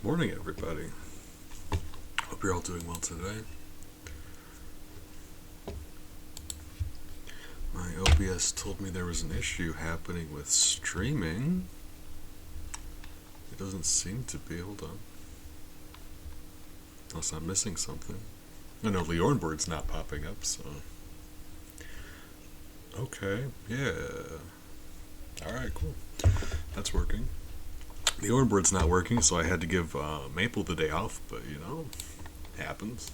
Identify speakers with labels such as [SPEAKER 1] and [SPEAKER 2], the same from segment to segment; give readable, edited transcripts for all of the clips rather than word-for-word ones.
[SPEAKER 1] Morning, everybody. Hope you're all doing well today. My OBS told me there was an issue happening with streaming. It doesn't seem to be. Hold on. Unless I'm missing something. I know Leornbird's not popping up, so... Okay, yeah. Alright, cool. That's working. The Orenbird's not working, so I had to give Maple the day off, but you know, happens.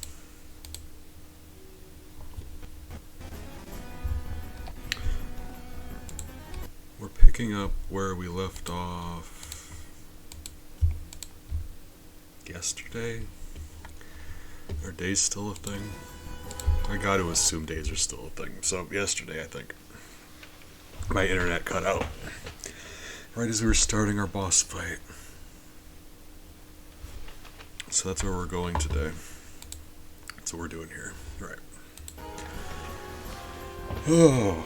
[SPEAKER 1] We're picking up where we left off yesterday. Are days still a thing? I gotta assume days are still a thing. So yesterday, I think, my internet cut out right as we were starting our boss fight. So that's where we're going today. That's what we're doing here. Right. Oh.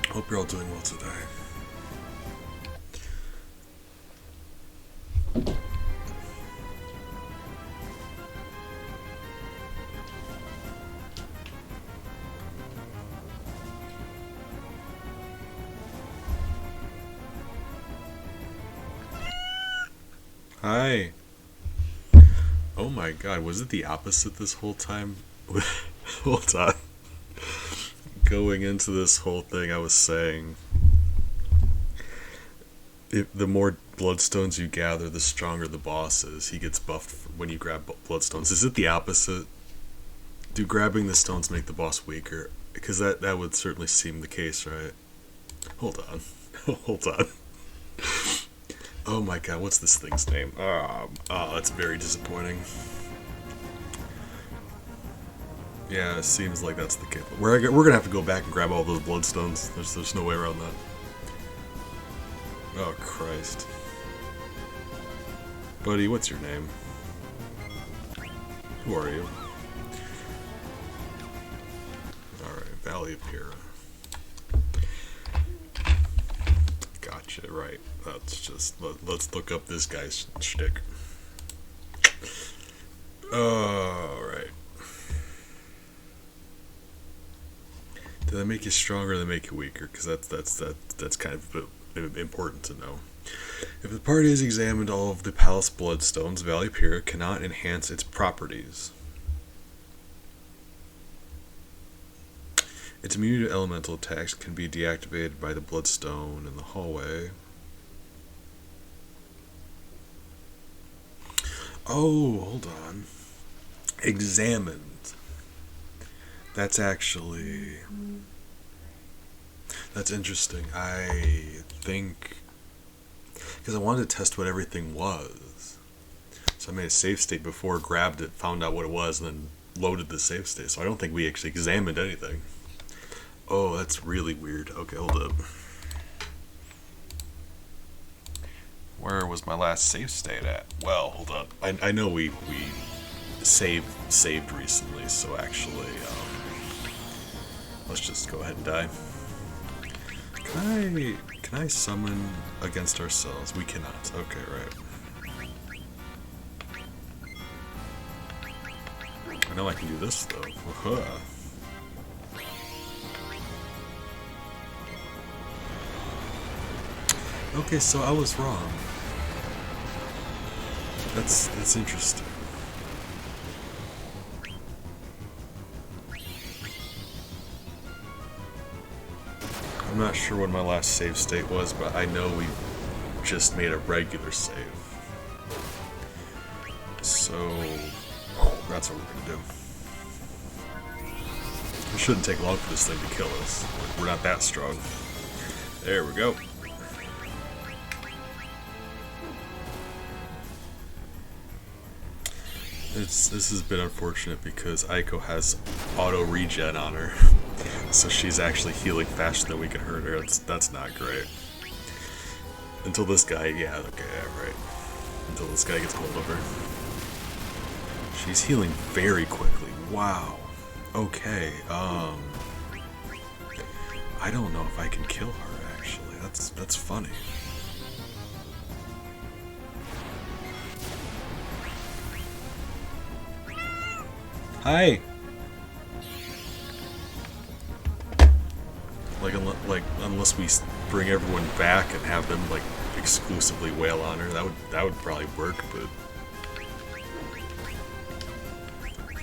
[SPEAKER 1] Hope you're all doing well today. Hi. Oh my god, was it the opposite this whole time? Hold on. Going into this whole thing, I was saying, the more bloodstones you gather, the stronger the boss is. He gets buffed when you grab bloodstones. Is it the opposite? Do grabbing the stones make the boss weaker? Because that would certainly seem the case, right? Hold on. Hold on. Oh my god, what's this thing's name? That's very disappointing. Yeah, it seems like that's the case. We're gonna have to go back and grab all those bloodstones. There's no way around that. Oh Christ. Buddy, what's your name? Who are you? Alright, Valley of Pyrrha. Gotcha, right. That's just, let's look up this guy's shtick. Alright. Do they make you stronger or do they make you weaker? Because that's kind of important to know. If the party has examined all of the palace bloodstones, Valley of Pyrrha cannot enhance its properties. Its immunity to elemental attacks can be deactivated by the bloodstone in the hallway. Oh, hold on. Examined. That's actually... That's interesting. I think... Because I wanted to test what everything was. So I made a save state before, grabbed it, found out what it was, and then loaded the save state. So I don't think we actually examined anything. Oh, that's really weird. Okay, hold up. Where was my last save state at? Well, hold up. I know we saved recently, so actually, let's just go ahead and die. Can I summon against ourselves? We cannot. Okay, right. I know I can do this though. Okay, so I was wrong. That's interesting. I'm not sure what my last save state was, but I know we just made a regular save. So that's what we're gonna do. It shouldn't take long for this thing to kill us. We're not that strong. There we go. This has been unfortunate because Aiko has auto regen on her, so she's actually healing faster than we can hurt her. That's not great. Until this guy, yeah, okay, yeah, right. Until this guy gets hold of her. She's healing very quickly. Wow. Okay. I don't know if I can kill her. Actually, that's funny. Hi. Like unless we bring everyone back and have them like exclusively wail on her, that would probably work. But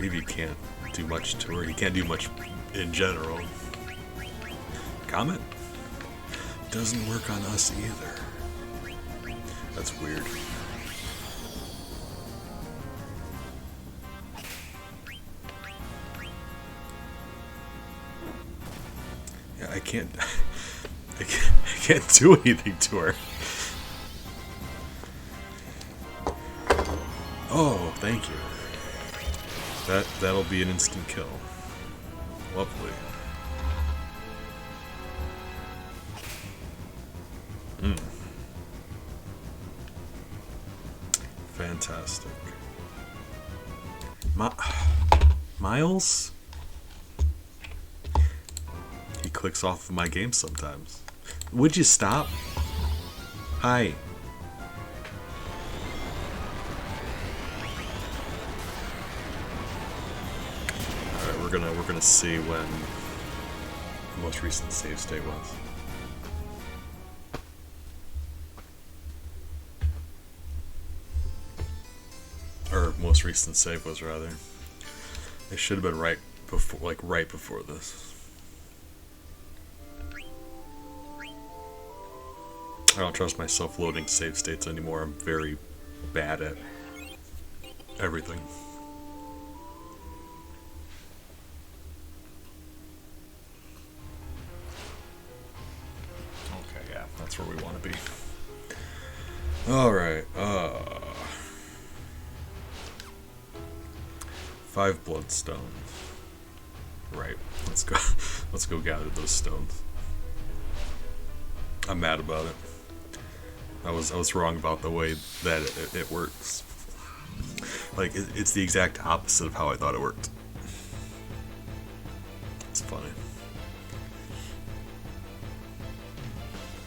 [SPEAKER 1] maybe you can't do much to her. You can't do much in general. Comment? Doesn't work on us either. That's weird. Yeah, I can't. I can't do anything to her. Oh, thank you. That'll be an instant kill. Lovely. Fantastic. Miles? He clicks off of my game sometimes. Would you stop? Hi. Alright, we're gonna see when the most recent save state was. Or most recent save was, rather. It should have been right before this. I don't trust myself loading save states anymore. I'm very bad at everything. Okay, yeah, that's where we want to be. Alright, 5 bloodstones. Right, let's go. Let's go gather those stones. I'm mad about it. I was wrong about the way that it works. Like it's the exact opposite of how I thought it worked. It's funny.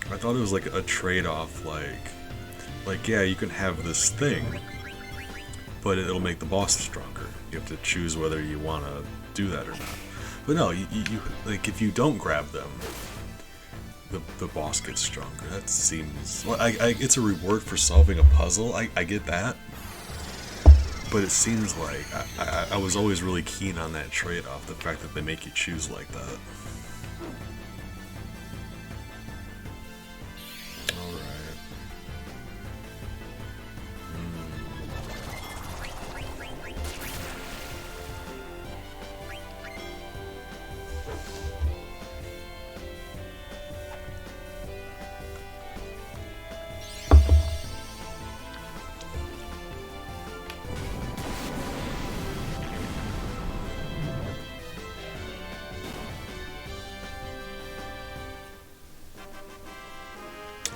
[SPEAKER 1] I thought it was like a trade-off, like yeah, you can have this thing, but it'll make the boss stronger. You have to choose whether you want to do that or not. But no, you like if you don't grab them, the boss gets stronger. That seems... Well, it's a reward for solving a puzzle. I get that. But it seems like I was always really keen on that trade-off. The fact that they make you choose like that.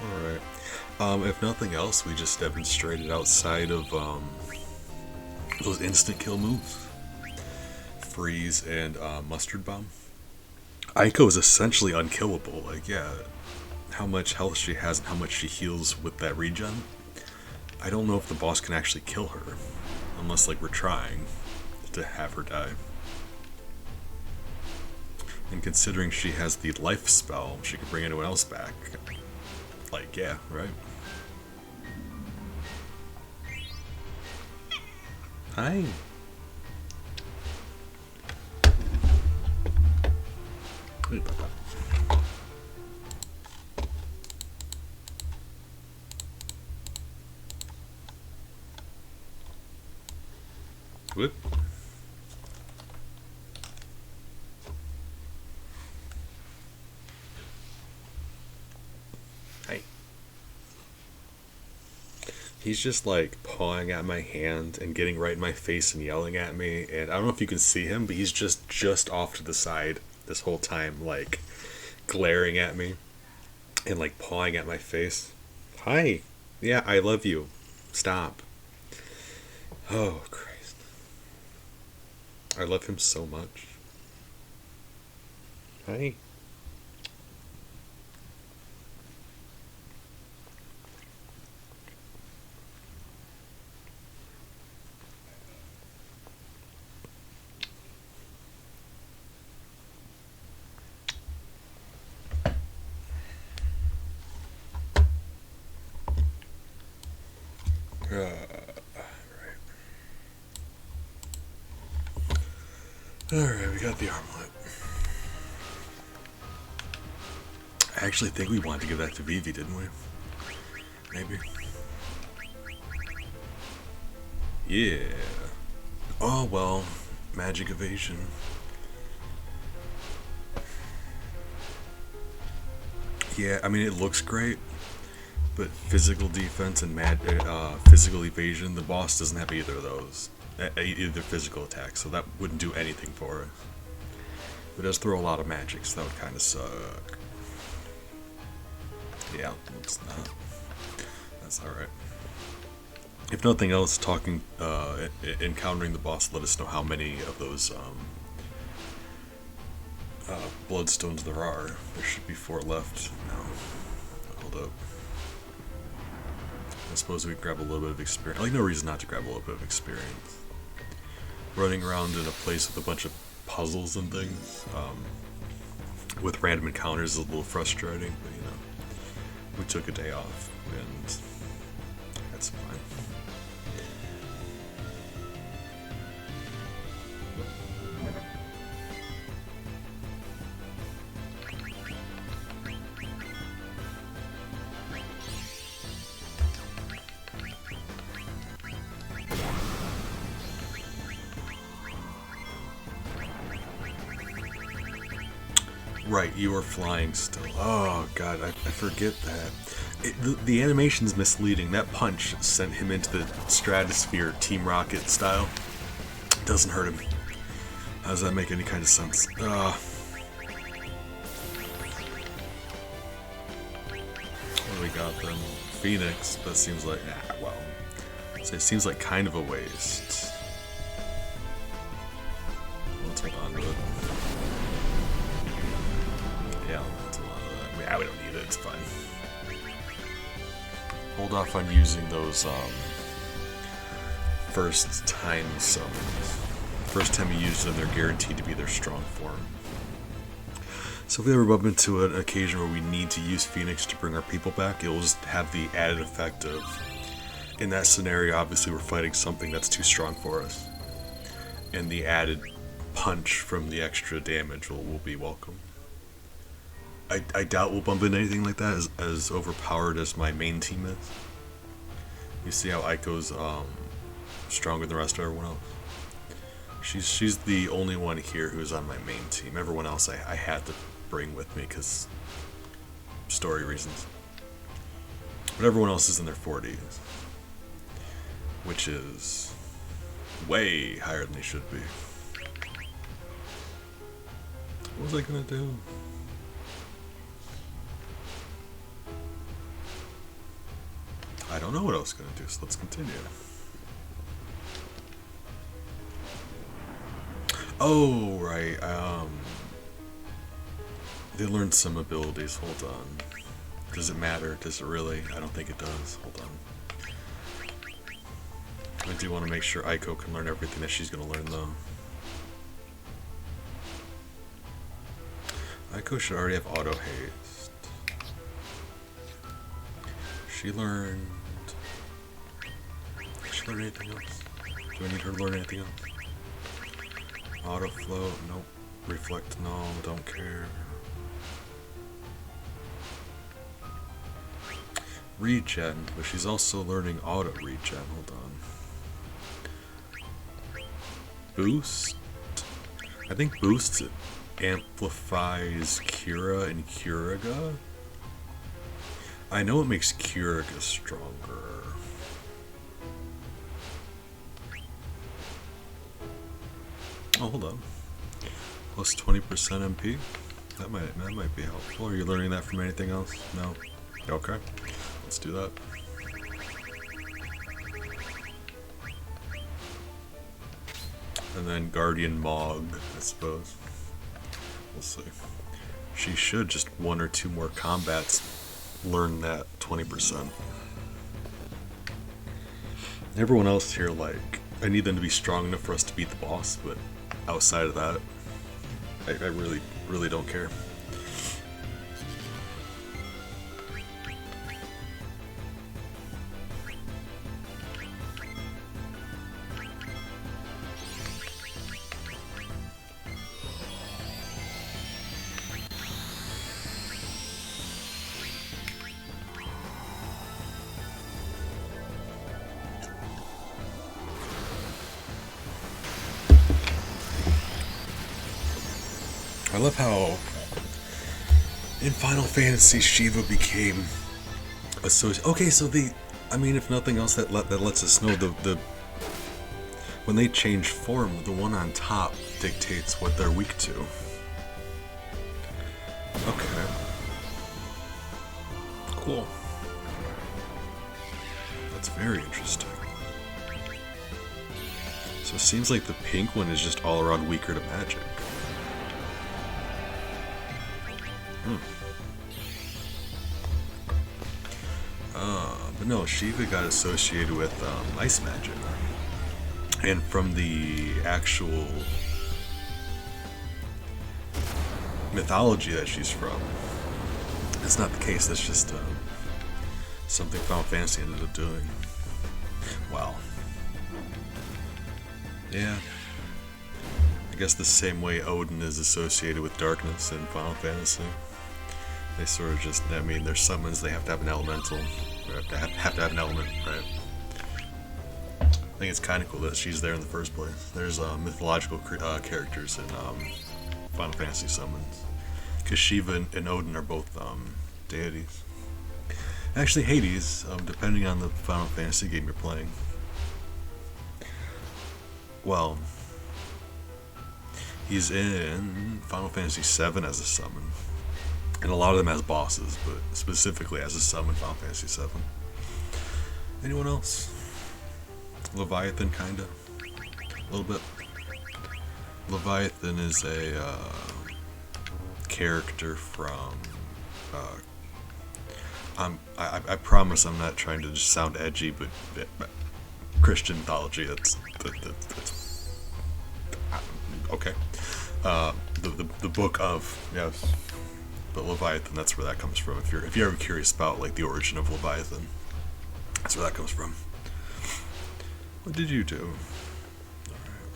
[SPEAKER 1] Alright. If nothing else, we just demonstrated outside of those instant kill moves, freeze and mustard bomb. Aiko is essentially unkillable. Like, yeah, how much health she has and how much she heals with that regen. I don't know if the boss can actually kill her, unless like we're trying to have her die. And considering she has the life spell, she can bring anyone else back. Like, yeah, right? Hi. Hey, Papa. Whoop. Hi. He's just like pawing at my hand and getting right in my face and yelling at me. And I don't know if you can see him, but he's just off to the side this whole time, like glaring at me and like pawing at my face. Hi. Yeah, I love you. Stop. Oh, Christ. I love him so much. Hi. Alright, we got the armlet. I actually think we wanted to give that to Vivi, didn't we? Maybe. Yeah. Oh well, magic evasion. Yeah, I mean it looks great, but physical defense and physical evasion, the boss doesn't have either of those. Either physical attack, so that wouldn't do anything for us. It does throw a lot of magic, so that would kind of suck. Yeah, it's not. That's alright. If nothing else, encountering the boss let us know how many of those bloodstones there are. There should be 4 left. No. Hold up. I suppose we can grab a little bit of experience. Like, no reason not to grab a little bit of experience. Running around in a place with a bunch of puzzles and things, with random encounters is a little frustrating, but you know, we took a day off, and that's fine. Right, you are flying still. Oh god, I forget that. The animation's misleading. That punch sent him into the stratosphere, Team Rocket style. Doesn't hurt him. How does that make any kind of sense? What do we got then? Phoenix, that seems like, well, so it seems like kind of a waste. Let's hold on to it. Yeah, that's a lot of that. Yeah, we don't need it, it's fine. Hold off on using those first time summons. First time you use them, they're guaranteed to be their strong form. So if we ever bump into an occasion where we need to use Phoenix to bring our people back, it'll just have the added effect of, in that scenario, obviously we're fighting something that's too strong for us. And the added punch from the extra damage will be welcome. I doubt we'll bump into anything like that as overpowered as my main team is. You see how Aiko's stronger than the rest of everyone else? She's the only one here who's on my main team. Everyone else I had to bring with me because story reasons. But everyone else is in their 40s. Which is way higher than they should be. What was I gonna do? I don't know what I was gonna do, so let's continue. Oh, right, they learned some abilities, hold on. Does it matter? Does it really? I don't think it does, hold on. I do want to make sure Aiko can learn everything that she's gonna learn, though. Aiko should already have auto haste. She learned... Did she learn anything else? Do I need her to learn anything else? Auto float, nope. Reflect, no, don't care. Regen, but she's also learning auto regen, hold on. Boost? I think boost amplifies Kira and Curaga. I know it makes Curaga stronger. Oh, hold on. Plus 20% MP? That might be helpful. Are you learning that from anything else? No? Okay. Let's do that. And then Guardian Mog, I suppose. We'll see. She should just 1 or 2 more combats learn that 20%. Everyone else here, like, I need them to be strong enough for us to beat the boss, but outside of that, I really don't care. love how in Final Fantasy Shiva became associated. Okay, so I mean, if nothing else, that lets us know the when they change form, the one on top dictates what they're weak to. Okay. Cool. That's very interesting. So it seems like the pink one is just all around weaker to magic. But no, Shiva got associated with ice magic. And from the actual mythology that she's from, that's not the case. That's just something Final Fantasy ended up doing. Wow. Yeah. I guess the same way Odin is associated with darkness in Final Fantasy. They sort of just, I mean, their summons, they have to have an elemental. They have to have an element, right? I think it's kind of cool that she's there in the first place. There's mythological characters in Final Fantasy summons. Because Shiva and Odin are both deities. Actually, Hades, depending on the Final Fantasy game you're playing. Well, he's in Final Fantasy VII as a summon. And a lot of them as bosses, but specifically as a summon Final Fantasy VII. Anyone else? Leviathan, kinda. A little bit. Leviathan is a character from... I promise I'm not trying to just sound edgy, but Christian mythology, that's okay. The book of, yes. But Leviathan, that's where that comes from. If you're ever curious about like the origin of Leviathan, that's where that comes from. What did you do? Alright.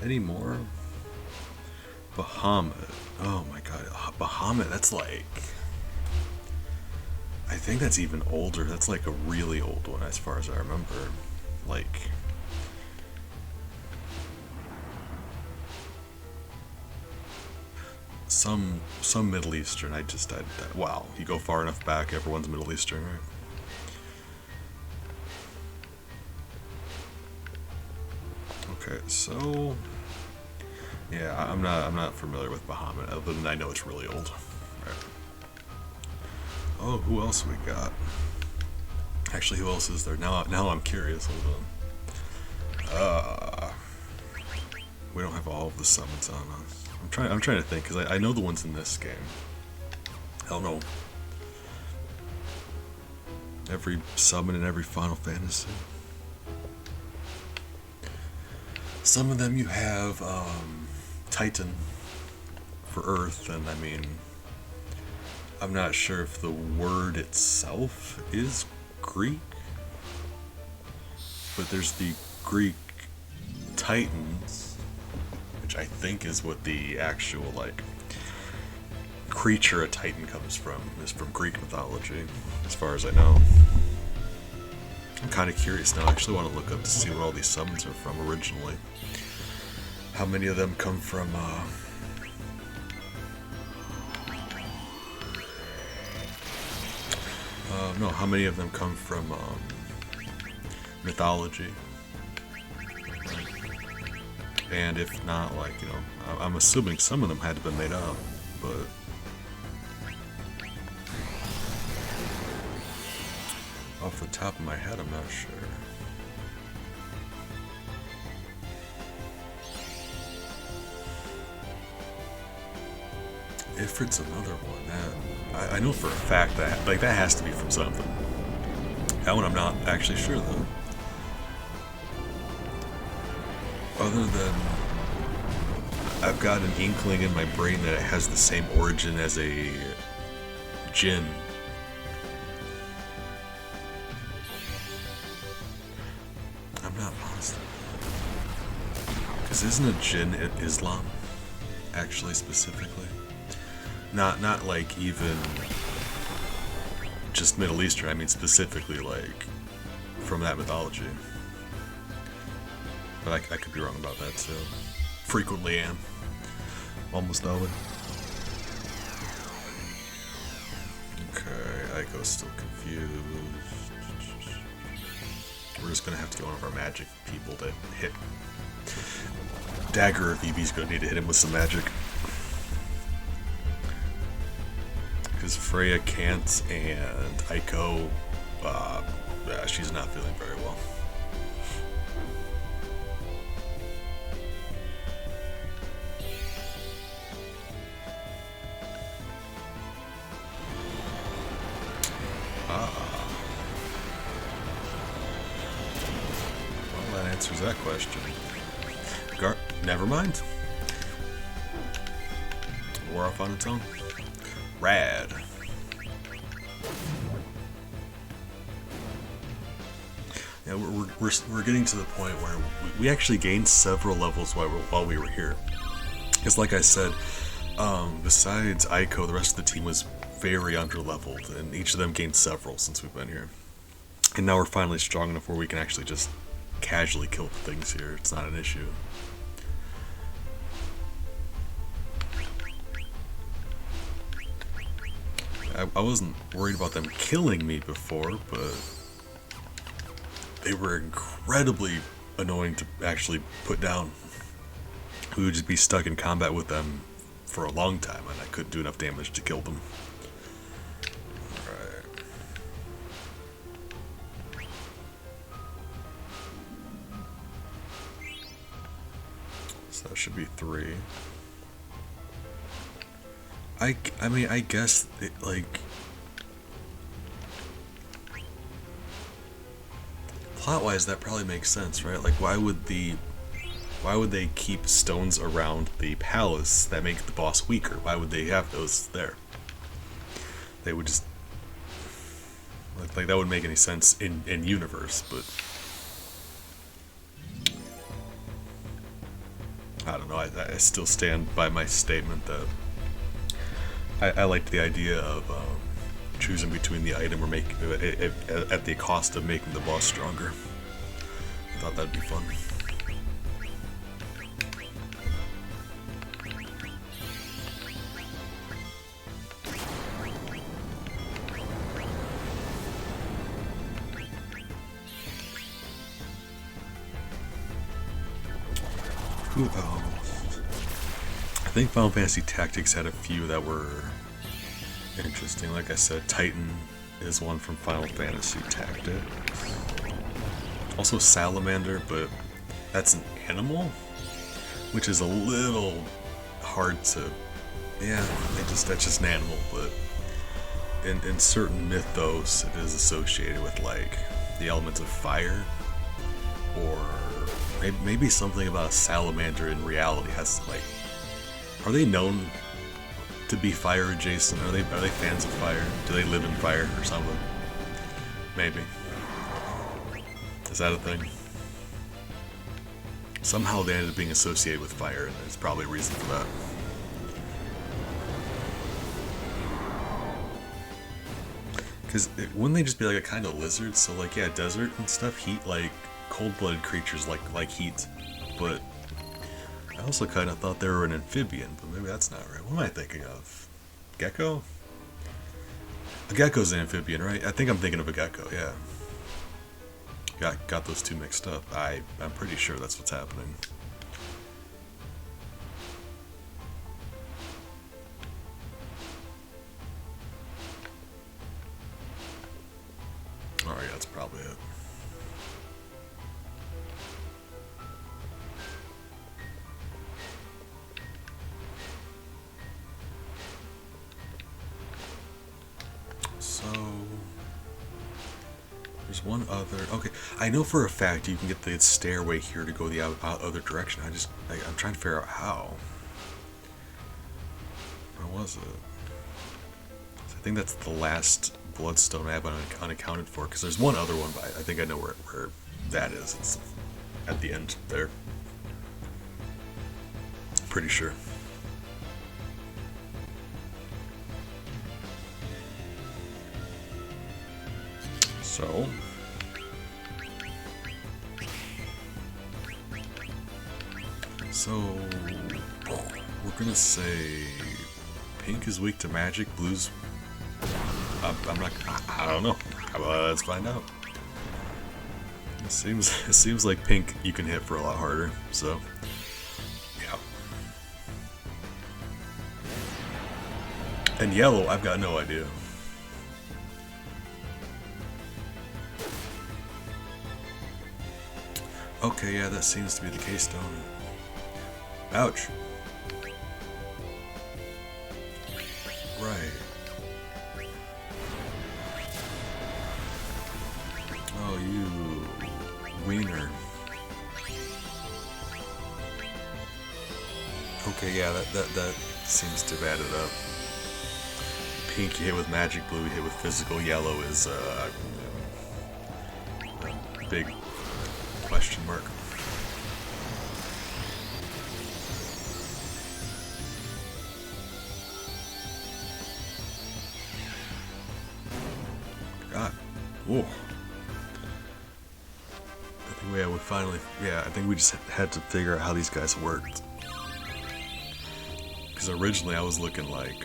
[SPEAKER 1] Any more? Bahamut. Oh my god, Bahamut, that's like... I think that's even older. That's like a really old one as far as I remember. Like... Some Middle Eastern, wow, you go far enough back, everyone's Middle Eastern, right? Okay, so... Yeah, I'm not familiar with Bahamut, other than I know it's really old. Right. Oh, who else we got? Actually, who else is there? Now I'm curious, hold on. We don't have all of the summons on us. I'm trying to think, because I know the ones in this game. I don't know every summon in every Final Fantasy. Some of them you have Titan for Earth, and I mean, I'm not sure if the word itself is Greek, but there's the Greek Titans, which I think is what the actual, like, creature a Titan comes from, is from Greek mythology, as far as I know. I'm kind of curious now. I actually want to look up to see where all these summons are from originally. How many of them come from, no, how many of them come from, mythology? And if not, like, you know, I'm assuming some of them had to be made up, but... Off the top of my head, I'm not sure. Ifrit's another one, man. I know for a fact that, like, that has to be from something. That one I'm not actually sure, though. Other than... I've got an inkling in my brain that it has the same origin as a... Jinn. I'm not positive. Because isn't a Jinn in Islam? Actually, specifically? Not like even just Middle Eastern, I mean specifically like from that mythology. But I could be wrong about that too. frequently am. Almost always. Okay, Aiko's still confused. We're just gonna have to get one of our magic people to hit. Dagger or VB's gonna need to hit him with some magic. Because Freya can't, and Aiko, she's not feeling very well. Well, that answers that question. Never mind. Wore off on its own. Rad. Yeah, we're getting to the point where we actually gained several levels while we were here. Because like I said, besides Aiko, the rest of the team was very under-leveled, and each of them gained several since we've been here. And now we're finally strong enough where we can actually just casually kill things here. It's not an issue. I wasn't worried about them killing me before, but they were incredibly annoying to actually put down. We would just be stuck in combat with them for a long time, and I couldn't do enough damage to kill them. Alright. So that should be 3. I mean, I guess, like, plot-wise, that probably makes sense, right? Like, why would they keep stones around the palace that make the boss weaker? Why would they have those there? They would just, like, that wouldn't make any sense in universe, but I don't know. I still stand by my statement that I liked the idea of choosing between the item or making it at the cost of making the boss stronger. I thought that'd be fun. Who else? I think Final Fantasy Tactics had a few that were interesting. Like I said, Titan is one from Final Fantasy Tactics. Also Salamander, but that's an animal, which is a little hard to. Yeah, that's just an animal. But in certain mythos, it is associated with like the elements of fire, or maybe something about a salamander in reality has like. Are they known to be fire adjacent? Are they fans of fire? Do they live in fire or something? Maybe. Is that a thing? Somehow they ended up being associated with fire, and there's probably a reason for that. Because wouldn't they just be like a kind of lizard? So like, yeah, desert and stuff, heat, like cold-blooded creatures like heat, but I also kind of thought they were an amphibian, but maybe that's not right. What am I thinking of? Gecko? A gecko's an amphibian, right? I think I'm thinking of a gecko, yeah. Got those two mixed up. I'm pretty sure that's what's happening. Alright, that's probably it. So there's one other. Okay, I know for a fact you can get the stairway here to go the other direction. I'm trying to figure out how. Where was it? I think that's the last bloodstone I have unaccounted for. Because there's one other one, but I think I know where that is. It's at the end there. Pretty sure. So we're gonna say pink is weak to magic, blue's. I'm not. I don't know. Let's find out. It seems like pink you can hit for a lot harder. So yeah. And yellow, I've got no idea. Okay, yeah, that seems to be the case, don't it? Ouch. Right. Oh, you wiener. Okay, yeah, that seems to have added up. Pink you hit with magic, blue you hit with physical, yellow is a big question mark. God. Whoa. I think we just had to figure out how these guys worked. Because originally I was looking like,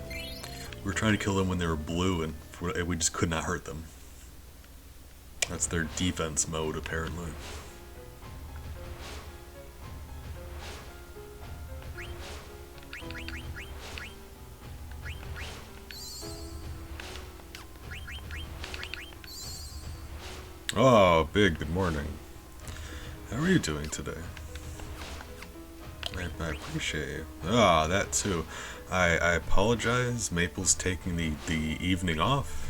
[SPEAKER 1] we were trying to kill them when they were blue and we just could not hurt them. That's their defense mode, apparently. Oh, Big, good morning. How are you doing today? I appreciate you. Ah, that too. I apologize. Maple's taking the evening off.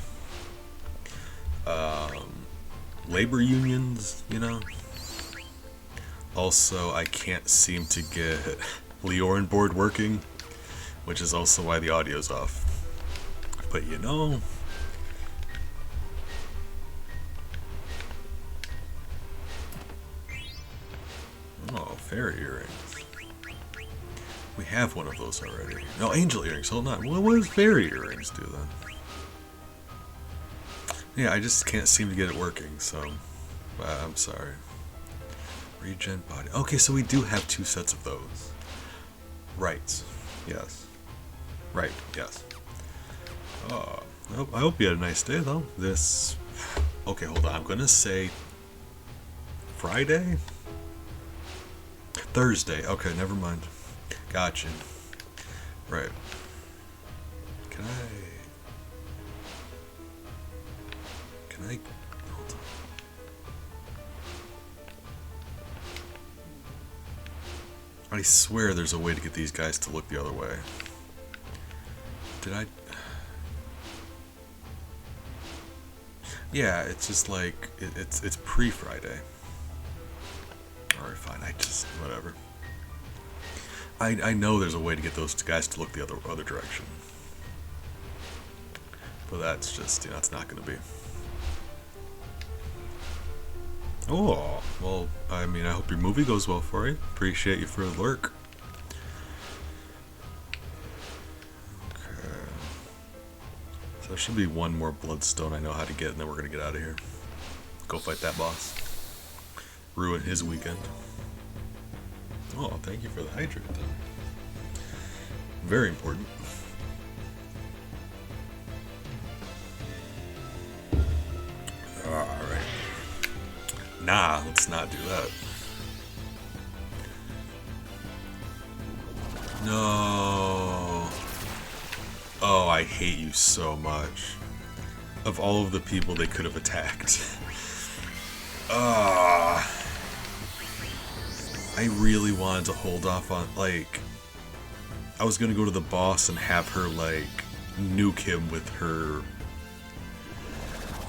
[SPEAKER 1] Labor unions, you know. Also, I can't seem to get Leorin board working, which is also why the audio's off. But you know. Oh, fairy earrings. We have one of those already. No, angel earrings. Hold on. What does fairy earrings do then? Yeah, I just can't seem to get it working, so I'm sorry. Regen body. Okay, so we do have 2 sets of those. Right. Yes. Right. Yes. I hope you had a nice day, though. This... Okay, hold on. I'm gonna say... Friday? Thursday. Okay, never mind. Gotcha. Right. Can I... Hold on. I swear there's a way to get these guys to look the other way. Did I... Yeah, it's just like... It's pre-Friday. Alright, fine. Whatever. I know there's a way to get those guys to look the other direction. But that's just, it's not going to be. Oh, well, I mean, I hope your movie goes well for you. Appreciate you for the lurk. Okay. So there should be one more bloodstone I know how to get, and then we're going to get out of here. Go fight that boss. Ruin his weekend. Oh, thank you for the hydrate, then. Very important. Alright. Nah, let's not do that. No. Oh, I hate you so much. Of all of the people they could have attacked. I really wanted to hold off on, like... I was gonna go to the boss and have her, like, nuke him with her...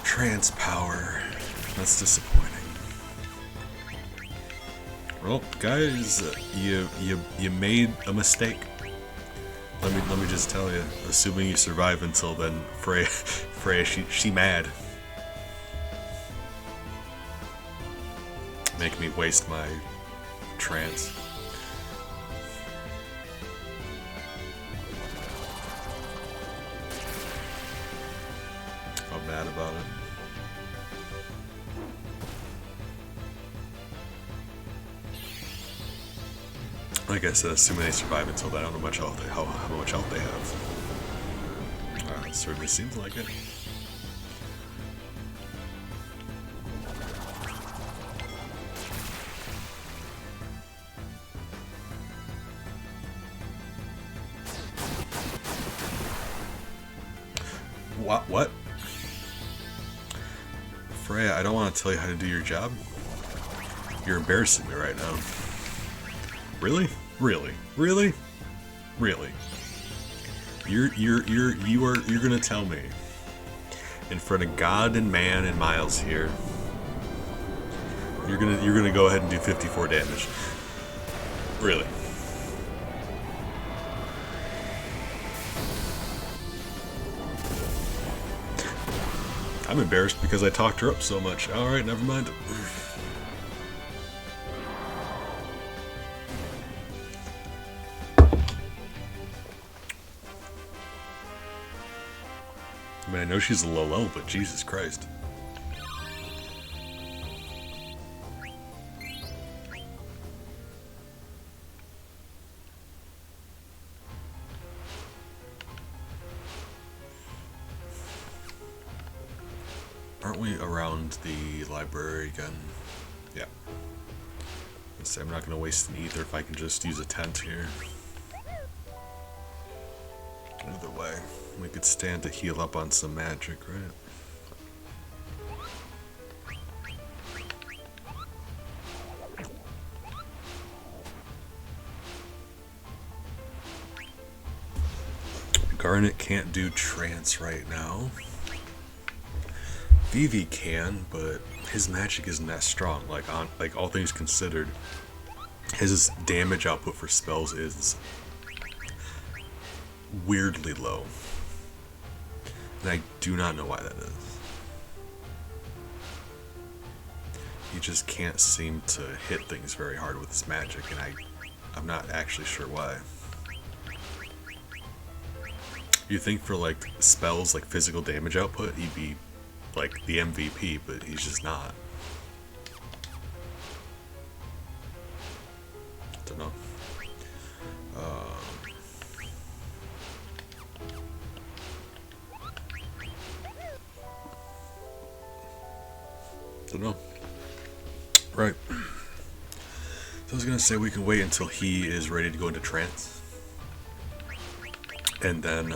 [SPEAKER 1] trance power. That's disappointing. Well, guys, you made a mistake. Let me just tell you. Assuming you survive until then, Freya, she mad. Make me waste my trance. I'm mad about it. Like I said, assuming they survive until then, I don't know much health how much health they have. It certainly seems like it. What? Freya, I don't want to tell you how to do your job. You're embarrassing me right now. Really? Really? Really? Really? You're gonna tell me in front of God and man and Miles here. You're gonna go ahead and do 54 damage. Really? I'm embarrassed because I talked her up so much. Alright, never mind. I mean, I know she's a low level, but Jesus Christ. Aren't we around the library again? Yeah. I'm not going to waste an ether if I can just use a tent here. Either way, we could stand to heal up on some magic, right? Garnet can't do trance right now. Vivi can, but his magic isn't that strong. Like all things considered, his damage output for spells is weirdly low, and I do not know why that is. He just can't seem to hit things very hard with his magic, and I'm not actually sure why. You think for like spells like physical damage output, he'd be like the MVP, but he's just not. Don't know. Don't know. Right. So I was gonna say we can wait until he is ready to go into trance, and then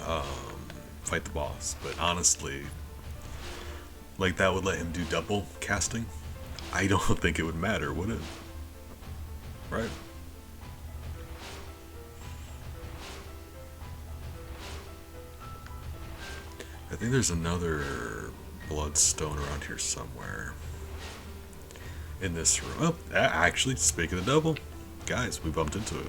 [SPEAKER 1] fight the boss. But honestly, like that would let him do double casting. I don't think it would matter, would it? Right? I think there's another bloodstone around here somewhere. In this room. Oh, actually, speaking of double, guys, we bumped into it.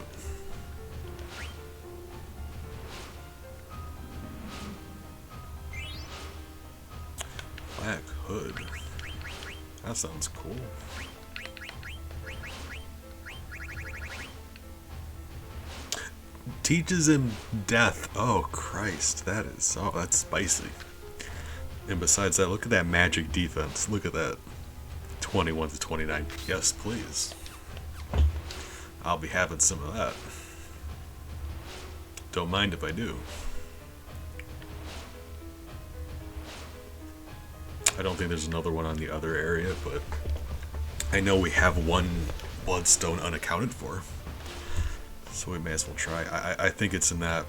[SPEAKER 1] Black Hood. That sounds cool. Teaches him death. Oh Christ, that's spicy. And besides that, look at that magic defense. Look at that. 21 to 29. Yes, please. I'll be having some of that. Don't mind if I do. I don't think there's another one on the other area, but I know we have one bloodstone unaccounted for. So we may as well try. I think it's in that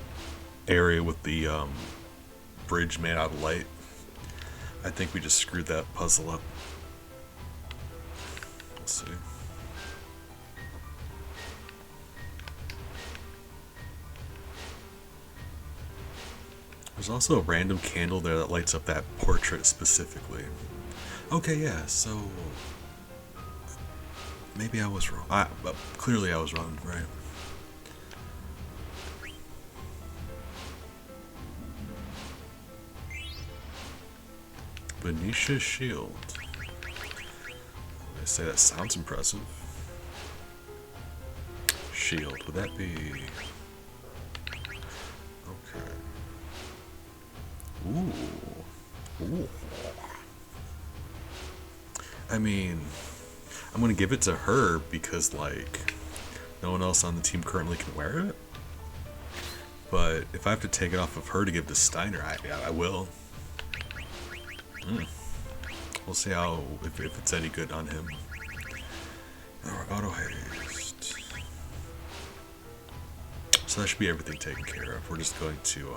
[SPEAKER 1] area with the bridge made out of light. I think we just screwed that puzzle up. Let's see. There's also a random candle there that lights up that portrait specifically. Okay, yeah, so maybe I was wrong. But clearly I was wrong, right? Venetia Shield. I say that sounds impressive. Shield, would that be... Okay. Ooh. I mean, I'm gonna give it to her because, like, No one else on the team currently can wear it. But if I have to take it off of her to give to Steiner, I will. We'll see how if it's any good on him. Our auto haste. So that should be everything taken care of. We're just going to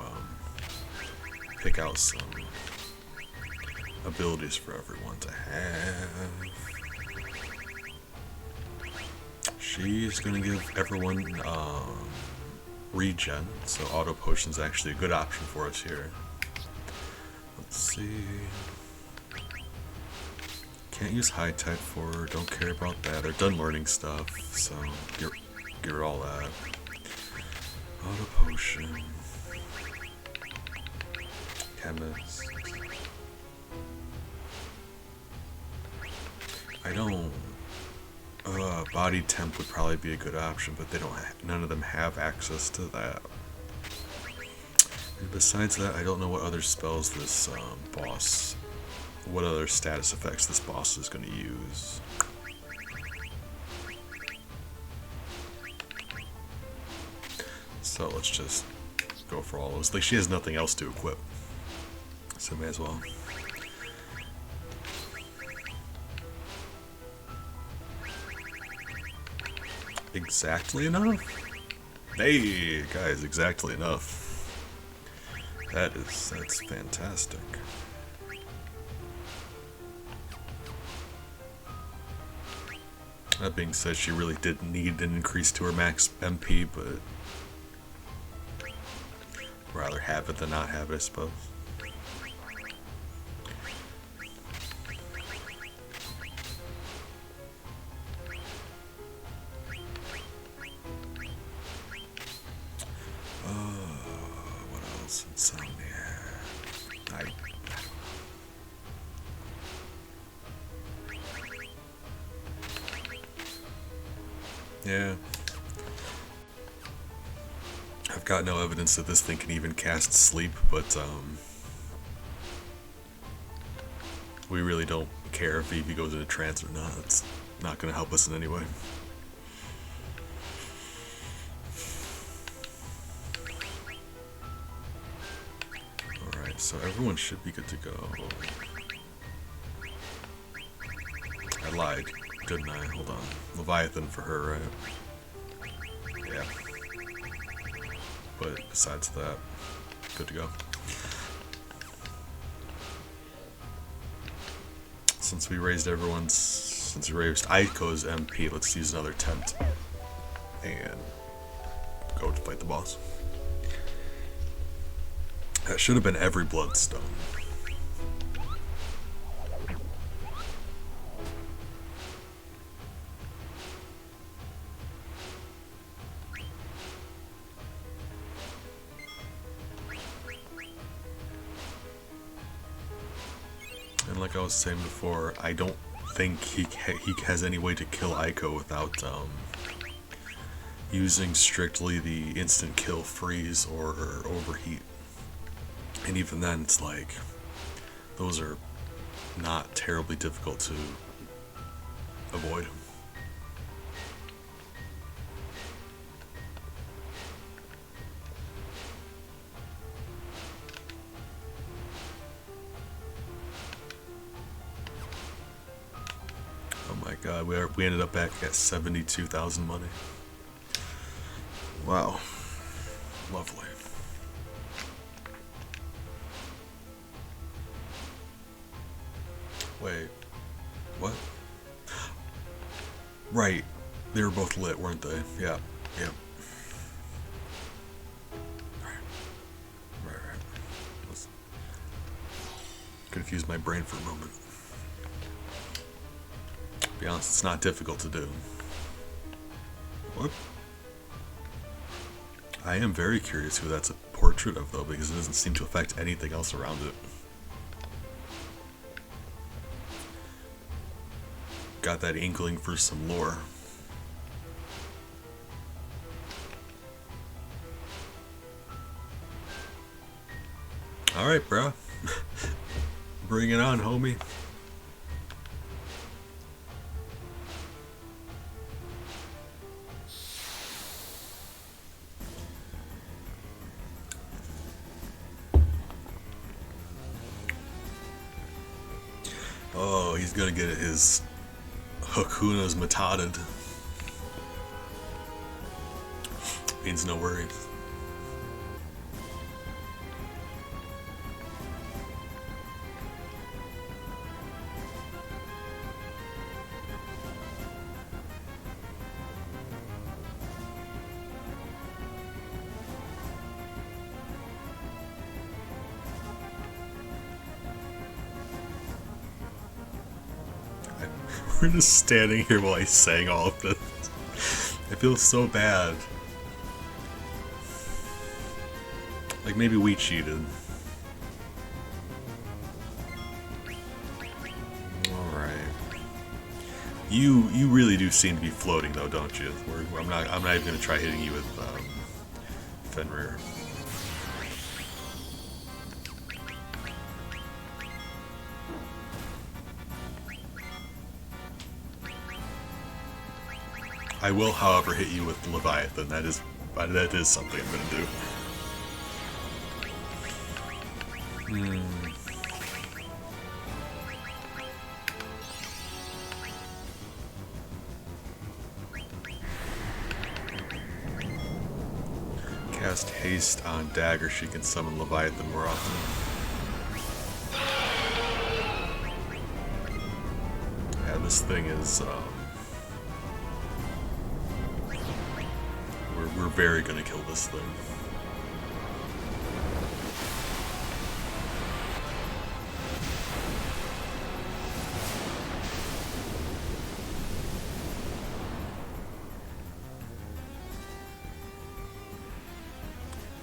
[SPEAKER 1] pick out some abilities for everyone to have. She's gonna give everyone regen, so auto potion's actually a good option for us here. Let's see. Can't use high tech for her, don't care about that. They're done learning stuff, so get rid of all that. Auto potion. Chemist. I don't. Body temp would probably be a good option, but they don't. None of them have access to that. And besides that, I don't know what other spells this boss. What other status effects this boss is going to use. So let's just go for all those. Like, she has nothing else to equip, so may as well. Exactly enough? Hey, guys, exactly enough. That's fantastic. That being said, she really did need an increase to her max MP, but rather have it than not have it, I suppose. What else? Insomnia. Yeah. I've got no evidence that this thing can even cast sleep, but we really don't care if Vivi goes into trance or not. It's not going to help us in any way. Alright, so everyone should be good to go. I lied, didn't I? Hold on. Leviathan for her, right? Yeah. But besides that, good to go. Since we raised Aiko's MP, let's use another tent and go to fight the boss. That should have been every bloodstone. And like I was saying before, I don't think he has any way to kill Aiko without using strictly the instant kill freeze or overheat. And even then, it's like, those are not terribly difficult to avoid. Oh my god, we ended up back at 72,000 money. Wow. Lovely. Wait. What? Right. They were both lit, weren't they? Yeah. Yep. Right. Let's confuse my brain for a moment. To be honest, it's not difficult to do. What? I am very curious who that's a portrait of, though, because it doesn't seem to affect anything else around it. Got that inkling for some lore. Alright, bro. Bring it on, homie. Oh, he's gonna get his Hakuna's Matata. Means no worries. We're just standing here while he's saying all of this. I feel so bad. Like maybe we cheated. Alright. You really do seem to be floating though, don't you? I'm not even gonna try hitting you with Fenrir. I will, however, hit you with Leviathan. That is something I'm gonna do. Cast haste on Dagger. She can summon Leviathan more often. Yeah, this thing is. We're very gonna kill this thing.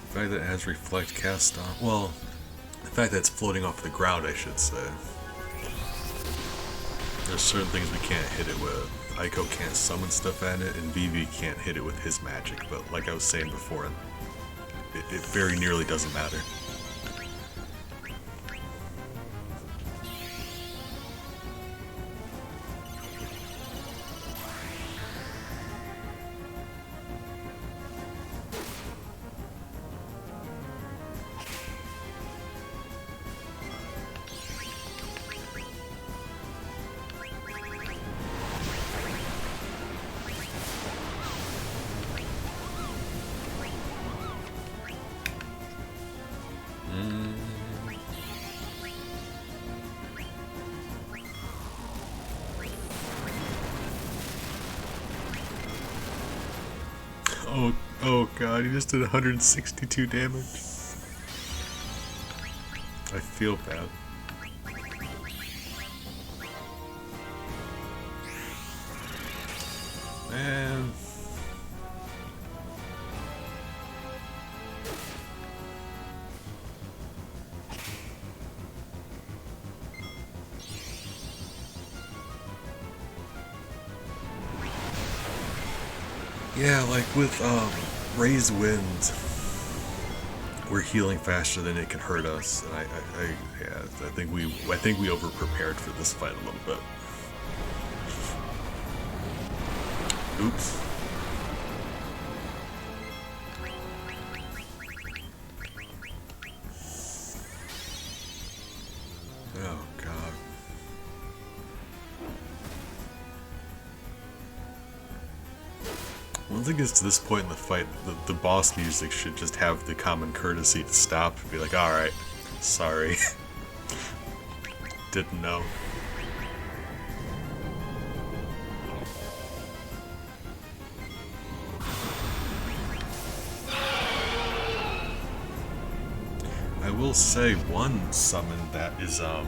[SPEAKER 1] The fact that it has reflect cast on, well, the fact that it's floating off the ground, I should say. There's certain things we can't hit it with. Aiko can't summon stuff at it, and Vivi can't hit it with his magic, but like I was saying before, it very nearly doesn't matter. Oh god, he just did 162 damage. I feel bad. Man. Yeah, like with Raised Winds, we're healing faster than it can hurt us, and I think we over prepared for this fight a little bit. Oops. Oh god. Once it gets to this point in the fight, the boss music should just have the common courtesy to stop and be like, alright, sorry. Didn't know. I will say one summon that is a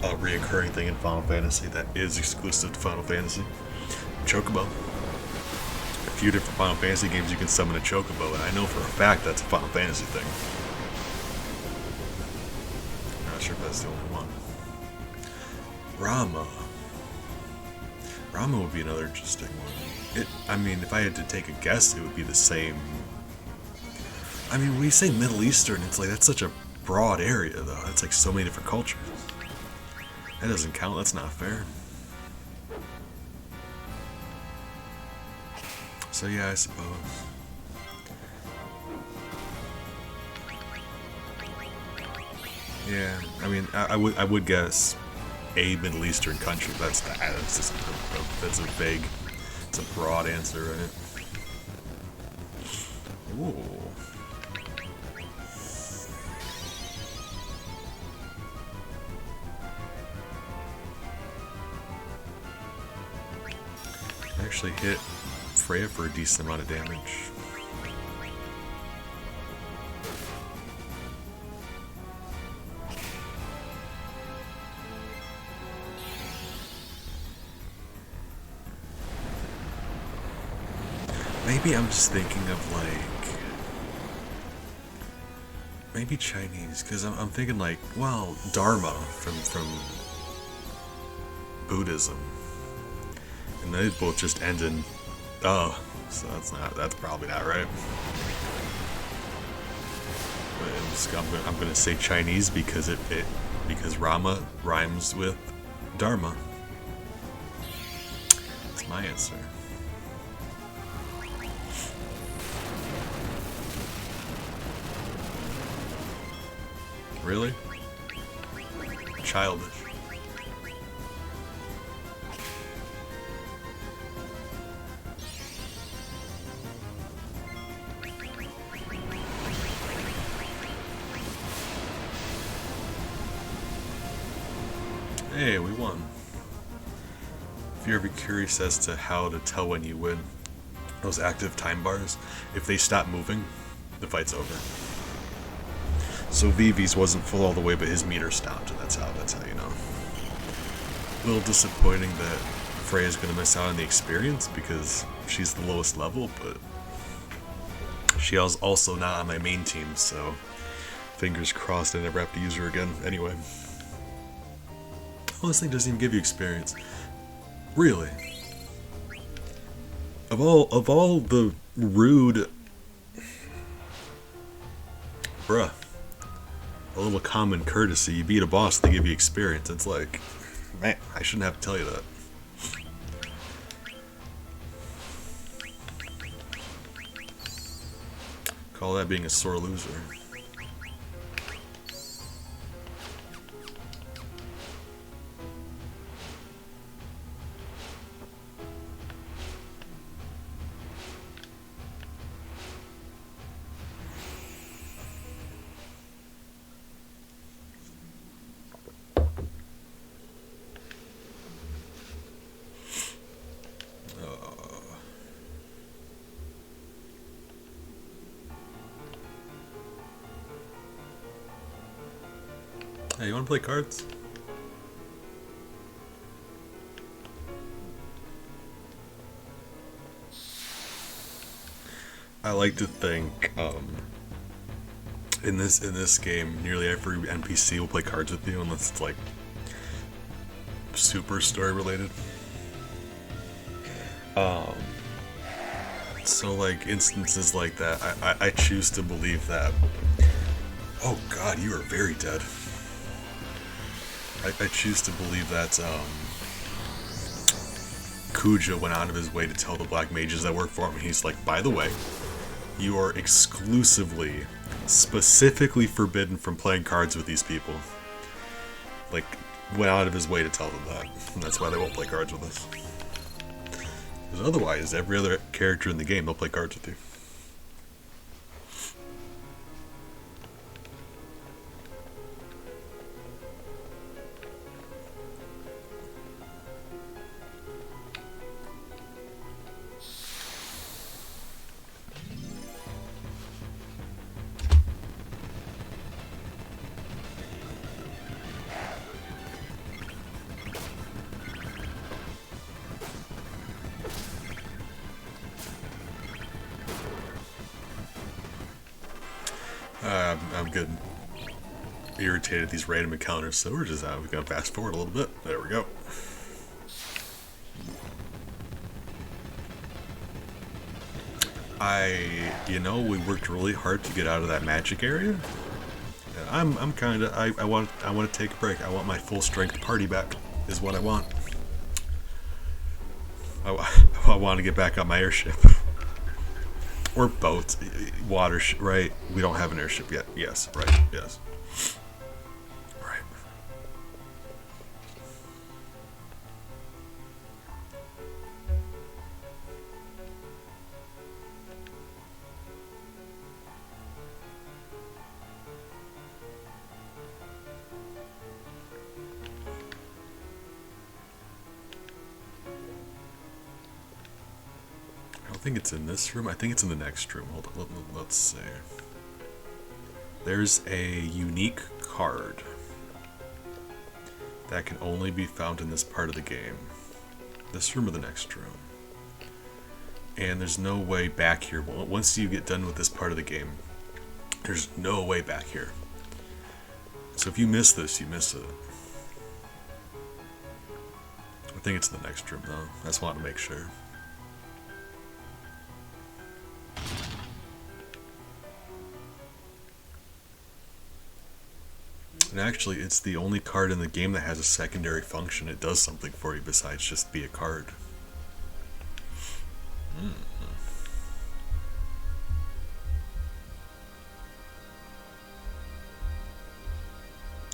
[SPEAKER 1] reoccurring thing in Final Fantasy that is exclusive to Final Fantasy. Chocobo. A few different Final Fantasy games you can summon a Chocobo, and I know for a fact that's a Final Fantasy thing. I'm not sure if that's the only one. Rama. Rama would be another interesting one. I mean, if I had to take a guess, it would be the same. I mean, when you say Middle Eastern, it's like, that's such a broad area, though. That's like so many different cultures. That doesn't count, that's not fair. So yeah, I suppose. Yeah, I mean, I would guess a Middle Eastern country. That's just that's a vague, it's a broad answer, right? Ooh. Actually hit Freya for a decent amount of damage. Maybe I'm just thinking of like, maybe Chinese, because I'm thinking like, well, Dharma from Buddhism, and they both just end in oh, so that's probably not right. But I'm gonna say Chinese because because Rama rhymes with Dharma. That's my answer. Really? Childish. Hey, we won. If you're ever curious as to how to tell when you win, those active time bars, if they stop moving, the fight's over. So Vivi's wasn't full all the way, but his meter stopped, and that's how you know. A little disappointing that Freya's gonna miss out on the experience because she's the lowest level, but she was also not on my main team, so fingers crossed I never have to use her again. Anyway. Oh, this thing doesn't even give you experience. Really? Of all the rude, bruh, a little common courtesy. You beat a boss, they give you experience. It's like, man, I shouldn't have to tell you that. Call that being a sore loser. Hey, you wanna play cards? I like to think, in this game, nearly every NPC will play cards with you unless it's like super story related. So like instances like that, I choose to believe that. Oh God, you are very dead. I choose to believe that Kuja went out of his way to tell the black mages that work for him. He's like, by the way, you are exclusively, specifically forbidden from playing cards with these people. Like, went out of his way to tell them that. And that's why they won't play cards with us. Because otherwise, every other character in the game, they'll play cards with you. I'm getting irritated at these random encounters, so we're gonna fast forward a little bit. There we go. We worked really hard to get out of that magic area. And I want to take a break. I want my full strength party back. Is what I want. I want to get back on my airship. Or boat, right? We don't have an airship yet. Yes, right. Yes. Right. think it's in this room. I think it's in the next room. Hold on. Let's see. There's a unique card that can only be found in this part of the game. This room or the next room. And there's no way back here. Once you get done with this part of the game, there's no way back here. So if you miss this, you miss it. I think it's in the next room though. I just want to make sure. And actually, it's the only card in the game that has a secondary function. It does something for you besides just be a card.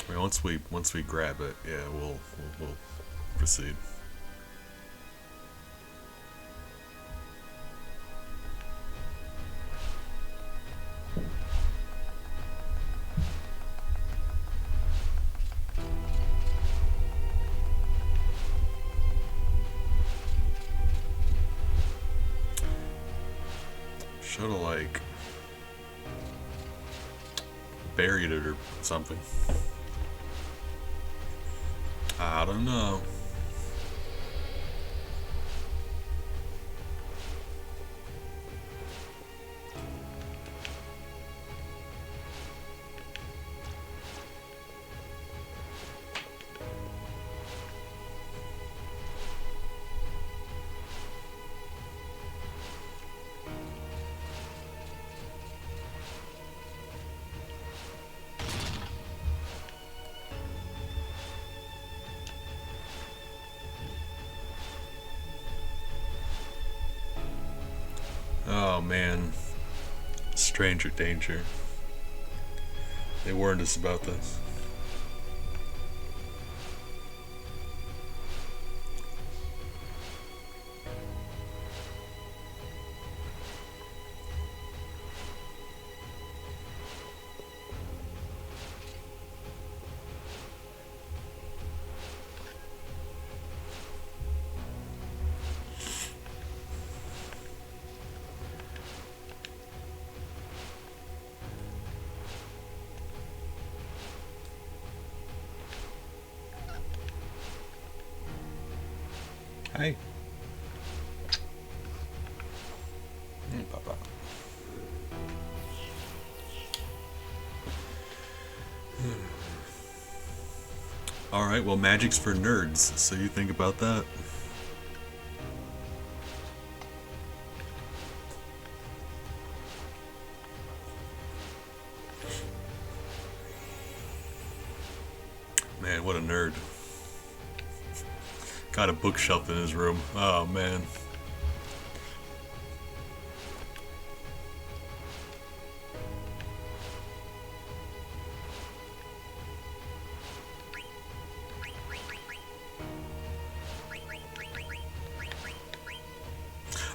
[SPEAKER 1] I mean, once we grab it, yeah, we'll proceed. Should've like buried it or something. I don't know. Oh man, stranger danger. They warned us about this. Hi. Hey, Papa. Alright, well, magic's for nerds, so you think about that. Man, what a nerd. Got a bookshelf in his room. Oh man.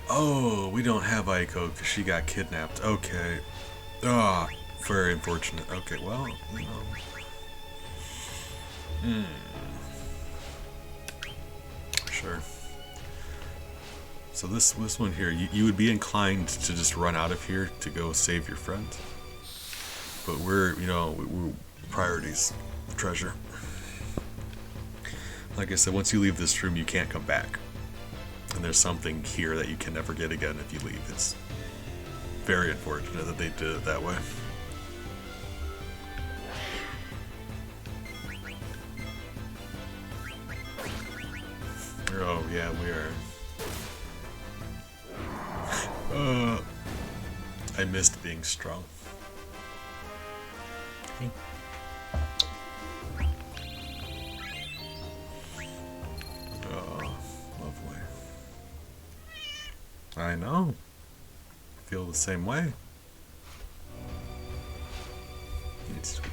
[SPEAKER 1] Oh, we don't have Aiko because she got kidnapped. Okay. Ah, very unfortunate. Okay, well, you know. Sure. So this one here, you would be inclined to just run out of here to go save your friend. But we're priorities, treasure. Like I said, once you leave this room, you can't come back. And there's something here that you can never get again if you leave. It's very unfortunate that they did it that way. Oh, yeah, we are. I missed being strong. Oh, lovely. I know. I feel the same way. It's sweet.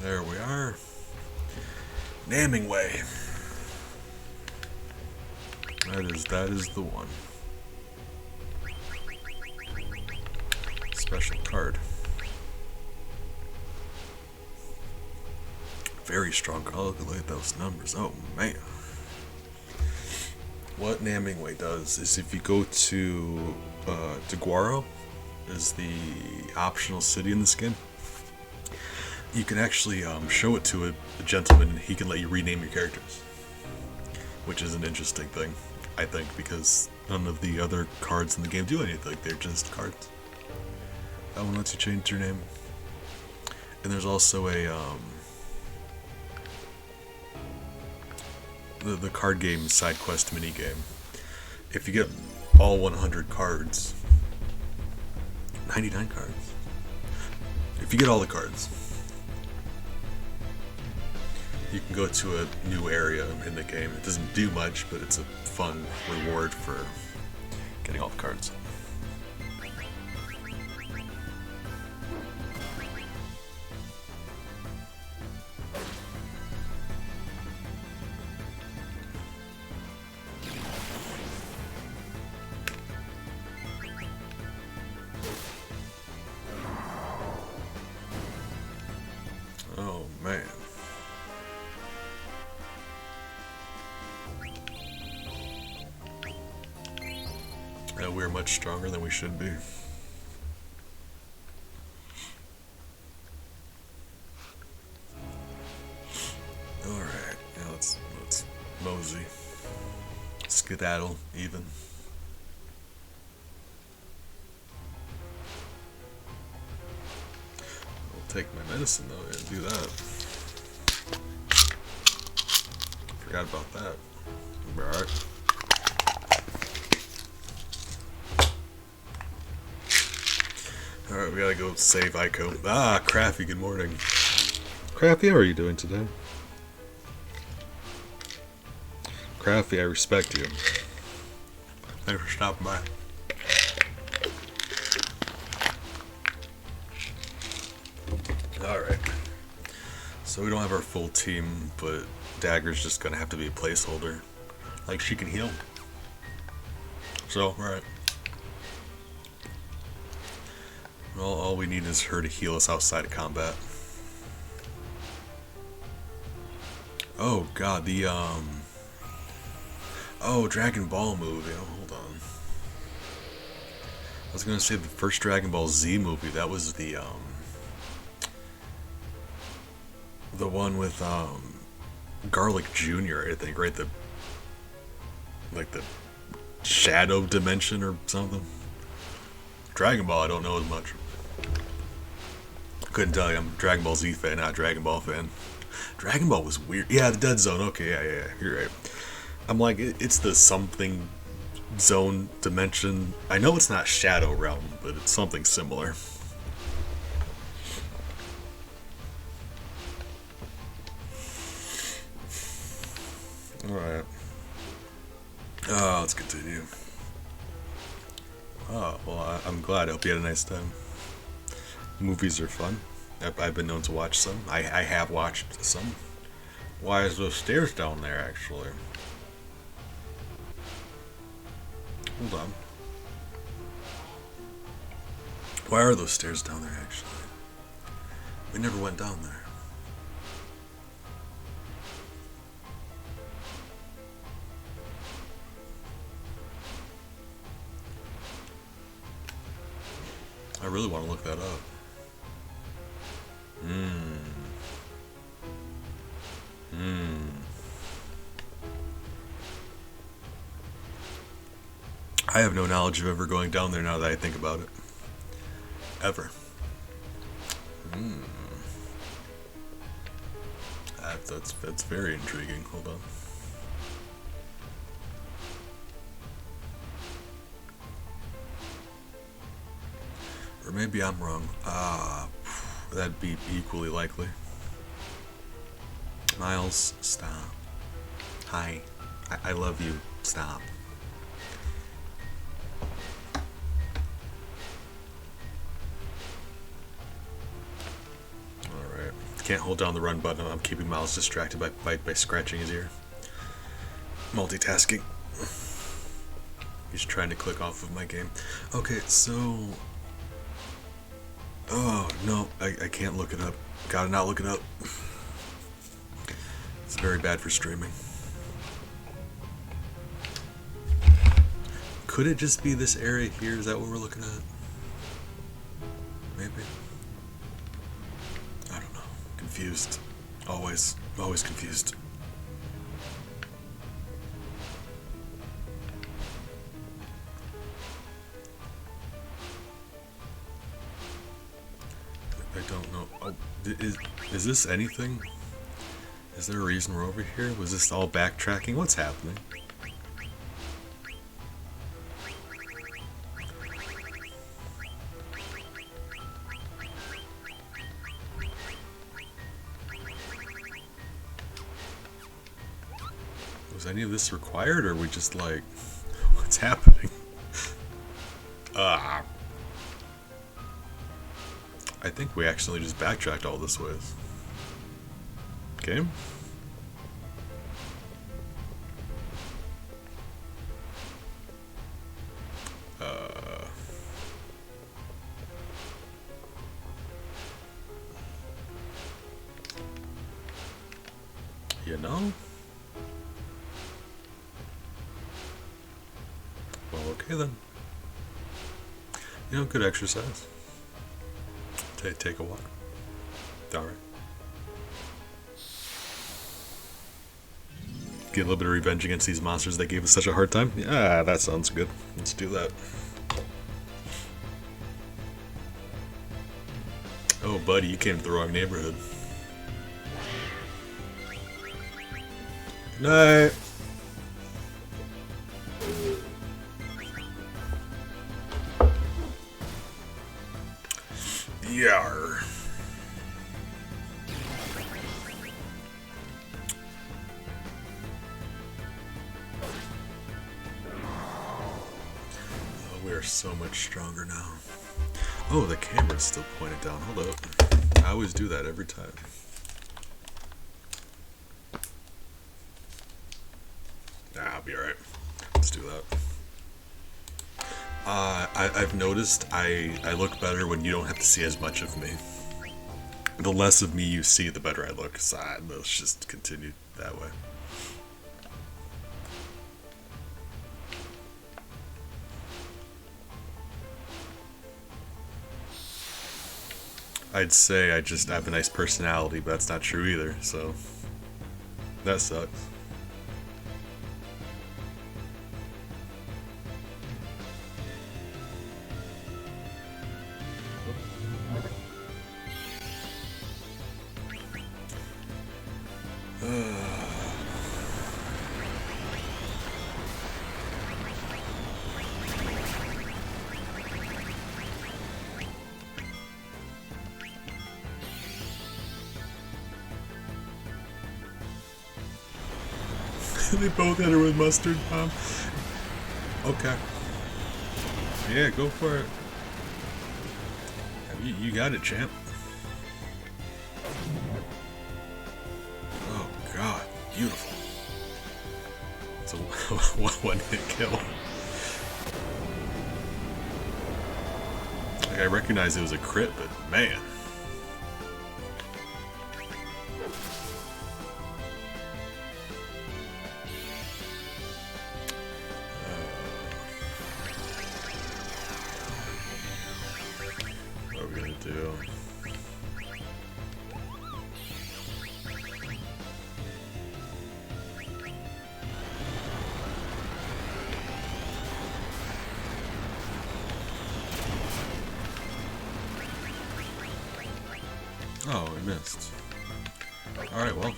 [SPEAKER 1] There we are. Namingway. That is the one. Special card. Very strong. Oh, look at those numbers. Oh man. What Namingway does is if you go to Deguaro, is the optional city in this game, you can actually show it to a gentleman and he can let you rename your characters. Which is an interesting thing, I think, because none of the other cards in the game do anything. They're just cards. That one lets you change your name. And there's also a the card game side quest mini game. If you get all 100 cards, 99 cards. If you get all the cards, you can go to a new area in the game. It doesn't do much, but it's a fun reward for getting all the cards. Oh man. Yeah, we're much stronger than we should be. Alright, now let's mosey. Skedaddle, even. I'll take my medicine though and do that. Forgot about that. Alright. Alright, we gotta go save Ico. Ah, Craffy, good morning. Craffy, how are you doing today? Craffy, I respect you. Thanks for stopping by. Alright. So we don't have our full team, but Dagger's just gonna have to be a placeholder. Like, she can heal. So, alright. Well, all we need is her to heal us outside of combat. Oh god, the oh, Dragon Ball movie. Oh, hold on. I was gonna say the first Dragon Ball Z movie. That was the one with Garlic Jr. I think, right? The Shadow Dimension or something. Dragon Ball, I don't know as much. Couldn't tell you. I'm a Dragon Ball Z fan, not a Dragon Ball fan. Dragon Ball was weird. Yeah, the Dead Zone. Okay, yeah, you're right. I'm like, it's the something zone dimension. I know it's not Shadow Realm, but it's something similar. Alright. Let's continue. Oh, well, I'm glad. I hope you had a nice time. Movies are fun. I've been known to watch some. I have watched some. Why is those stairs down there, actually? Hold on. Why are those stairs down there, actually? We never went down there. I really want to look that up. I have no knowledge of ever going down there now that I think about it. Ever. That's very intriguing. Hold on. Or maybe I'm wrong. That'd be equally likely. Miles, stop. Hi. I love you. Stop. Alright. Can't hold down the run button. I'm keeping Miles distracted by scratching his ear. Multitasking. He's trying to click off of my game. Okay, so... Oh, no. I can't look it up. Gotta not look it up. very bad for streaming. Could it just be this area here? Is that what we're looking at? Maybe. I don't know. Confused. Always confused. I don't know. Oh, is this anything? Is there a reason we're over here? Was this all backtracking? What's happening? Was any of this required, or are we just like, what's happening? I think we actually just backtracked all this ways. Okay. You know? Well, okay then. You know, good exercise. Take a walk. Alright. Get a little bit of revenge against these monsters that gave us such a hard time? Yeah, that sounds good. Let's do that. Oh, buddy, you came to the wrong neighborhood. Good night. Yarr. Oh, we are so much stronger now. Oh, the camera's still pointed down. Hold up. I always do that every time. Nah, I'll be alright. Let's do that. I've noticed I look better when you don't have to see as much of me. The less of me you see, the better I look. So let's just continue that way. I'd say I just have a nice personality, but that's not true either, so that sucks. They both hit her with mustard bomb. Okay. Yeah, go for it. You got it, champ. Oh god, beautiful. It's a one-hit kill. Like, I recognize it was a crit, but man. What are we gonna do? Oh, I missed. Alright, well.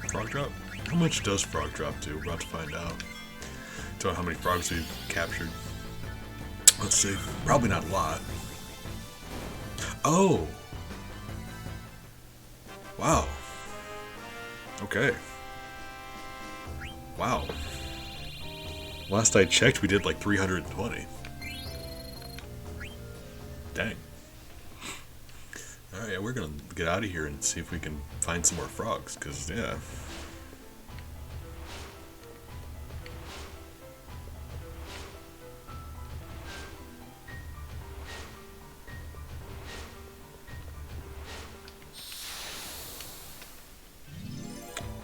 [SPEAKER 1] Frog drop? How much does frog drop do? We're about to find out. Don't know how many frogs we've captured. Let's see. Probably not a lot. Oh! Wow. Okay. Wow. Last I checked, we did like 320. Dang. Alright, yeah, we're gonna get out of here and see if we can find some more frogs, because, yeah.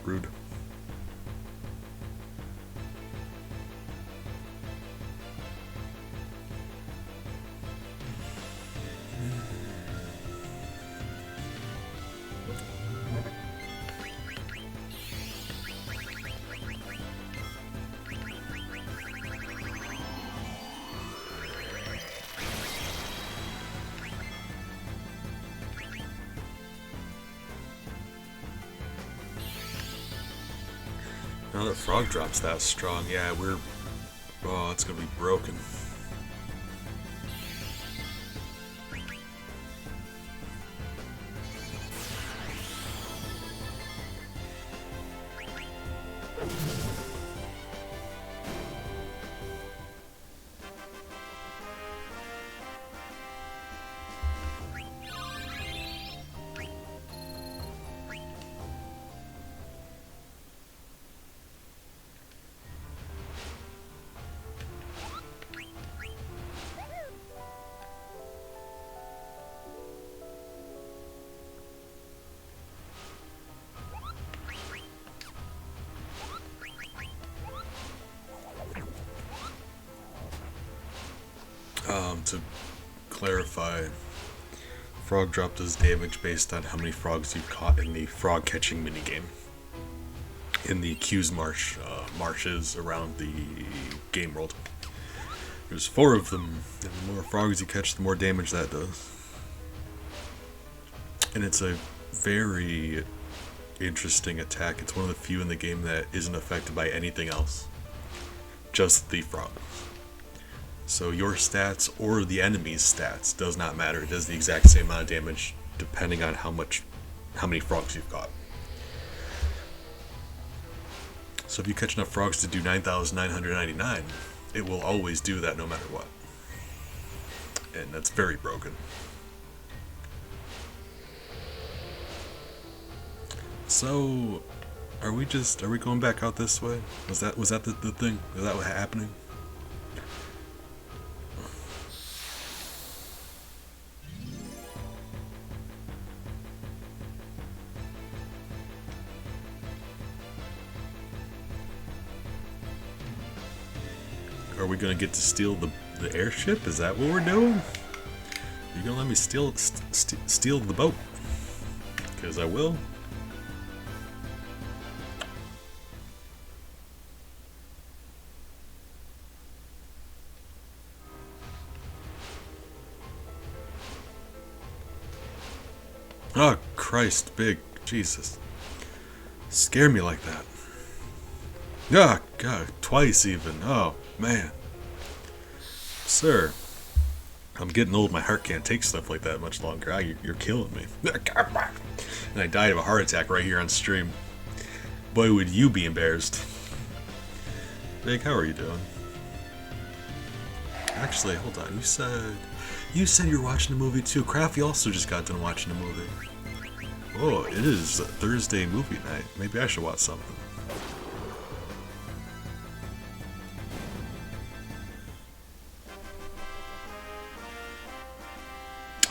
[SPEAKER 1] Rude Now that frog drop's that strong, yeah, we're... Oh, it's gonna be broken. To clarify, frog drop does damage based on how many frogs you've caught in the frog catching minigame. In the Q's marshes around the game world. There's 4 of them, and the more frogs you catch, the more damage that does. And it's a very interesting attack. It's one of the few in the game that isn't affected by anything else. Just the frog. So your stats or the enemy's stats does not matter. It does the exact same amount of damage depending on how many frogs you've got. So if you catch enough frogs to do 9,999, it will always do that no matter what. And that's very broken. So are we going back out this way? Was that the thing? Was that what happening? Are we gonna get to steal the airship? Is that what we're doing? You gonna let me steal the boat? Because I will. Oh Christ, big Jesus! Scare me like that. Ah, God, twice even. Oh, man. Sir, I'm getting old. My heart can't take stuff like that much longer. Ah, you're killing me. And I died of a heart attack right here on stream. Boy, would you be embarrassed. Big, how are you doing? Actually, hold on. You said you were watching a movie too. Crafty also just got done watching a movie. Oh, it is Thursday movie night. Maybe I should watch something.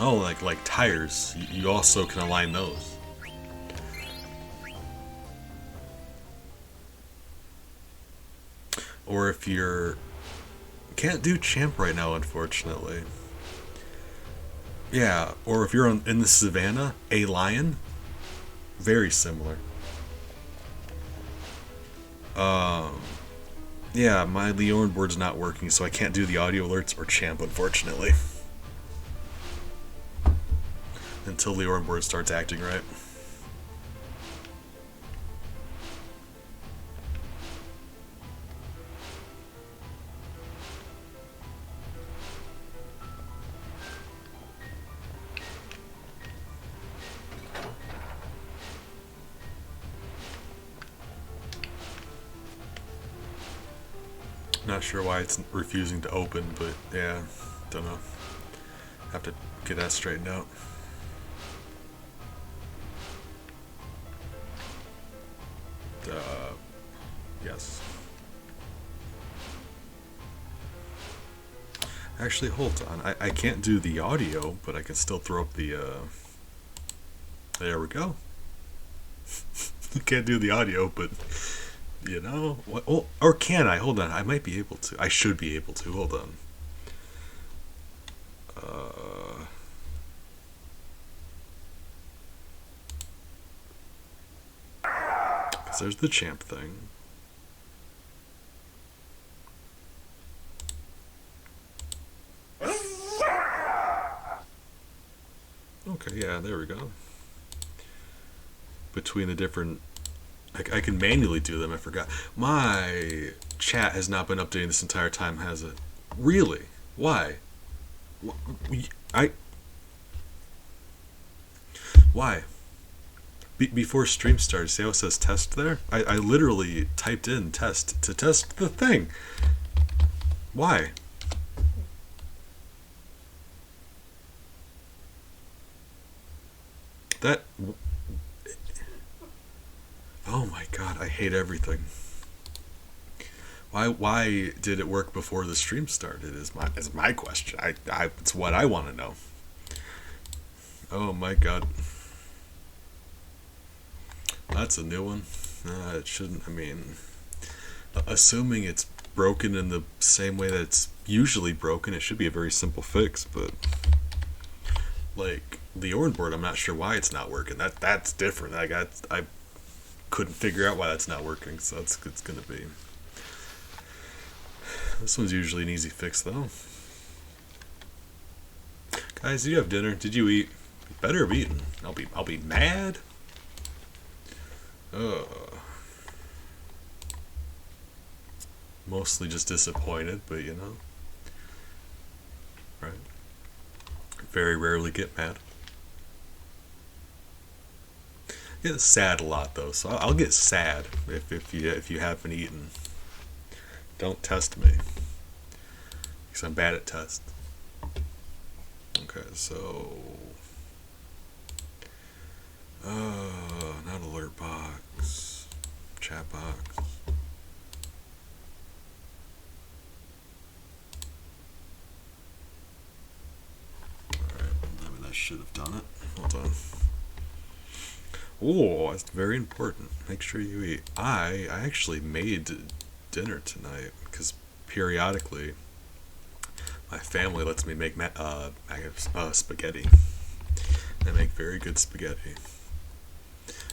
[SPEAKER 1] Oh, like tires. You also can align those. Or if you're... Can't do champ right now, unfortunately. Yeah, or if you're in the savannah, a lion. Very similar. Yeah, my Leon board's not working, so I can't do the audio alerts or champ, unfortunately. Until the Leon board starts acting right. Not sure why it's refusing to open, but yeah, don't know. Have to get that straightened out. Yes. Actually, hold on. I can't do the audio, but I can still throw up the, There we go. Can't do the audio, but, you know... Oh, or can I? Hold on. I might be able to. I should be able to. Hold on. Because there's the champ thing. Okay, yeah, there we go. Between the different I can manually do them. I forgot. My chat has not been updating this entire time, has it? Really? Why? I why? Before stream starts, see how it says test there? I literally typed in test to test the thing. Why? That. Oh my god, I hate everything. Why did it work before the stream started? Is my question. It's what I want to know. Oh my god, that's a new one. It shouldn't. I mean, assuming it's broken in the same way that it's usually broken, it should be a very simple fix. But like the Orn board, I'm not sure why it's not working. That's different. I couldn't figure out why that's not working. So it's gonna be. This one's usually an easy fix though. Guys, did you have dinner? Did you eat? You better have eaten. I'll be mad. Ugh. Mostly just disappointed, but you know. Right. Very rarely get mad. Get sad a lot though, so I'll get sad if you haven't eaten. Don't test me, because I'm bad at tests. Okay, so not alert box, chat box. All right, maybe I should have done it. Hold on. Oh, that's very important. Make sure you eat. I actually made dinner tonight because periodically my family lets me make spaghetti. I make very good spaghetti.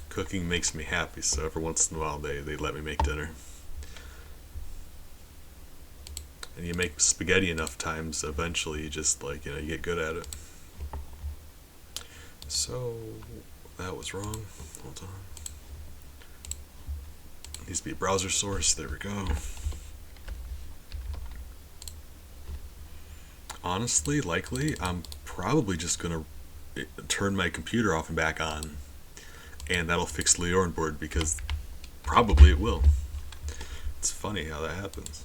[SPEAKER 1] Cooking makes me happy, so every once in a while they let me make dinner. And you make spaghetti enough times, eventually you just you get good at it. So that was wrong. Hold on. Needs to be a browser source. There we go. Honestly, likely, I'm probably just gonna turn my computer off and back on, and that'll fix the Orn board because probably it will. It's funny how that happens.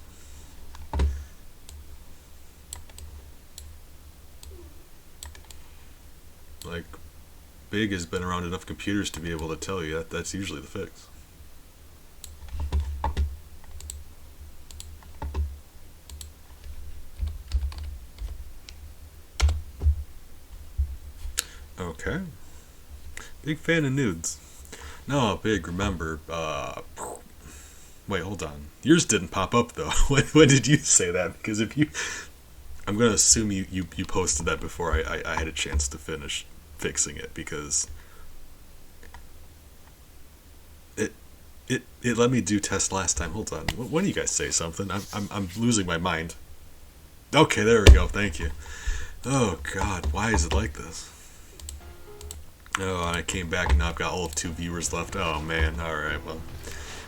[SPEAKER 1] Like, Big has been around enough computers to be able to tell you that's usually the fix. Okay. Big fan of nudes. No, Big, remember, wait, hold on. Yours didn't pop up, though. when did you say that? Because if you... I'm going to assume you posted that before I had a chance to finish fixing it, because it let me do test last time. Hold on. When do you guys say something? I'm losing my mind. Okay, there we go. Thank you. Oh, God. Why is it like this? Oh, and I came back and now I've got all of 2 viewers left. Oh, man. Alright, well,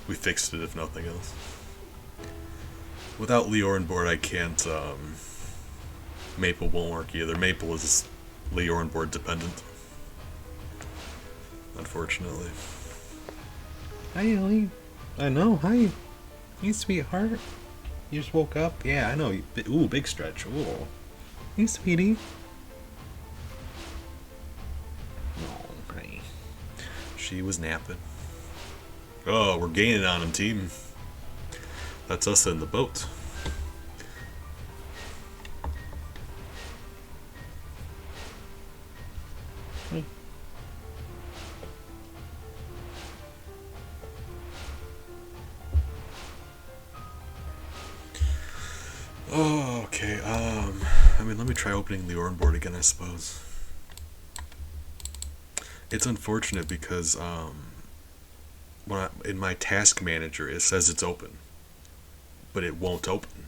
[SPEAKER 1] we fixed it if nothing else. Without Leorn board, I can't, Maple won't work either. Maple is Leorn board dependent. Unfortunately. Hi, Ellie. I know. Hi. Hey, sweetheart. You just woke up? Yeah, I know. Ooh, big stretch. Ooh. Hey, sweetie. Oh, hey. She was napping. Oh, we're gaining on him, team. That's us in the boat. Oh, okay. I mean, let me try opening the Orn board again, I suppose. It's unfortunate because in my task manager it says it's open, but it won't open.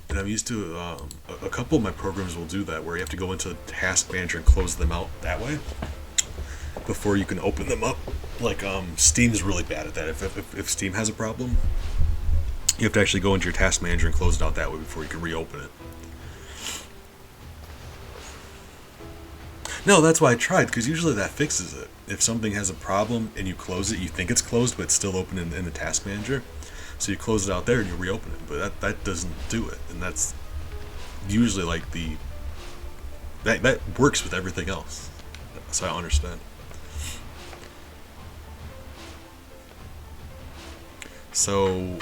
[SPEAKER 1] And I'm used to a couple of my programs will do that, where you have to go into the task manager and close them out that way before you can open them up. Like Steam's really bad at that. If Steam has a problem, you have to actually go into your task manager and close it out that way before you can reopen it. No, that's why I tried, because usually that fixes it. If something has a problem and you close it, you think it's closed, but it's still open in the task manager. So you close it out there and you reopen it, but that doesn't do it, and that's usually like that works with everything else. So I understand. So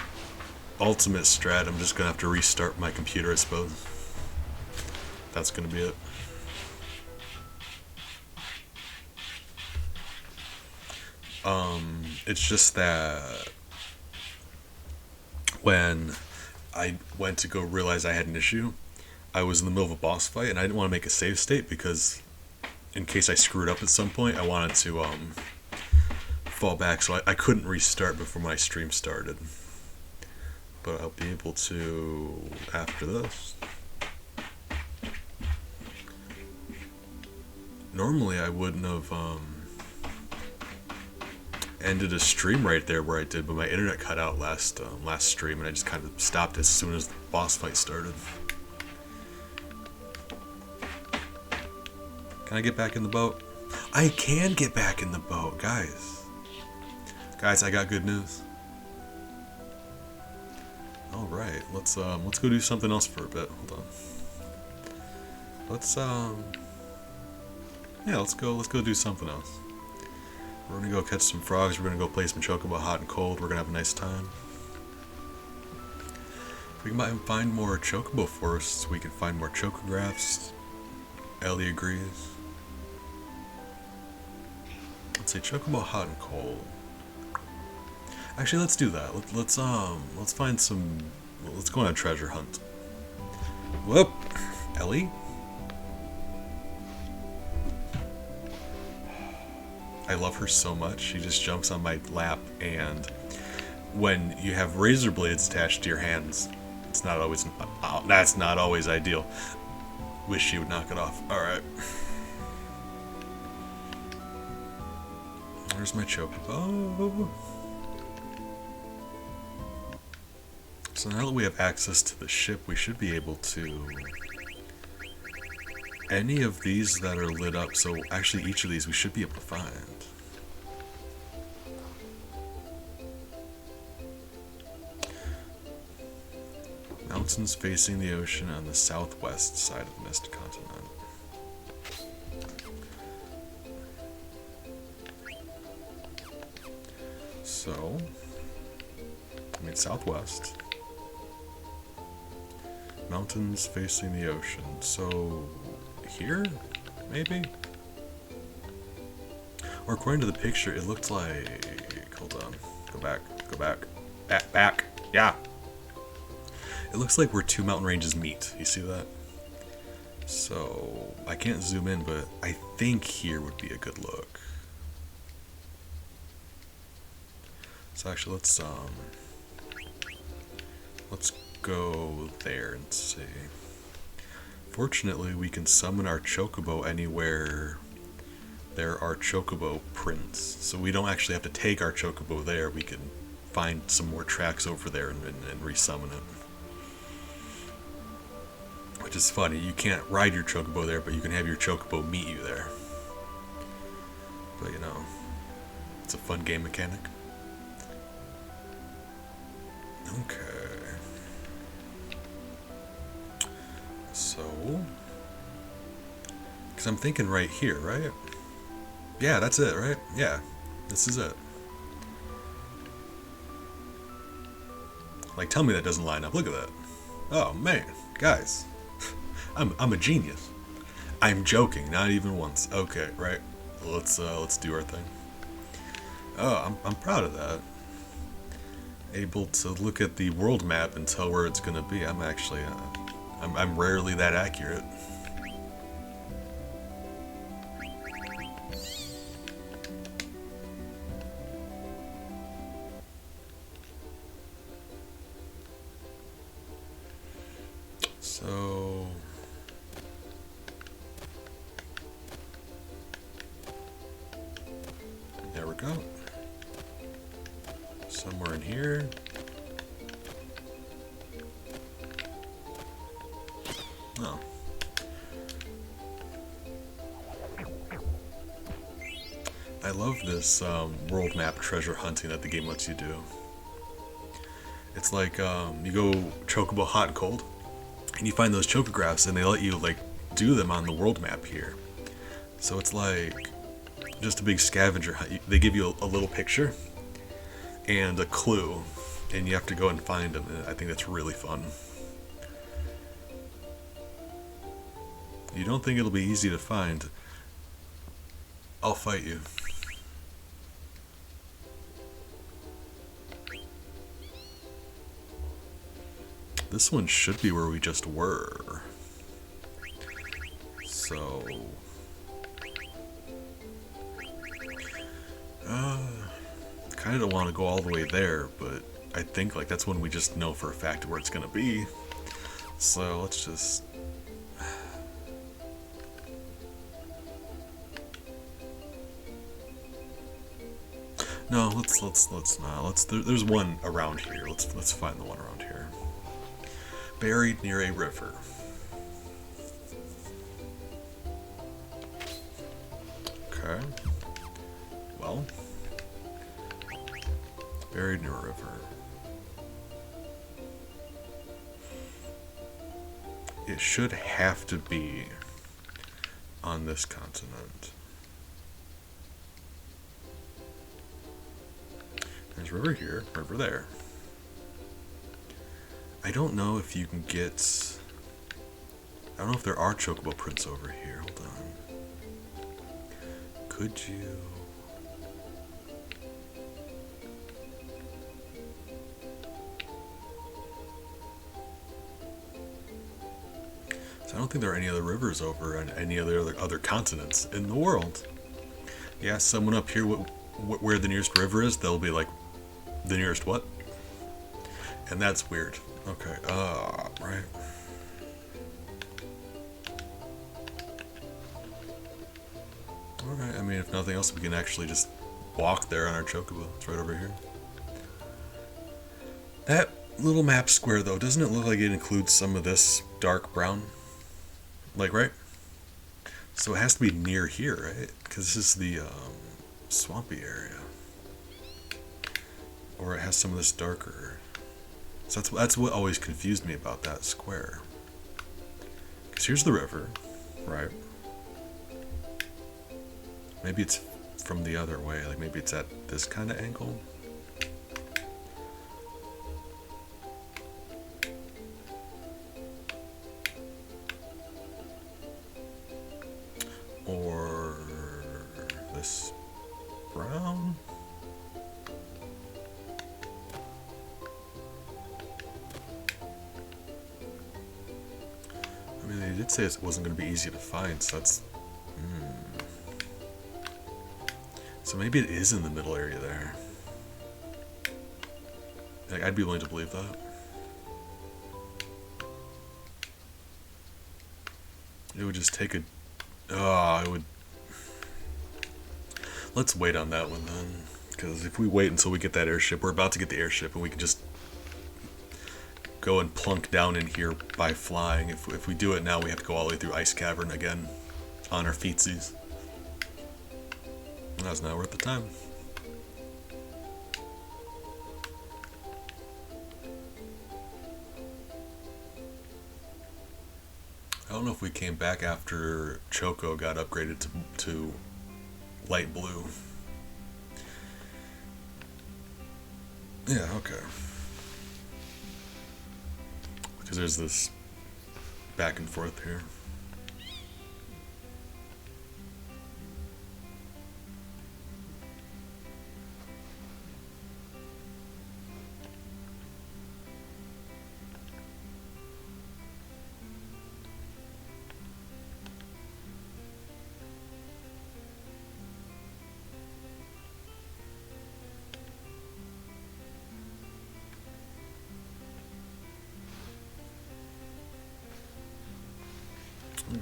[SPEAKER 1] ultimate strat, I'm just gonna have to restart my computer, I suppose. That's gonna be it. It's just that when I went to go realize I had an issue, I was in the middle of a boss fight and I didn't want to make a save state because in case I screwed up at some point, I wanted to fall back, so I couldn't restart before my stream started. But I'll be able to after this. Normally I wouldn't have ended a stream right there where I did, but my internet cut out last stream, and I just kind of stopped as soon as the boss fight started. Can I get back in the boat? I can get back in the boat, guys. Guys, I got good news. All right, let's go do something else for a bit. Hold on. Let's go do something else. We're gonna go catch some frogs. We're gonna go play some Chocobo Hot and Cold. We're gonna have a nice time. If we can find more Chocobo forests, we can find more Chocographs. Ellie agrees. Let's say Chocobo Hot and Cold. Actually, let's do that. Let's find some. Let's go on a treasure hunt. Whoop, Ellie. I love her so much. She just jumps on my lap, and when you have razor blades attached to your hands, it's not always. That's not always ideal. Wish she would knock it off. All right. Where's my Chocobo? So now that we have access to the ship, we should be able to... Any of these that are lit up, so actually each of these we should be able to find. Mountains facing the ocean on the southwest side of Mist Continent. So, I mean southwest. Mountains facing the ocean. So, here? Maybe? Or according to the picture, it looked like... Hold on. Go back. Go back. Back. Yeah. It looks like where two mountain ranges meet. You see that? So, I can't zoom in, but I think here would be a good look. So actually, let's go there and see. Fortunately, we can summon our Chocobo anywhere there are Chocobo prints, so we don't actually have to take our Chocobo there. We can find some more tracks over there and resummon it. Which is funny, you can't ride your Chocobo there, but you can have your Chocobo meet you there. But you know, it's a fun game mechanic. Okay. So, because I'm thinking right here, right? Yeah, that's it, right? Yeah, this is it. Like, tell me that doesn't line up. Look at that. Oh man, guys, I'm a genius. I'm joking, not even once. Okay, right. Let's do our thing. Oh, I'm proud of that. Able to look at the world map and tell where it's gonna be. I'm actually, I'm rarely that accurate. So there we go. here? Oh. I love this world map treasure hunting that the game lets you do. It's like you go Chocobo hot and cold, and you find those chocographs, and they let you like do them on the world map here. So it's like just a big scavenger hunt. They give you a little picture and a clue, and you have to go and find them. And I think that's really fun. You don't think it'll be easy to find? I'll fight you. This one should be where we just were. So... kind of don't want to go all the way there, but I think like that's when we just know for a fact where it's going to be. So let's just... No, let's not. There's one around here. Let's find the one around here. Buried near a river. Okay. Well, buried near a river. It should have to be on this continent. There's a river here, river there. I don't know if you can get... I don't know if there are chocobo prints over here. Hold on. Could you... So I don't think there are any other rivers over on any other continents in the world. Yeah, someone up here where the nearest river is, they'll be like, the nearest what? And that's weird. Okay, right. Alright, I mean, if nothing else, we can actually just walk there on our chocobo. It's right over here. That little map square, though, doesn't it look like it includes some of this dark brown? Like, right? So it has to be near here, right? Because this is the swampy area. Or it has some of this darker. So that's what always confused me about that square. Because here's the river, right? Maybe it's from the other way, like maybe it's at this kind of angle. Or this brown. I mean, they did say it wasn't going to be easy to find, so that's... So maybe it is in the middle area there. Like, I'd be willing to believe that. It would just take a... it would... Let's wait on that one then. Because if we wait until we get that airship, we're about to get the airship, and we can just go and plunk down in here by flying. If we do it now, we have to go all the way through Ice Cavern again on our feetsies. That's not worth the time. I don't know if we came back after Choco got upgraded to light blue. Yeah, okay. Because there's this back and forth here.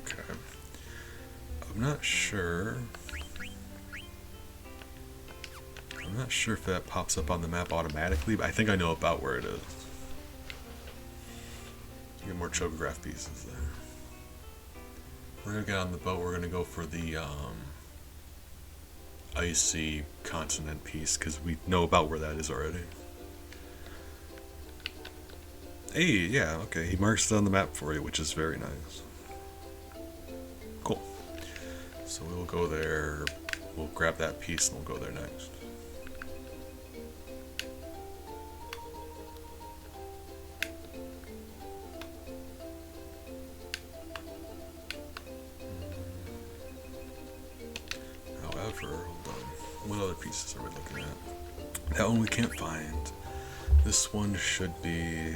[SPEAKER 1] Okay. I'm not sure. I'm not sure if that pops up on the map automatically, but I think I know about where it is. Get more chocograph pieces there. We're gonna get on the boat. We're gonna go for the icy continent piece because we know about where that is already. Hey, yeah, okay. He marks it on the map for you, which is very nice. Cool. So we'll go there. We'll grab that piece and we'll go there next. However, hold on. What other pieces are we looking at? That one we can't find. This one should be...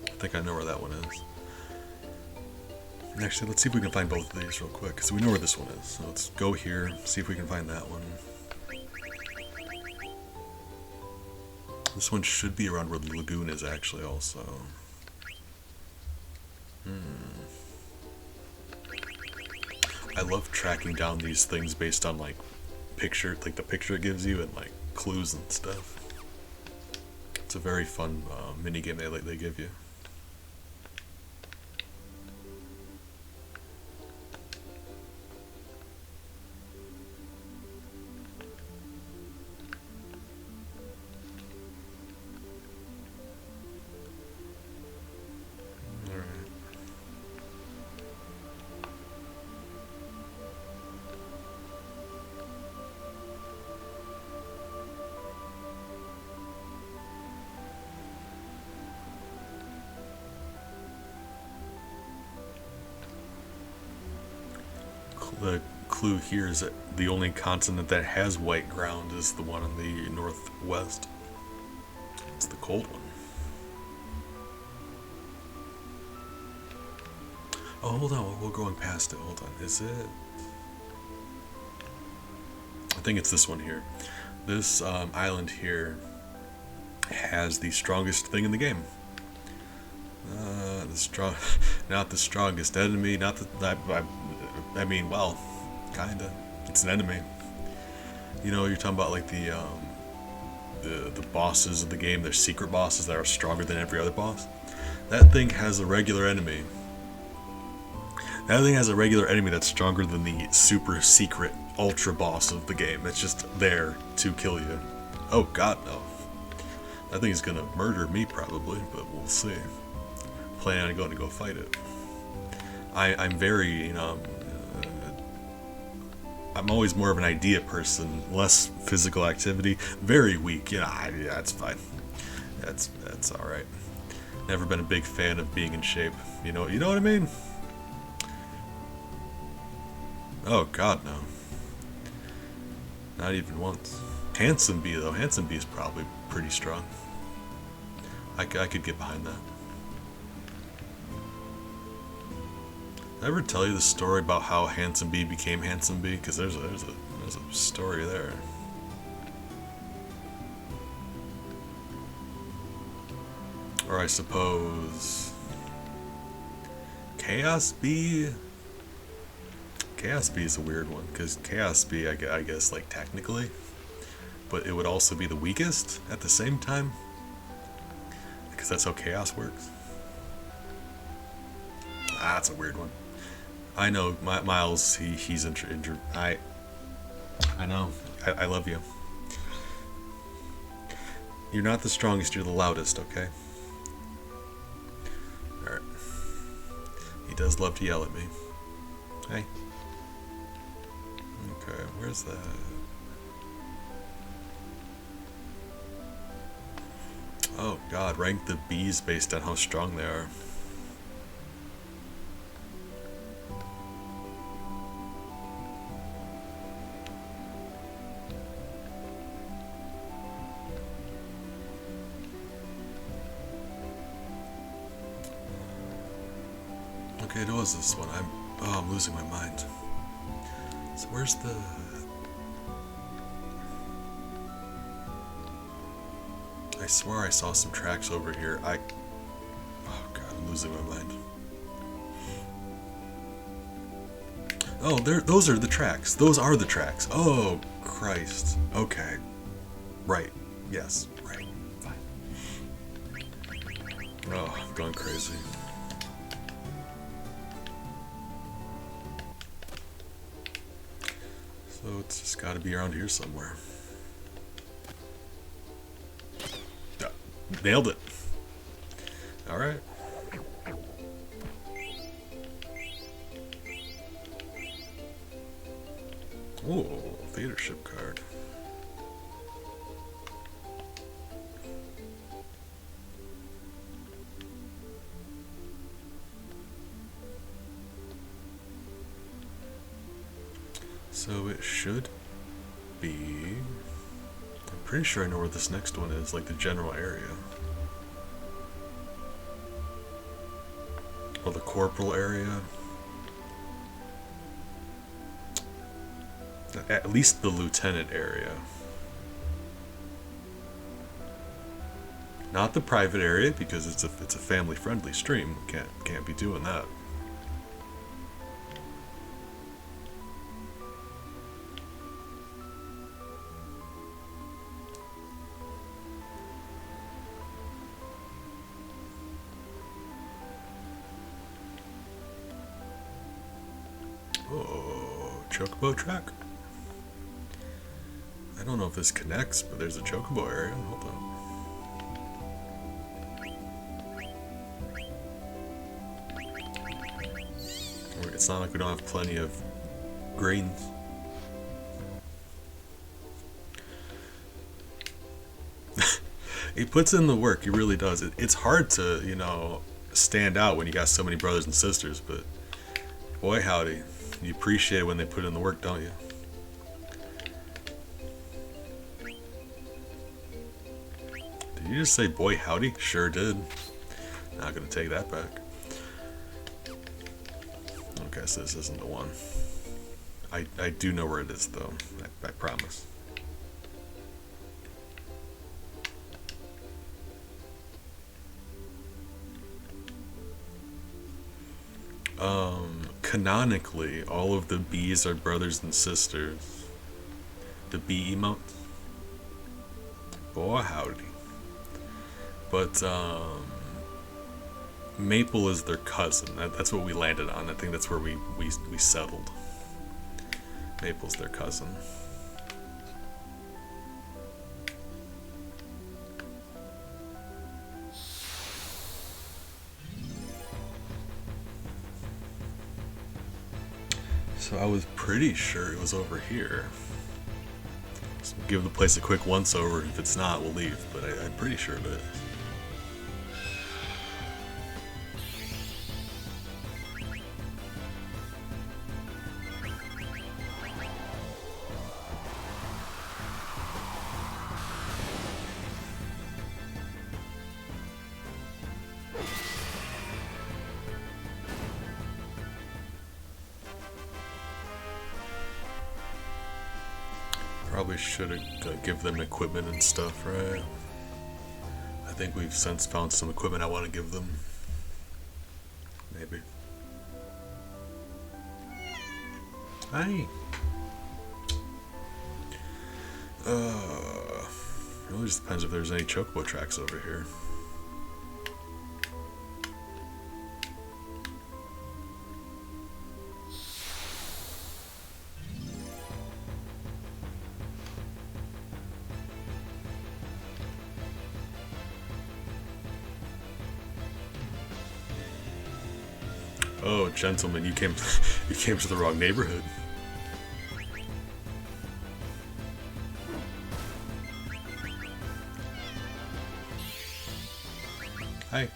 [SPEAKER 1] I think I know where that one is. Actually, let's see if we can find both of these real quick, because we know where this one is. So let's go here, see if we can find that one. This one should be around where the lagoon is, actually, also. I love tracking down these things based on, like, the picture it gives you and, like, clues and stuff. It's a very fun mini-game they give you. The clue here is that the only continent that has white ground is the one in the northwest. It's the cold one. Oh, hold on, we're going past it. Hold on, is it? I think it's this one here. This island here has the strongest thing in the game. Not the strongest enemy, not the... I mean, well, kinda. It's an enemy. You know, you're talking about like the bosses of the game. They're secret bosses that are stronger than every other boss. That thing has a regular enemy. That thing has a regular enemy that's stronger than the super secret ultra boss of the game. It's just there to kill you. Oh God, no. That thing's gonna murder me probably, but we'll see. Planning on going to go fight it. I'm very, you know, I'm always more of an idea person, less physical activity, very weak. Yeah, that's fine. That's all right. Never been a big fan of being in shape. You know what I mean? Oh God, no. Not even once. Handsome Bee though. Handsome Bee is probably pretty strong. I could get behind that. Did I ever tell you the story about how Handsome Bee became Handsome Bee? Because there's a story there. Or I suppose Chaos Bee. Chaos Bee is a weird one because Chaos Bee, I guess, like technically, but it would also be the weakest at the same time because that's how chaos works. That's a weird one. I know, Miles. He's injured. I know. I love you. You're not the strongest. You're the loudest. Okay. All right. He does love to yell at me. Hey. Okay. Where's that? Oh God! Rank the bees based on how strong they are. Okay, it was this one. I'm losing my mind. So where's the... I swear I saw some tracks over here. Oh God, I'm losing my mind. Oh, there. Those are the tracks. Those are the tracks. Oh, Christ. Okay. Right. Yes. Right. Fine. Oh, I'm going crazy. So it's just got to be around here somewhere. Nailed it. All right. Oh, theater ship card. So it should be. I'm pretty sure I know where this next one is, like the general area. Or the corporal area. At least the lieutenant area. Not the private area, because it's a family friendly stream. Can't be doing that. Oh, chocobo track? I don't know if this connects, but there's a chocobo area. Hold on. It's not like we don't have plenty of greens. He puts in the work, he really does. It's hard to, stand out when you got so many brothers and sisters, but boy howdy, you appreciate it when they put in the work, don't you? Did you just say boy howdy? Sure did. Not gonna take that back. Okay, so this isn't the one. I do know where it is, though. I promise. Canonically, all of the bees are brothers and sisters. The bee emote. Boy howdy. But, Maple is their cousin. That's what we landed on. I think that's where we settled. Maple's their cousin. So I was pretty sure it was over here. So we'll give the place a quick once over. If it's not, we'll leave. But I'm pretty sure it is. Probably should have give them equipment and stuff, right? I think we've since found some equipment I want to give them. Maybe. Hi. Really just depends if there's any chocobo tracks over here. Oh, gentlemen, you came to the wrong neighborhood. Hi.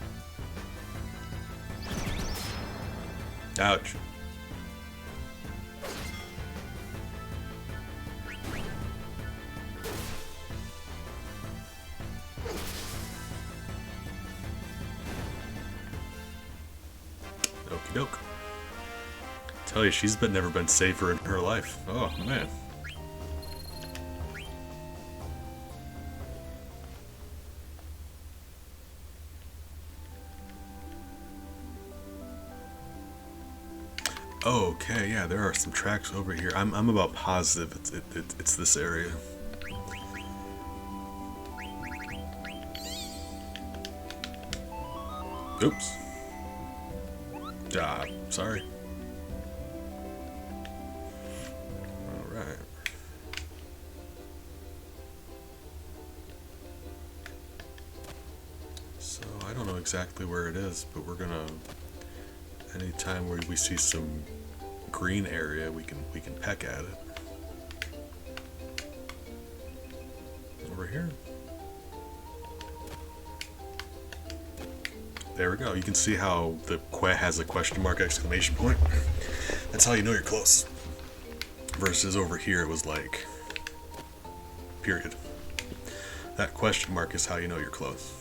[SPEAKER 1] Ouch. Okie doke. Tell you, she's never been safer in her life. Oh, man. Oh, okay, yeah, there are some tracks over here. I'm about positive it's this area. Oops. Sorry. Alright. So, I don't know exactly where it is, but we're gonna... Anytime where we see some green area, we can peck at it. Over here. There we go. You can see how the quest has a question mark exclamation point. That's how you know you're close. Versus over here, it was like, period. That question mark is how you know you're close.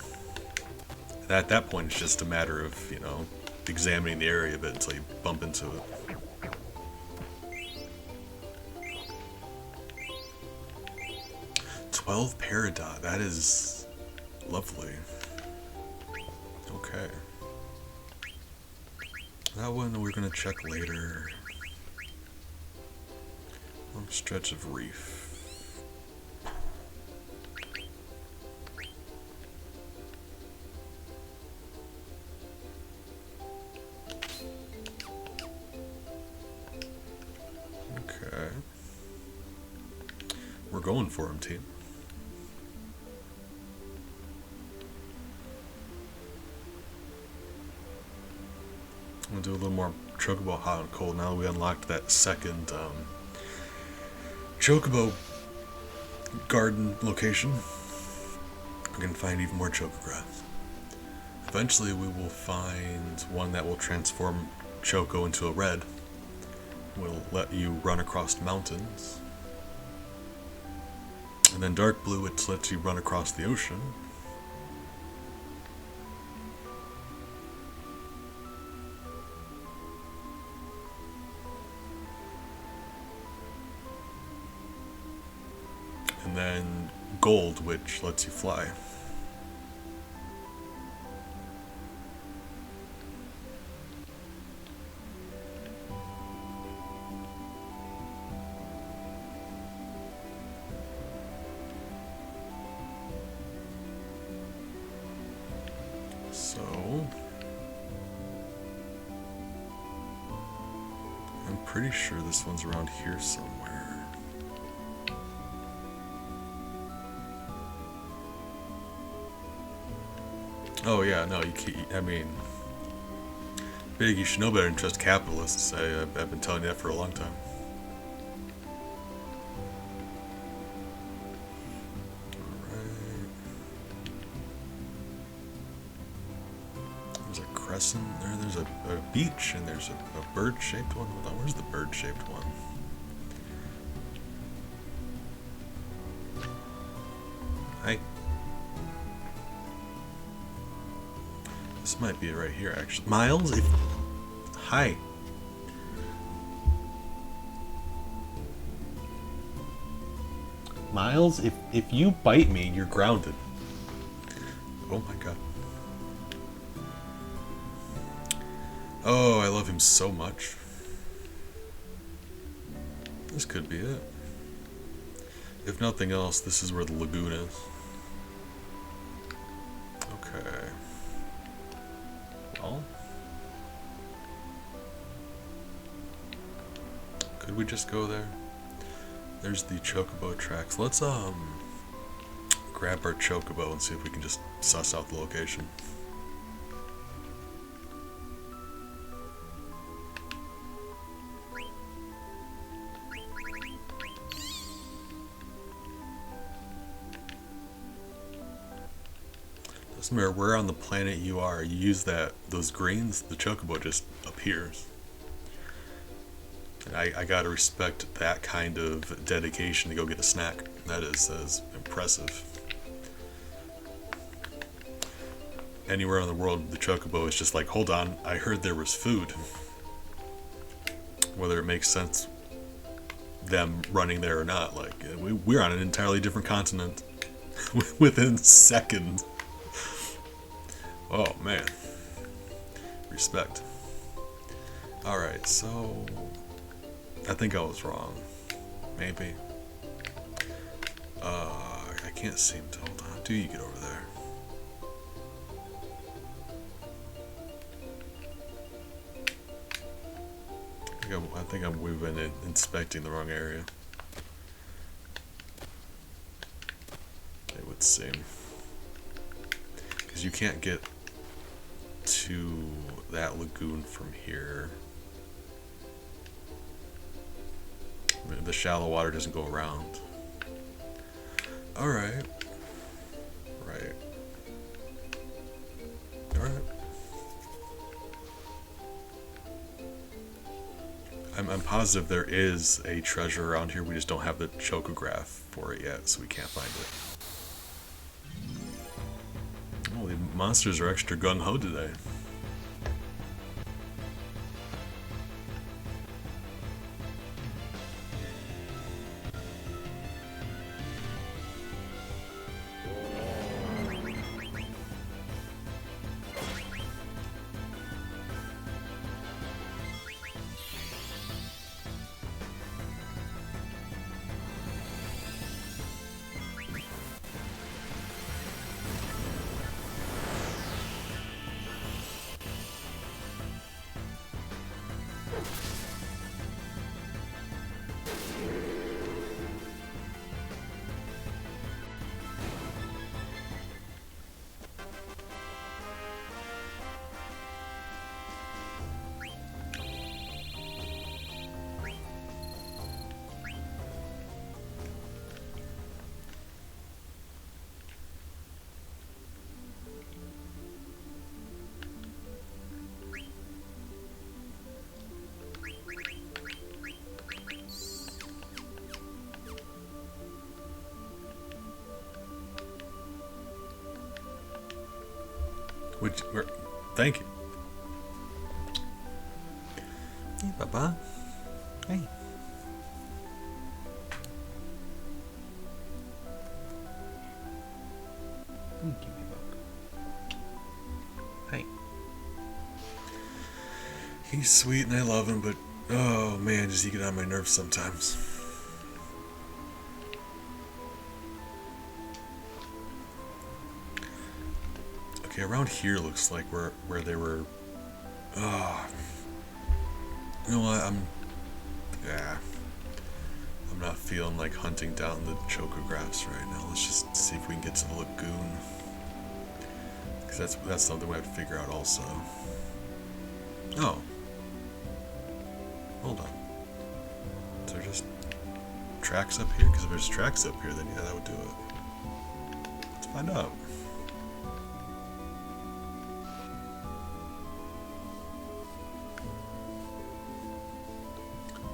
[SPEAKER 1] At that point, it's just a matter of, you know, examining the area a bit until you bump into it. $12 Peridot. That is lovely. Okay. That one we're gonna check later. Long stretch of reef. Okay. We're going for him, team. I'm gonna do a little more Chocobo hot and cold now that we unlocked that second Chocobo garden location. We can find even more Chocographs. Eventually we will find one that will transform Choco into a red. Will let you run across mountains. And then dark blue, it lets you run across the ocean. And then gold, which lets you fly. So I'm pretty sure this one's around here somewhere. Oh yeah, no, you can't, I mean, Big, you should know better than trust capitalists. I've been telling you that for a long time. Alright. There's a crescent there, there's a beach, and there's a bird-shaped one. Hold on, where's the bird-shaped one? Hi. This might be it right here, actually. Miles, if... Hi. Miles, if you bite me, you're grounded. Oh my god. Oh, I love him so much. This could be it. If nothing else, this is where the lagoon is. Okay. Well, could we just go there? There's the Chocobo tracks. Let's grab our Chocobo and see if we can just suss out the location. Doesn't matter where on the planet you are, you use those greens, the Chocobo just appears. And I gotta respect that kind of dedication to go get a snack. That is impressive. Anywhere in the world, the Chocobo is just like, hold on, I heard there was food. Whether it makes sense them running there or not, like we're on an entirely different continent within seconds. Oh man, respect. Alright, so I think I was wrong. Maybe. I can't seem to hold on. How do you get over there? I think we've been inspecting the wrong area. It would seem. Because you can't get to that lagoon from here. The shallow water doesn't go around. Alright. Right. Alright. I'm positive there is a treasure around here. We just don't have the chocograph for it yet, so we can't find it. Oh, the monsters are extra gung-ho today. Thank you. Hey, Papa. Hey. Thank you, my bug. Hey. He's sweet and I love him, but oh man, does he get on my nerves sometimes. Okay, around here looks like where they were. You know what? I'm not feeling like hunting down the chocographs right now. Let's just see if we can get to the lagoon, because that's something we have to figure out also. Oh, hold on. Is there just tracks up here? Because if there's tracks up here, then yeah, that would do it. Let's find out.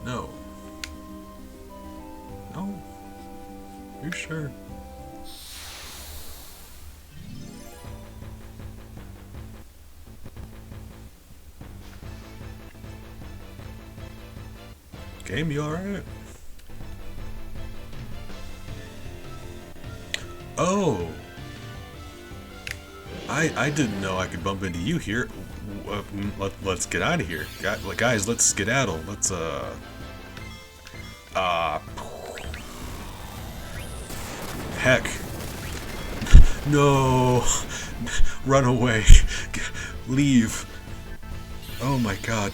[SPEAKER 1] No. No. You sure? Game, you alright? Oh! I didn't know I could bump into you here. Let's get out of here. Guys, let's skedaddle. Let's, heck. No! Run away. Leave. Oh my god.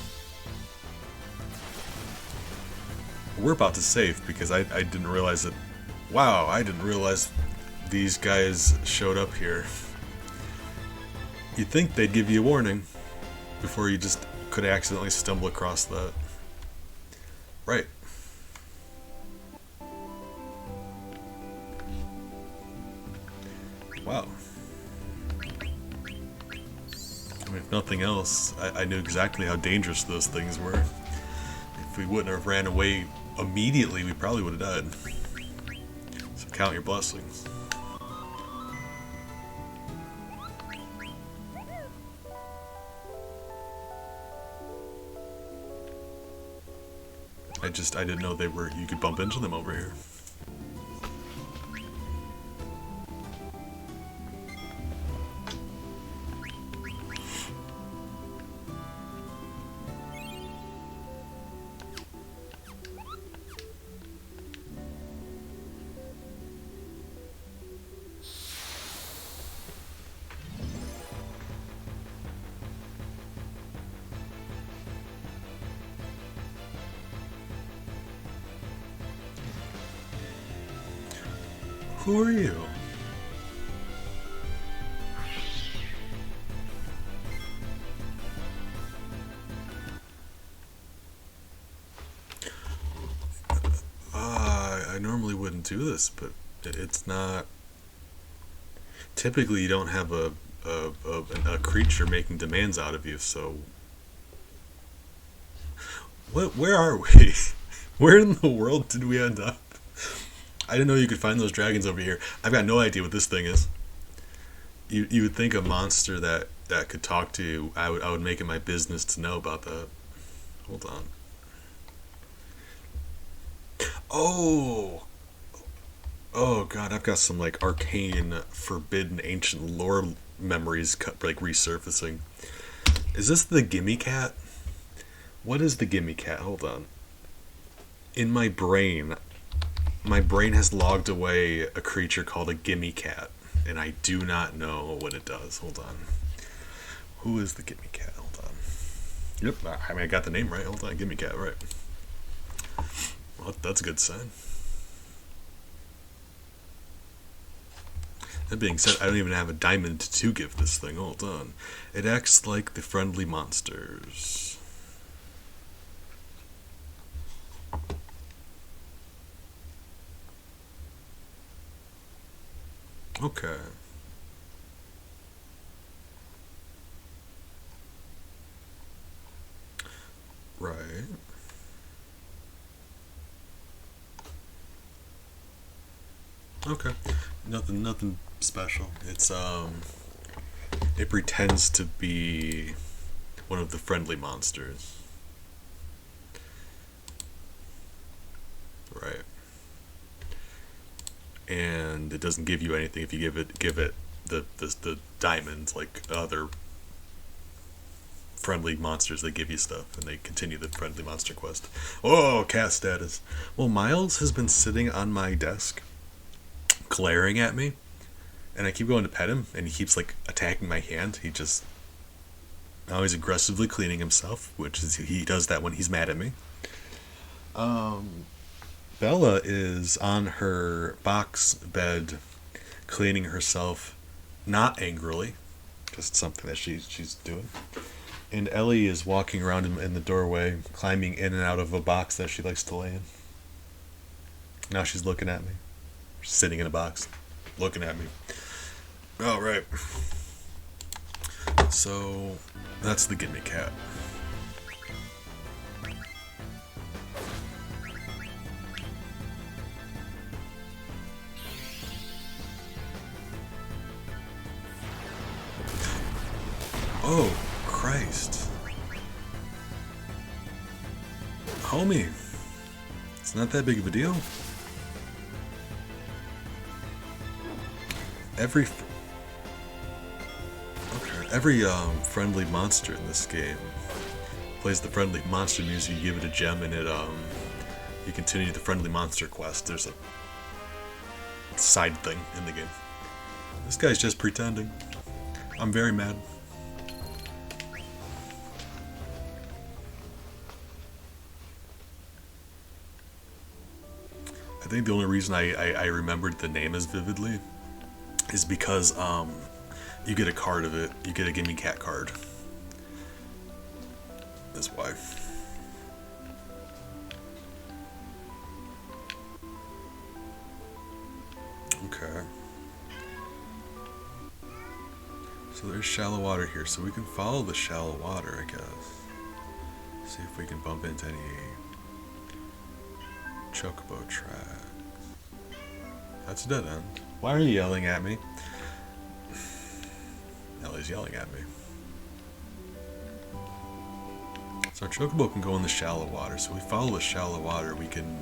[SPEAKER 1] We're about to save because I didn't realize that. Wow, I didn't realize these guys showed up here. You'd think they'd give you a warning before you just could accidentally stumble across that. Right. Wow. I mean, if nothing else, I knew exactly how dangerous those things were. If we wouldn't have ran away immediately, we probably would have died. So count your blessings. I didn't know you could bump into them over here. Who are you? I normally wouldn't do this, but it's not. Typically, you don't have a creature making demands out of you, so. Where are we? Where in the world did we end up? I didn't know you could find those dragons over here. I've got no idea what this thing is. You would think a monster that could talk to you, I would make it my business to know about that. Hold on. Oh! Oh god, I've got some like arcane, forbidden, ancient lore memories like resurfacing. Is this the Gimme Cat? What is the Gimme Cat? Hold on. In my brain has logged away a creature called a Gimme Cat, and I do not know what it does. Hold on. Who is the Gimme Cat? Hold on. Yep, I mean I got the name right. Hold on, Gimme Cat, right. Well, that's a good sign. That being said, I don't even have a diamond to give this thing. Hold on. It acts like the friendly monsters. Okay. Right. Okay. Nothing special. It pretends to be one of the friendly monsters. Right. And it doesn't give you anything if you give it the diamonds like other friendly monsters. They give you stuff and they continue the friendly monster quest. Oh, cat status. Well, Miles has been sitting on my desk glaring at me, and I keep going to pet him and he keeps like attacking my hand. Now he's aggressively cleaning himself, which is he does that when he's mad at me. Bella is on her box bed cleaning herself, not angrily, just something that she's doing. And Ellie is walking around in the doorway, climbing in and out of a box that she likes to lay in. Now she's looking at me. She's sitting in a box, looking at me. All right. So that's the Gimme Cat. Oh, Christ. Homie, it's not that big of a deal. Every friendly monster in this game plays the friendly monster music. You give it a gem and you continue the friendly monster quest. There's a side thing in the game. This guy's just pretending. I'm very mad. I think the only reason I remembered the name as vividly is because you get a card of it. You get a Gimme Cat card. That's why. Okay. So there's shallow water here, so we can follow the shallow water, I guess. See if we can bump into any chocobo tracks. That's a dead end. Why are you yelling at me? Ellie's yelling at me. So our chocobo can go in the shallow water. So if we follow the shallow water, we can...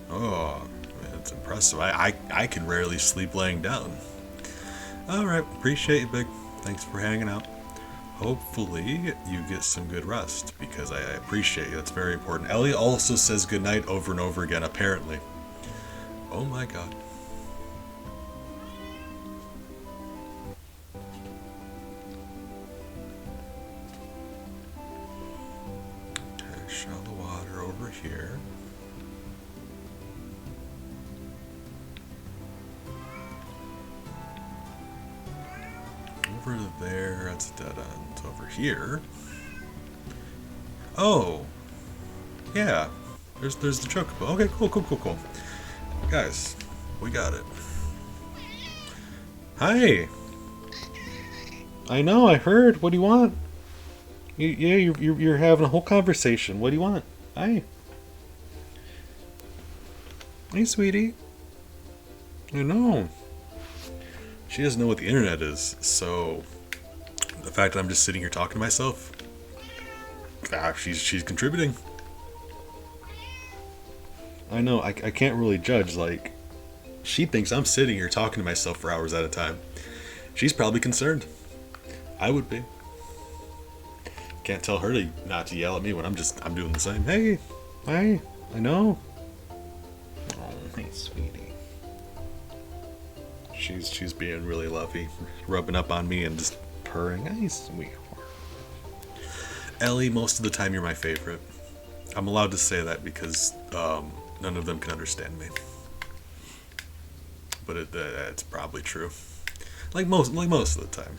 [SPEAKER 1] Oh, that's impressive. I can rarely sleep laying down. Alright, appreciate you, Big. Thanks for hanging out. Hopefully you get some good rest, because I appreciate you. That's very important. Ellie also says goodnight over and over again, apparently. Oh my god. Okay, shallow water over here. over there, that's a dead end. Over here. Oh, yeah. There's the chocobo. Okay, cool. Guys, we got it. Hi. I know. I heard. What do you want? You're having a whole conversation. What do you want? Hi. Hey, sweetie. I know. She doesn't know what the internet is, so the fact that I'm just sitting here talking to myself, she's contributing. I know. I can't really judge. Like, she thinks I'm sitting here talking to myself for hours at a time. She's probably concerned. I would be. Can't tell her not to yell at me when I'm doing the same. Hey, hi. I know. Oh, hey, sweetie. She's being really lovey, rubbing up on me and just purring. Hey, sweetheart. Ellie, most of the time you're my favorite. I'm allowed to say that because none of them can understand me. But it's probably true. Like most of the time.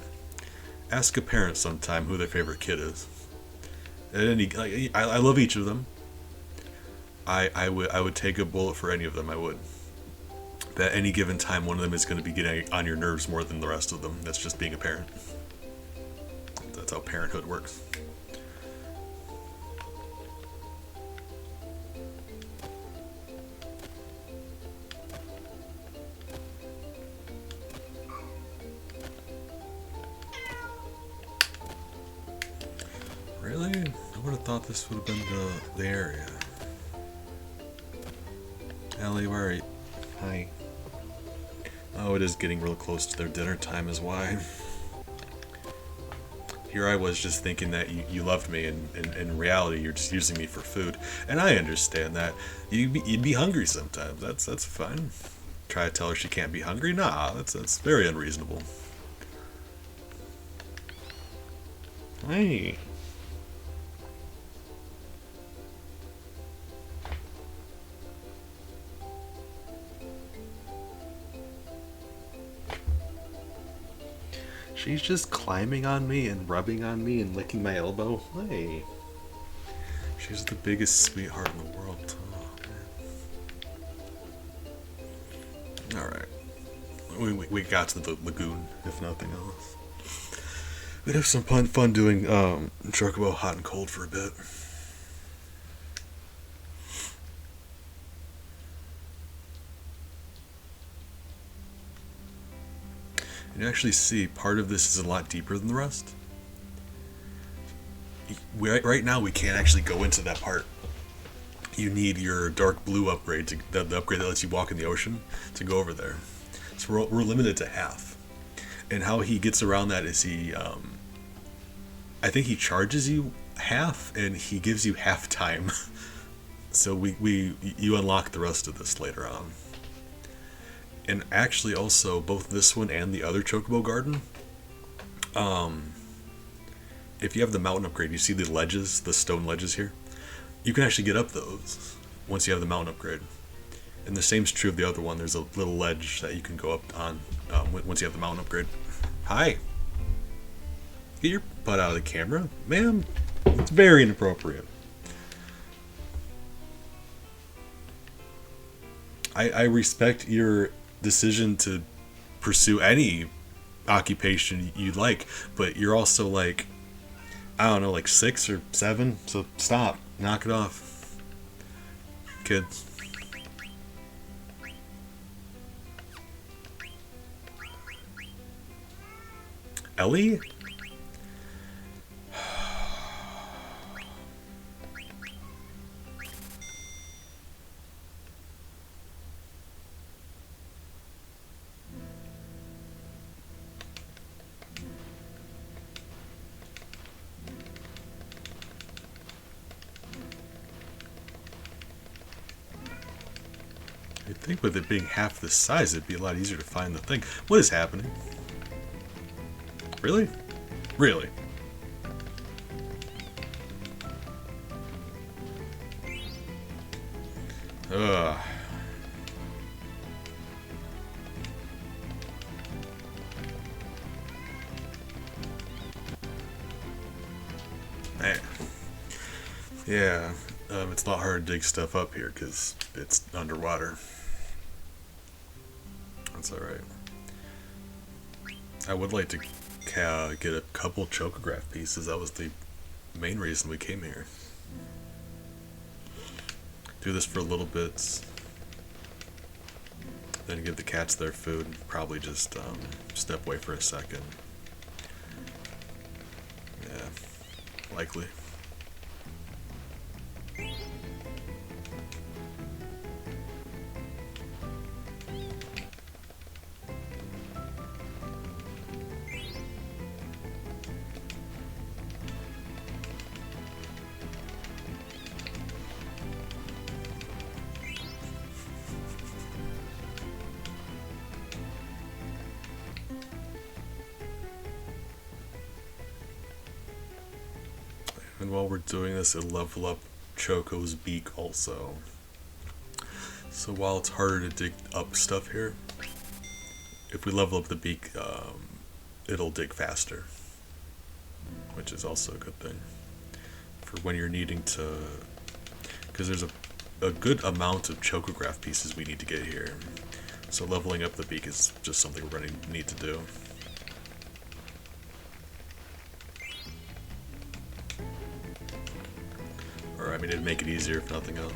[SPEAKER 1] Ask a parent sometime who their favorite kid is. I love each of them. I would take a bullet for any of them. I would. But at any given time, one of them is going to be getting on your nerves more than the rest of them. That's just being a parent. That's how parenthood works. Really? I would have thought this would have been the area. Ellie, where are you? Hi. Oh, it is getting real close to their dinner time is why. Here I was just thinking that you loved me, and in reality you're just using me for food. And I understand that. You'd be hungry sometimes. That's fine. Try to tell her she can't be hungry? Nah, that's very unreasonable. Hey. She's just climbing on me and rubbing on me and licking my elbow. Hey. She's the biggest sweetheart in the world. Oh, man. Alright. We got to the lagoon, if nothing else. We'd have some fun doing Chocobo hot and cold for a bit. You actually see part of this is a lot deeper than the rest. Right now we can't actually go into that part. You need your dark blue upgrade, the upgrade that lets you walk in the ocean, to go over there. So we're limited to half. And how he gets around that is I think he charges you half and he gives you half time. So you unlock the rest of this later on. And actually also both this one and the other Chocobo Garden, if you have the mountain upgrade, you see the ledges, the stone ledges here, you can actually get up those once you have the mountain upgrade. And the same is true of the other one. There's a little ledge that you can go up on once you have the mountain upgrade. Hi. Get your butt out of the camera, ma'am. It's very inappropriate. I respect your decision to pursue any occupation you'd like, but you're also like, I don't know, like 6 or 7, so stop, knock it off, kids. Ellie? I think with it being half the size, it'd be a lot easier to find the thing. What is happening? Really? Really? Ugh. Eh, yeah, it's not hard to dig stuff up here because it's underwater. That's alright. I would like to get a couple chocograph pieces. That was the main reason we came here. Do this for a little bit, then give the cats their food. Probably just step away for a second. Yeah, likely. And while we're doing this, it'll level up Choco's beak also. So while it's harder to dig up stuff here, if we level up the beak, it'll dig faster, which is also a good thing for when you're needing to, because there's a good amount of chocograph pieces we need to get here. So leveling up the beak is just something we're going to need to do. Or I mean, it'd make it easier if nothing else.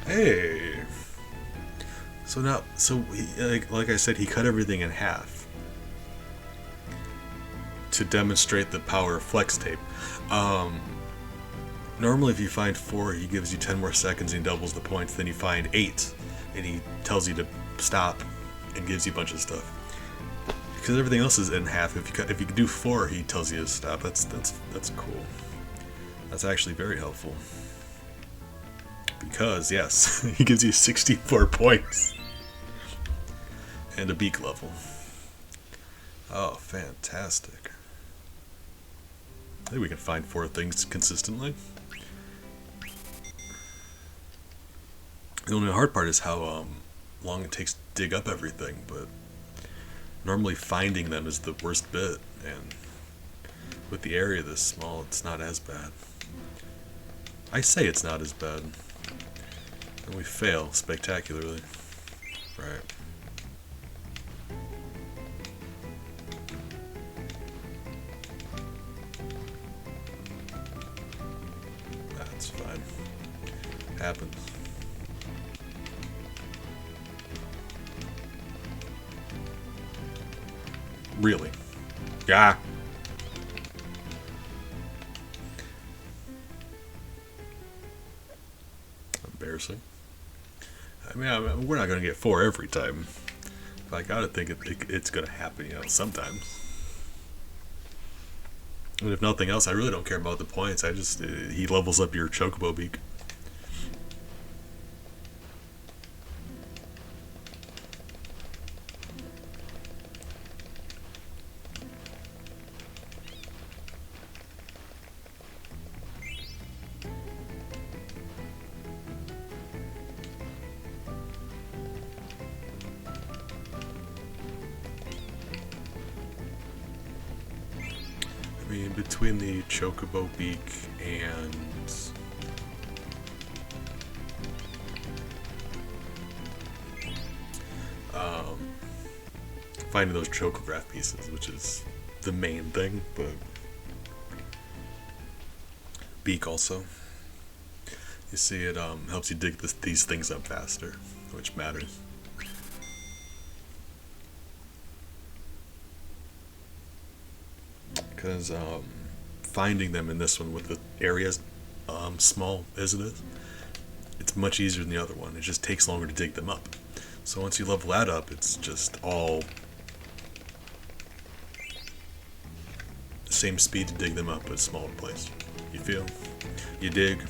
[SPEAKER 1] Hey! So now, like I said, he cut everything in half to demonstrate the power of flex tape. Normally if you find 4, he gives you 10 more seconds and he doubles the points. Then you find 8 and he tells you to stop and gives you a bunch of stuff. Because everything else is in half. If you do 4, he tells you to stop. That's cool. That's actually very helpful. Because, yes, he gives you 64 points. And a beak level. Oh, fantastic. I think we can find 4 things consistently. The only hard part is how long it takes to dig up everything, but normally finding them is the worst bit, and with the area this small, it's not as bad. I say it's not as bad. And we fail spectacularly. Right. That's fine. Happens. Really? Yeah. Embarrassing. I mean, we're not going to get 4 every time. But I gotta think it's going to happen, sometimes. And if nothing else, I really don't care about the points. He levels up your Chocobo beak. Between the Chocobo beak and finding those chocograph pieces, which is the main thing, but beak also. You see, it helps you dig these things up faster, which matters. Because finding them in this one with the areas small as it is, it's much easier than the other one. It just takes longer to dig them up. So once you level that up, it's just all the same speed to dig them up, but smaller place. You feel? You dig.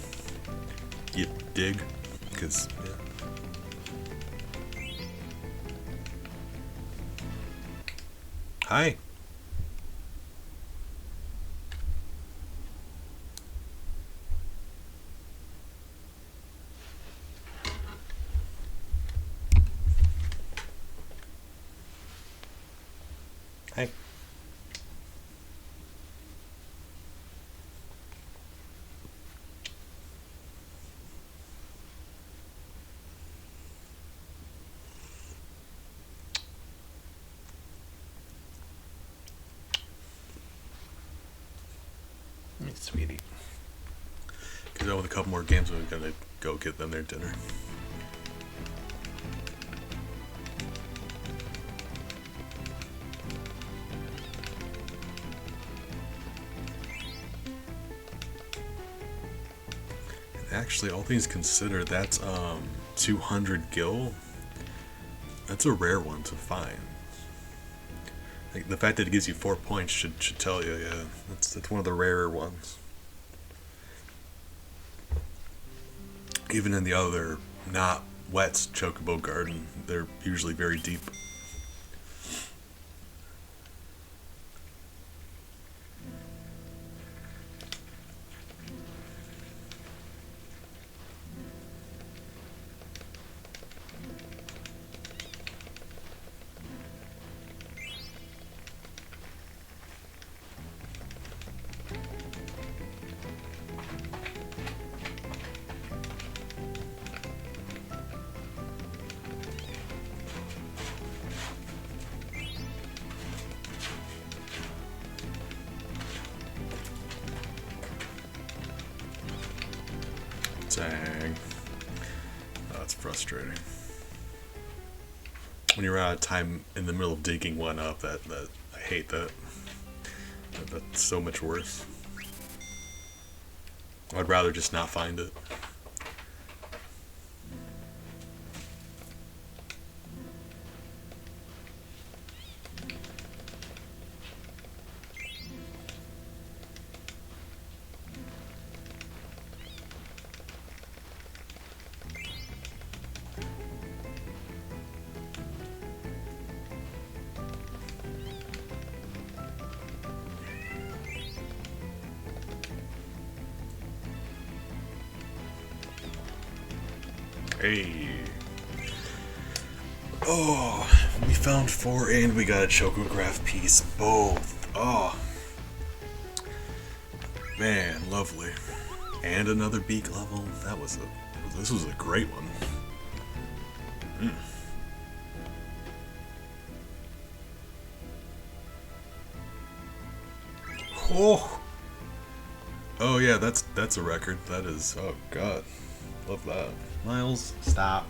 [SPEAKER 1] You dig. because yeah. Hi. Hi. Sweetie. Because with a couple more games, we're gonna go get them their dinner. Actually, all things considered, that's 200 gil. That's a rare one to find. Like, the fact that it gives you 4 points should tell you, yeah, that's one of the rarer ones. Even in the other not wet Chocobo Garden, they're usually very deep. Dang. Oh, that's frustrating. When you're out of time in the middle of digging one up, that I hate that. That's so much worse. I'd rather just not find it. Hey. Oh, we found 4 and we got a Chocograph piece. Both. Oh. Man, lovely. And another beak level. This was a great one. Oh. Oh yeah, that's a record. That is, oh god. Love that. Miles, stop.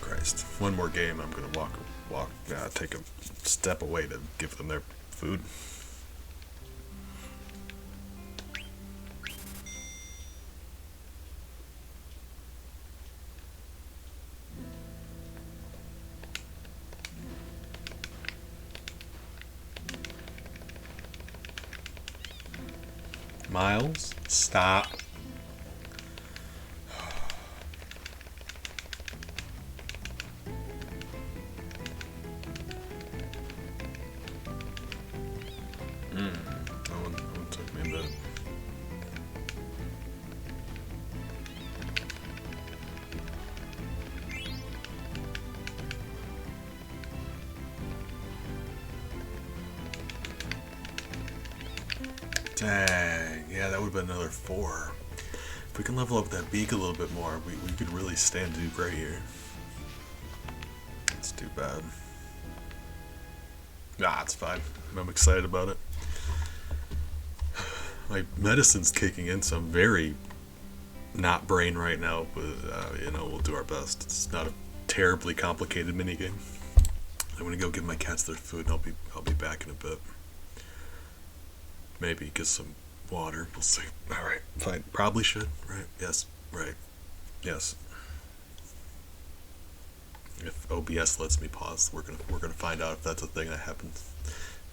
[SPEAKER 1] Christ. One more game, I'm gonna take a step away to give them their food. Miles, stop. That one took me a bit. Dang, yeah, that would have been another 4. If we can level up that beak a little bit more, we could really stand to do great here. It's too bad. Nah, it's fine. I'm excited about it. My medicine's kicking in, so I'm very not brain right now, but we'll do our best. It's not a terribly complicated minigame. I'm gonna go give my cats their food, and I'll be back in a bit. Maybe get some water. We'll see. All right, fine. Probably should. Right? Yes. Right. Yes. If OBS lets me pause, we're gonna find out if that's a thing that happens.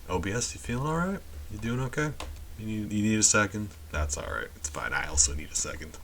[SPEAKER 1] OBS, you feeling all right? You doing okay? You need a second? That's all right. It's fine. I also need a second.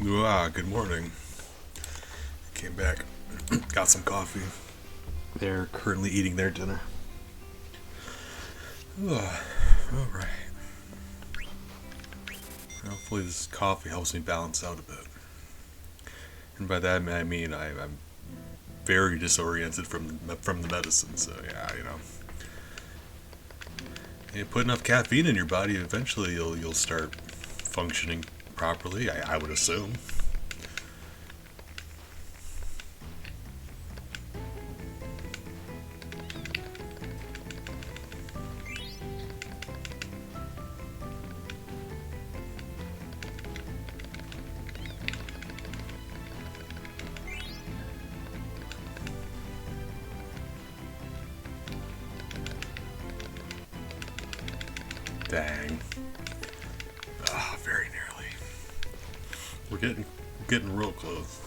[SPEAKER 1] Good morning. Came back, got some coffee. They're currently eating their dinner. Alright. Hopefully this coffee helps me balance out a bit. And by that I mean I'm very disoriented from the medicine, so yeah, You put enough caffeine in your body, eventually you'll start functioning properly, I would assume. Dang. Very nearly. We're getting real close.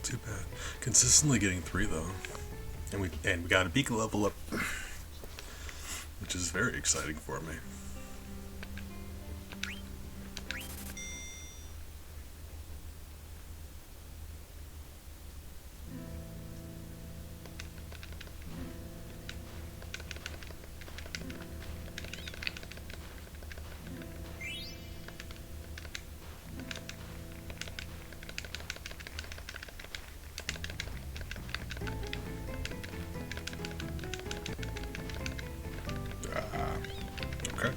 [SPEAKER 1] Too bad. Consistently getting 3 though. And we got a beak level up, which is very exciting for me. Okay.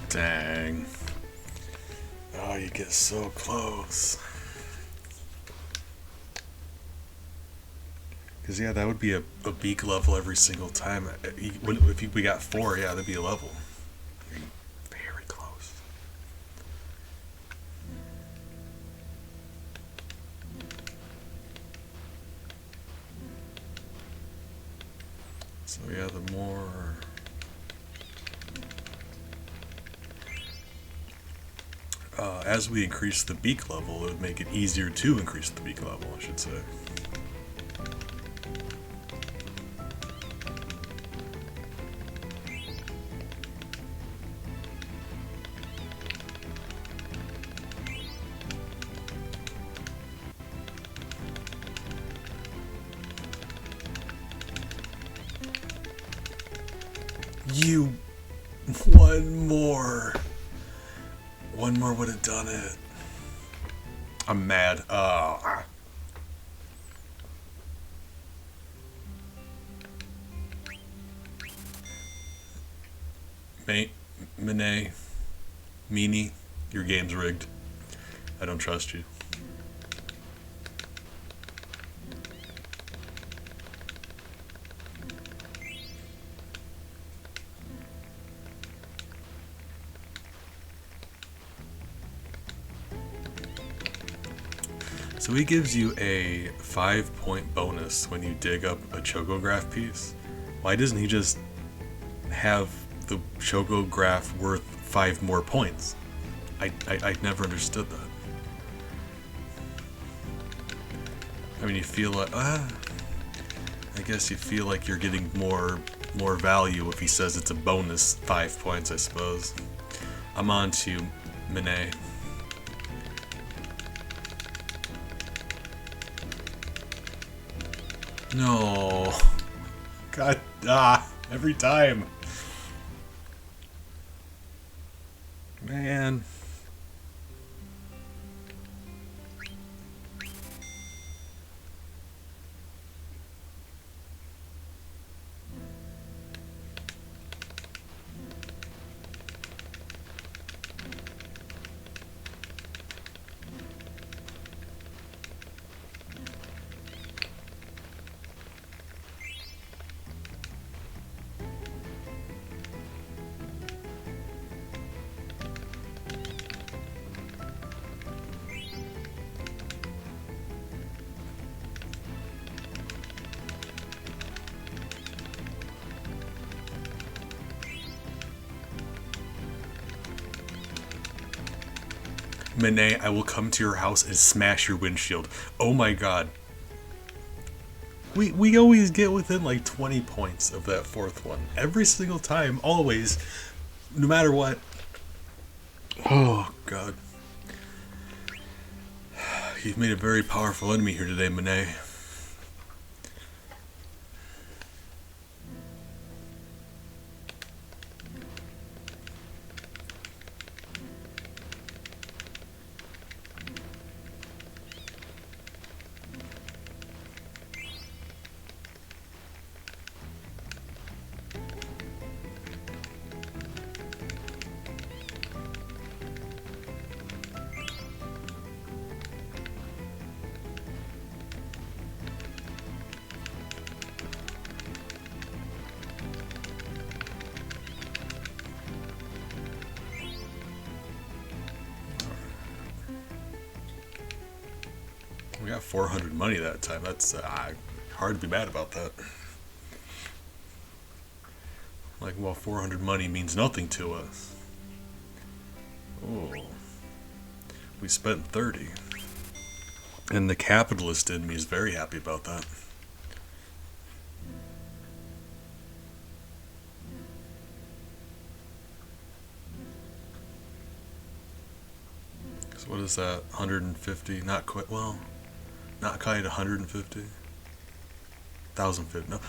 [SPEAKER 1] Dang. Oh, you get so close. Because, yeah, that would be a beak level every single time. If we got 4, yeah, that'd be a level. Very close. So, yeah, the more... as we increase the beak level, it would make it easier to increase the beak level, I should say. You... One more. One more would have done it. I'm mad. Mine, Meanie, your game's rigged. I don't trust you. So he gives you a 5-point bonus when you dig up a Chocograph piece. Why doesn't he just have the Chocograph worth 5 more points? I never understood that. I mean, you feel like, I guess you feel like you're getting more value if he says it's a bonus 5 points, I suppose. I'm on to Manet. No. God, every time. Man. Manet, I will come to your house and smash your windshield. Oh my god. We always get within like 20 points of that fourth one. Every single time, always, no matter what. Oh god. You've made a very powerful enemy here today, Manet. We got 400 money that time. That's hard to be mad about that. Like, well, 400 money means nothing to us. Oh. We spent 30. And the capitalist in me is very happy about that. So what is that? 150? Not quite, well, not quite 150. 1,050, no.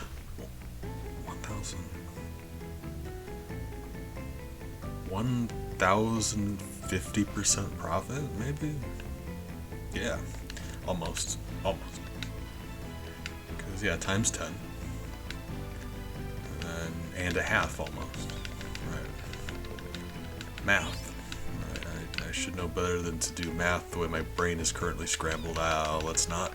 [SPEAKER 1] 1,000. 1,050% profit, maybe? Yeah, almost. Almost. Because, yeah, times 10. And a half, almost. Right. Math. I should know better than to do math the way my brain is currently scrambled. Let's not.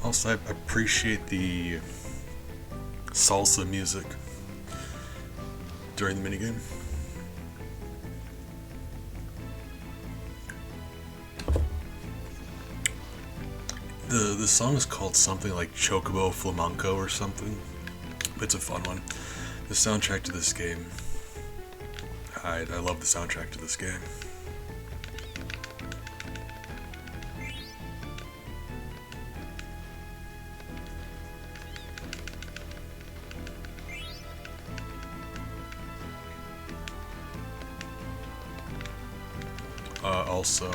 [SPEAKER 1] Also, I appreciate the salsa music during the minigame. The song is called something like Chocobo Flamenco or something. It's a fun one. The soundtrack to this game. I love the soundtrack to this game. also,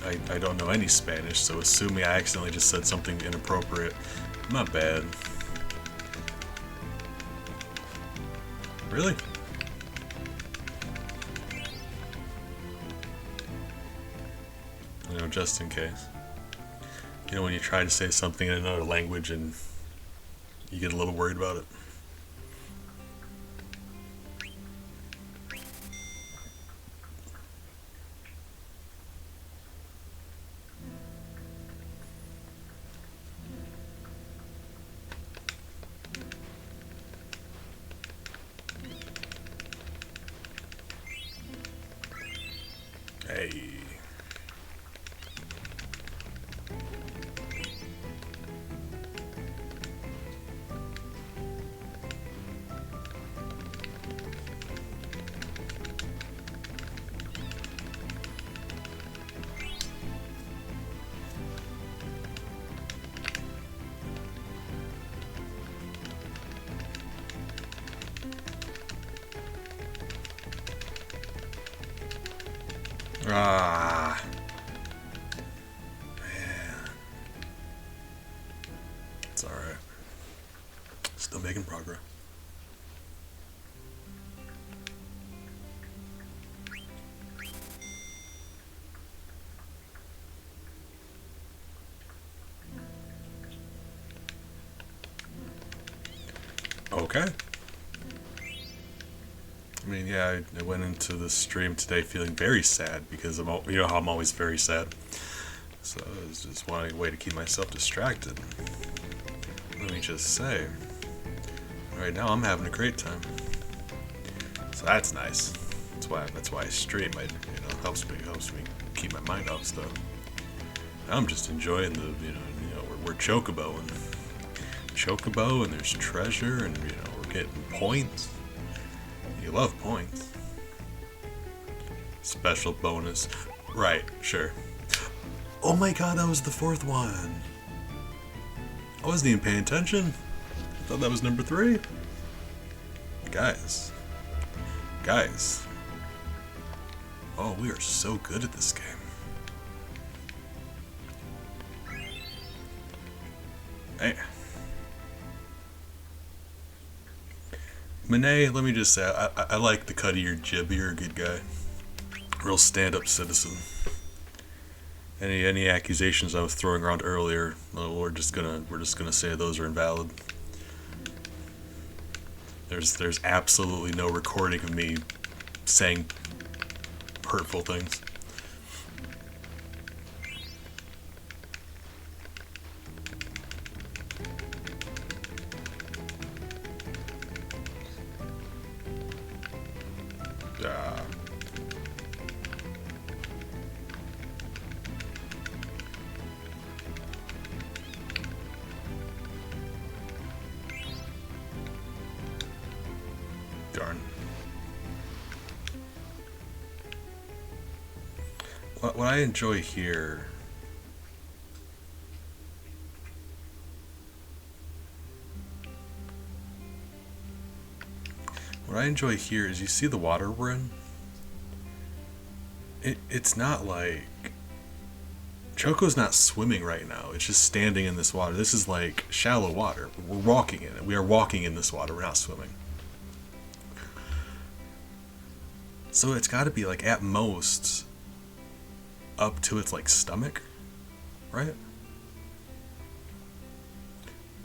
[SPEAKER 1] I don't know any Spanish, so assuming I accidentally just said something inappropriate, not bad. Really? You know, just in case. You know, when you try to say something in another language and you get a little worried about it. Hey. Ah, man. It's alright. Still making progress. Okay. I mean, yeah, I went into the stream today feeling very sad because you know how I'm always very sad. So I was just wanting a way to keep myself distracted. Let me just say, right now I'm having a great time. So that's nice. That's why I stream. Helps me keep my mind off stuff. I'm just enjoying we're Chocobo and there's treasure and we're getting points. You love points. Special bonus. Right, sure. Oh my god, that was the fourth one. I wasn't even paying attention. I thought that was number 3. Guys. Oh, we are so good at this game. Hey. Monet, let me just say, I like the cut of your jib. You're a good guy. Real stand-up citizen. Any accusations I was throwing around earlier, we're just gonna say those are invalid. There's absolutely no recording of me saying hurtful things. Darn. What I enjoy here is you see the water we're in? It's not like Choco's not swimming right now. It's just standing in this water. This is like shallow water. We're walking in it. We are walking in this water. We're not swimming. So it's got to be like at most up to its like stomach, right?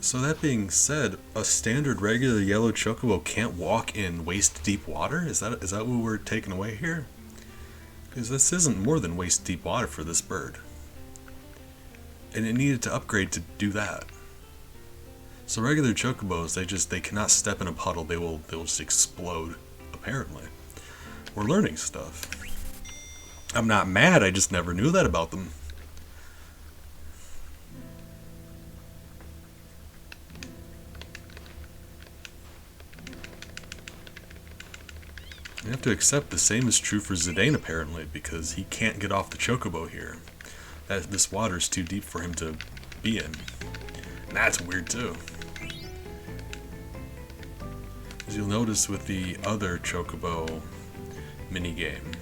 [SPEAKER 1] So that being said, a standard regular yellow chocobo can't walk in waist deep water? Is that what we're taking away here? Because this isn't more than waist deep water for this bird. And it needed to upgrade to do that. So regular chocobos, they cannot step in a puddle. They'll just explode, apparently. We're learning stuff. I'm not mad, I just never knew that about them. You have to accept the same is true for Zidane, apparently, because he can't get off the chocobo here. This water's too deep for him to be in. And that's weird, too. As you'll notice with the other chocobo minigame,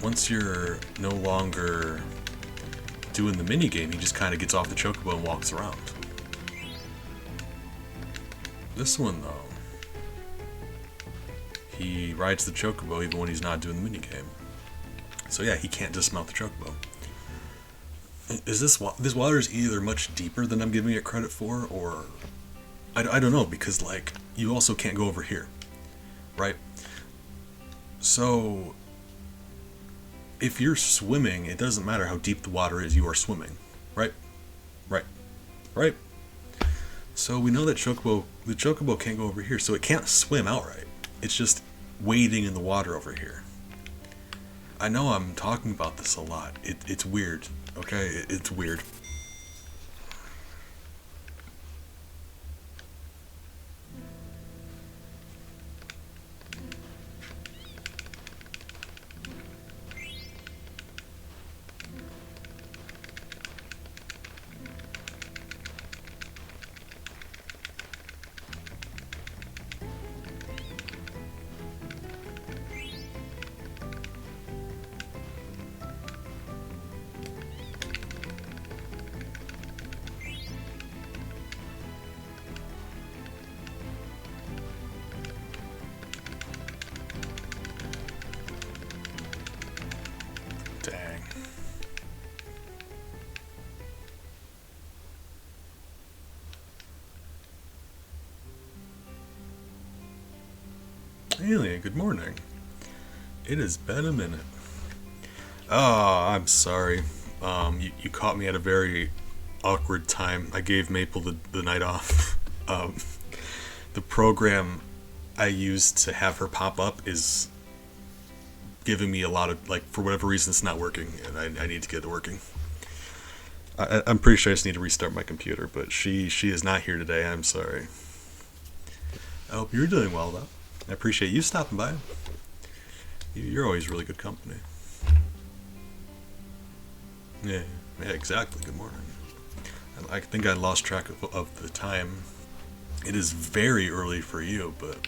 [SPEAKER 1] once you're no longer doing the mini game, he just kind of gets off the chocobo and walks around. This one though, he rides the chocobo even when he's not doing the mini game. So yeah, he can't dismount the chocobo. Is this water is either much deeper than I'm giving it credit for, or I don't know, because like you also can't go over here, right? So if you're swimming, it doesn't matter how deep the water is, you are swimming, right? Right. Right. So we know that the chocobo can't go over here, so it can't swim outright. It's just wading in the water over here. I know I'm talking about this a lot. It's weird, okay? It's weird. Dang. Alien, good morning. It has been a minute. Oh, I'm sorry. You caught me at a very awkward time. I gave Maple the night off. Um, the program I used to have her pop up is giving me a lot of, like, for whatever reason, it's not working, and I need to get it working. I'm pretty sure I just need to restart my computer, but she is not here today. I'm sorry. I hope you're doing well, though. I appreciate you stopping by. You're always really good company. Yeah, exactly. Good morning. I think I lost track of the time. It is very early for you, but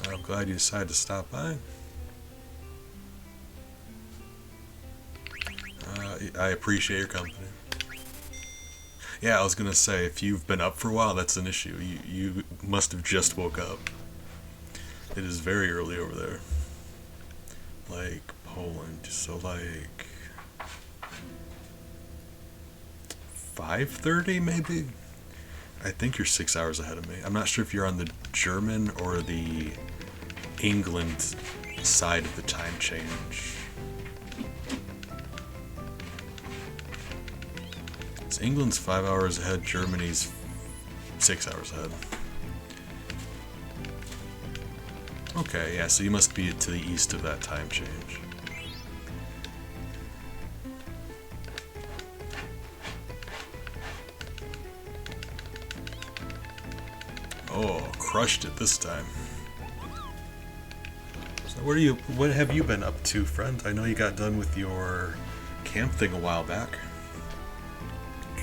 [SPEAKER 1] I'm glad you decided to stop by. I appreciate your company. Yeah, I was gonna say, if you've been up for a while, that's an issue. You must have just woke up. It is very early over there. Like Poland, so like 5:30 maybe? I think you're 6 hours ahead of me. I'm not sure if you're on the German or the England side of the time change. So England's 5 hours ahead, Germany's 6 hours ahead. Okay, yeah, so you must be to the east of that time change. Oh, crushed it this time. So what have you been up to, friend? I know you got done with your camp thing a while back.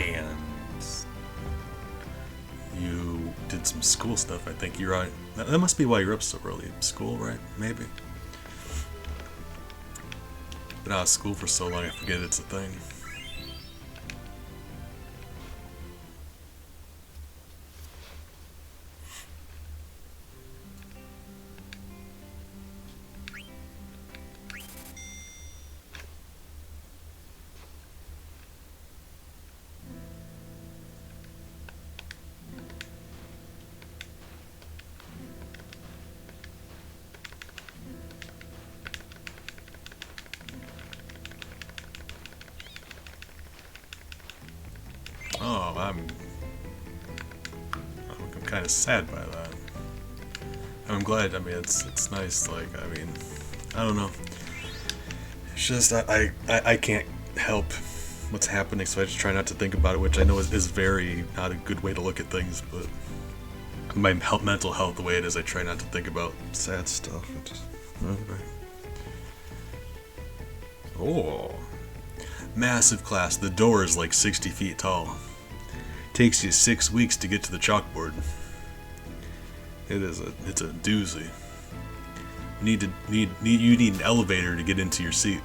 [SPEAKER 1] And you did some school stuff, I think. You're on. That must be why you're up so early. School, right? Maybe. Been out of school for so long, I forget it's a thing. Oh, I'm kind of sad by that. I'm glad. I mean, it's nice. Like, I mean, I don't know. It's just I can't help what's happening, so I just try not to think about it, which I know is very not a good way to look at things. But my mental health, the way it is, I try not to think about sad stuff. It just, oh, massive class. The door is like 60 feet tall. Takes you 6 weeks to get to the chalkboard. It's a doozy. You need an elevator to get into your seat.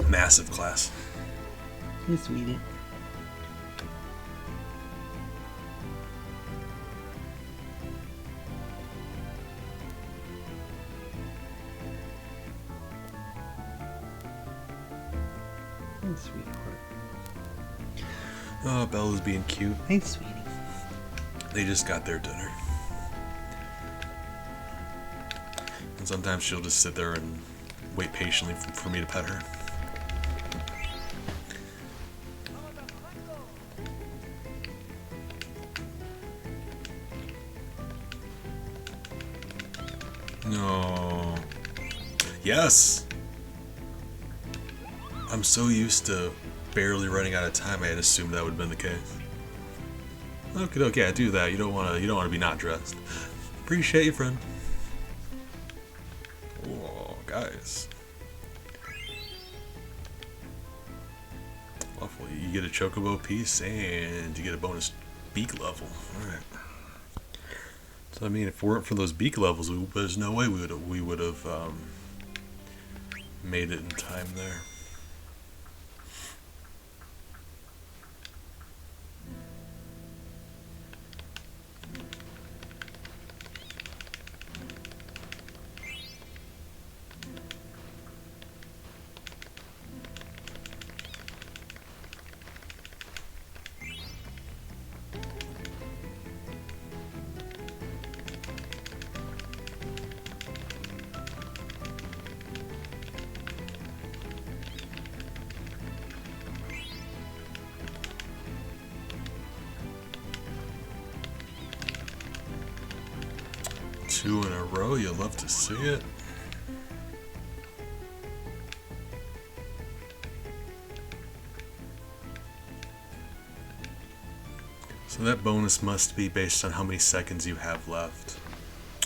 [SPEAKER 1] Massive class.
[SPEAKER 2] You sweetie. Hey, sweetheart.
[SPEAKER 1] Oh, Bella's being cute.
[SPEAKER 2] Hey, sweetie.
[SPEAKER 1] They just got their dinner. And sometimes she'll just sit there and wait patiently for me to pet her. No. Yes! I'm so used to barely running out of time, I had assumed that would have been the case. Okay, I do that. You don't wanna be not dressed. Appreciate you, friend. Whoa, guys. Waffle, you get a chocobo piece and you get a bonus beak level. Alright. So I mean, if it weren't for those beak levels, there's no way we would have made it in time there. Two in a row, you love to see it. So that bonus must be based on how many seconds you have left.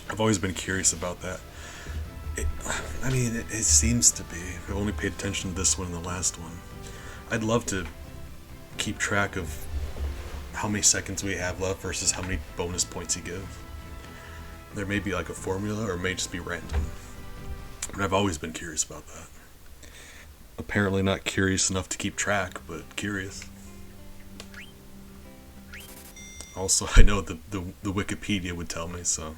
[SPEAKER 1] I've always been curious about that. It seems to be. I've only paid attention to this one and the last one. I'd love to keep track of how many seconds we have left versus how many bonus points you give. There may be like a formula, or it may just be random. But I've always been curious about that. Apparently not curious enough to keep track, but curious. Also, I know the Wikipedia would tell me, so.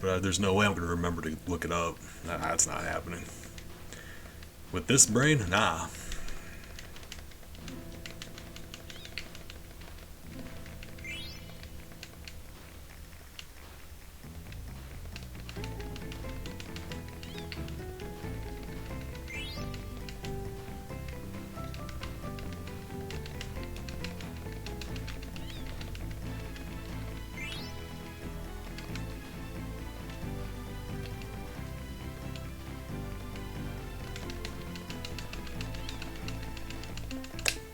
[SPEAKER 1] But there's no way I'm going to remember to look it up. Nah, that's not happening. With this brain? Nah.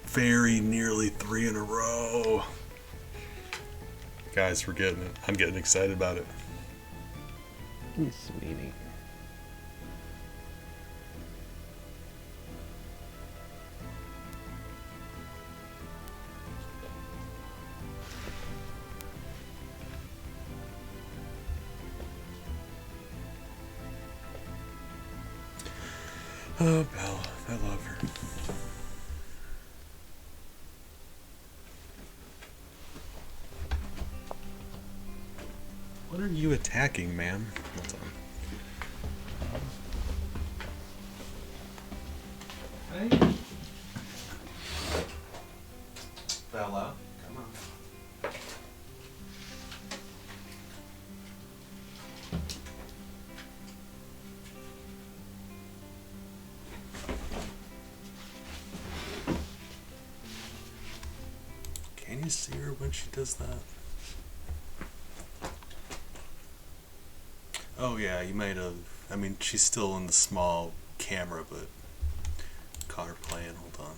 [SPEAKER 1] Very nearly 3 in a row. Guys, we're getting it. I'm getting excited about it.
[SPEAKER 2] You sweetie.
[SPEAKER 1] Oh, Bella, I love her. What are you attacking, ma'am? What's on? Hey. Bella, come on. Can you see her when she does that? Oh yeah, you might have. I mean, she's still in the small camera, but caught her playing. Hold on.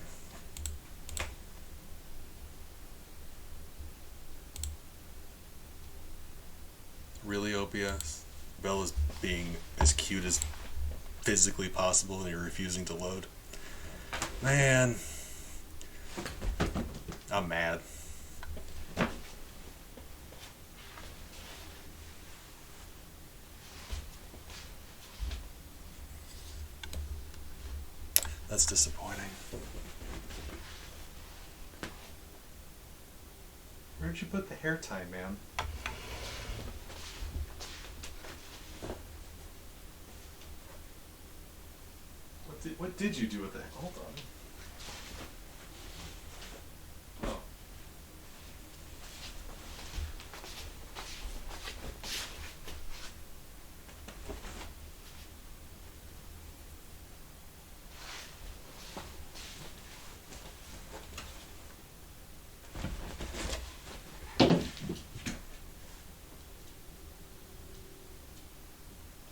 [SPEAKER 1] Really, OBS? Bella's being as cute as physically possible, and you're refusing to load. Man, I'm mad. That's disappointing. Where'd you put the hair tie, man? What did you do with it? Hold on. Oh.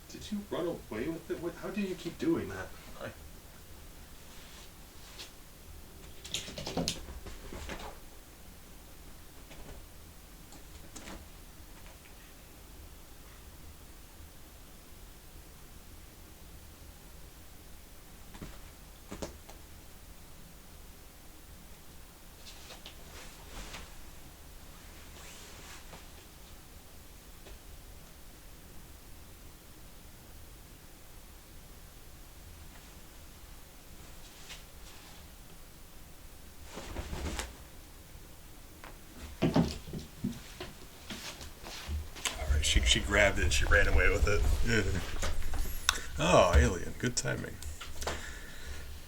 [SPEAKER 1] Did you run away with it? How do you keep doing that? She grabbed it and she ran away with it. Oh, Alien. Good timing.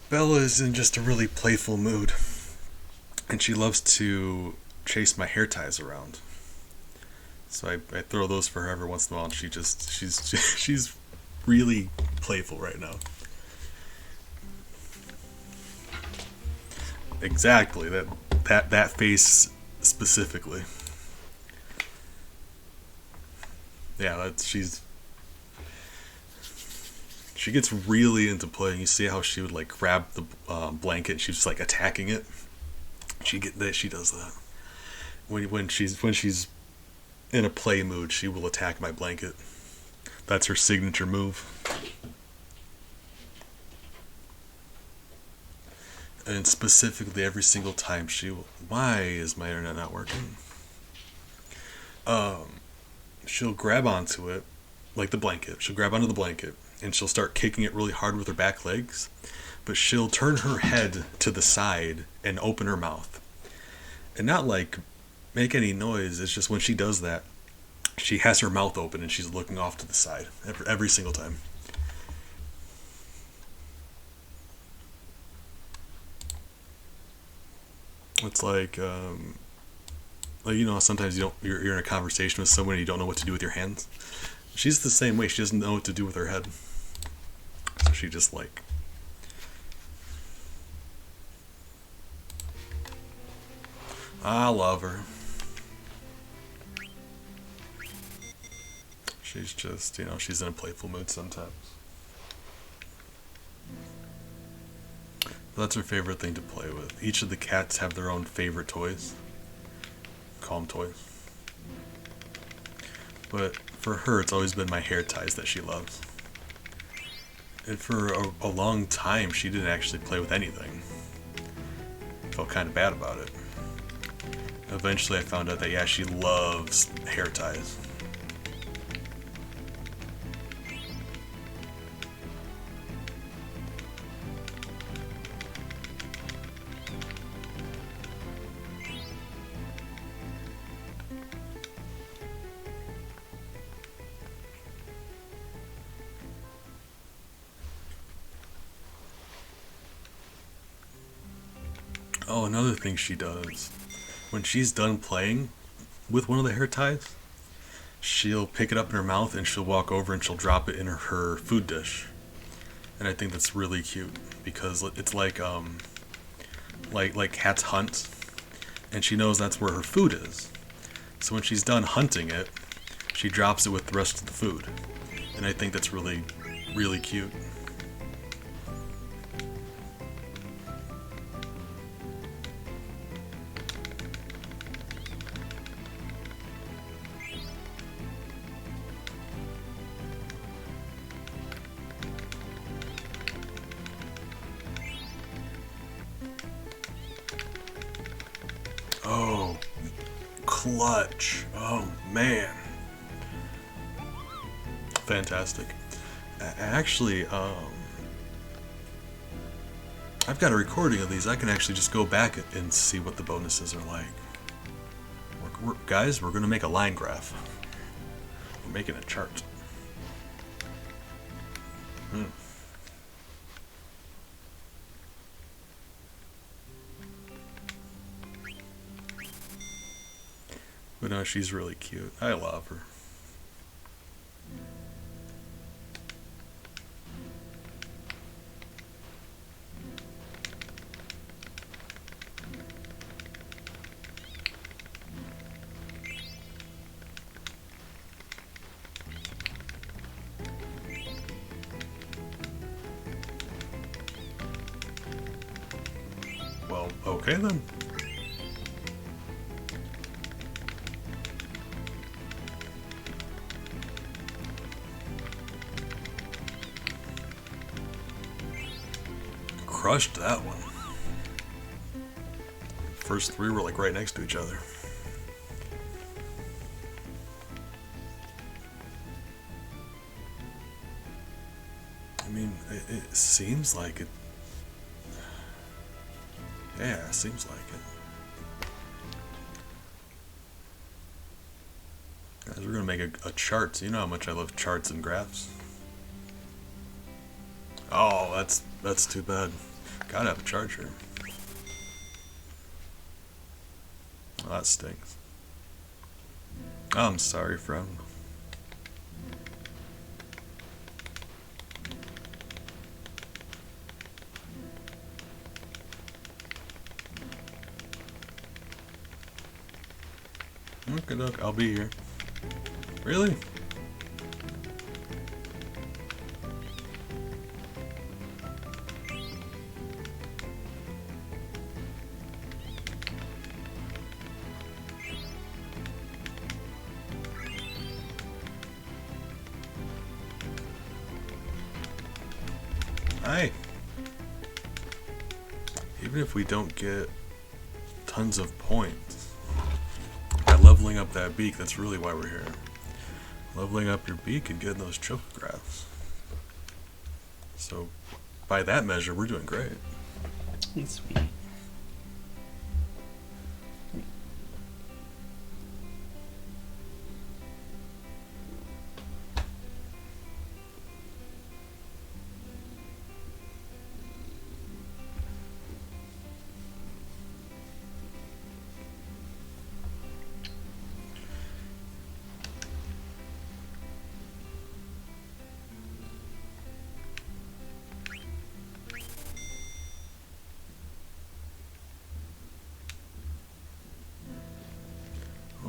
[SPEAKER 1] Bella is in just a really playful mood. And she loves to chase my hair ties around. So I throw those for her every once in a while and she's really playful right now. Exactly. That face specifically. Yeah, she gets really into playing. You see how she would like grab the blanket and she's just like attacking it. She does that. When she's in a play mood, she will attack my blanket. That's her signature move. And specifically every single time why is my internet not working? She'll grab onto it, like the blanket. She'll grab onto the blanket, and she'll start kicking it really hard with her back legs. But she'll turn her head to the side and open her mouth. And not like make any noise. It's just when she does that, she has her mouth open and she's looking off to the side every single time. It's like sometimes you're in a conversation with someone and you don't know what to do with your hands. She's the same way. She doesn't know what to do with her head, so she just like. I love her. She's just, she's in a playful mood sometimes. That's her favorite thing to play with. Each of the cats have their own favorite toys. Call them toys. But for her, it's always been my hair ties that she loves. And for a long time, she didn't actually play with anything. Felt kind of bad about it. Eventually, I found out that, yeah, she loves hair ties. Oh, another thing she does. When she's done playing with one of the hair ties, she'll pick it up in her mouth and she'll walk over and she'll drop it in her food dish. And I think that's really cute because it's like cats hunt, and she knows that's where her food is. So when she's done hunting it, she drops it with the rest of the food. And I think that's really, really cute. Oh, clutch. Oh, man. Fantastic. Actually, I've got a recording of these. I can actually just go back and see what the bonuses are like. Guys, we're going to make a line graph. We're making a chart. But no, she's really cute. I love her. Well, okay then. Crushed that one. First three were like right next to each other. I mean, it seems like it. Yeah, seems like it. Guys, we're gonna make a chart. So you know how much I love charts and graphs. Oh, that's too bad. Gotta have a charger. Well, that stinks. I'm sorry, friend. Okay, look, I'll be here. Really? Hi. Even if we don't get tons of points, by leveling up that beak, that's really why we're here. Leveling up your beak and getting those chocographs. So, by that measure, we're doing great.
[SPEAKER 2] Sweet.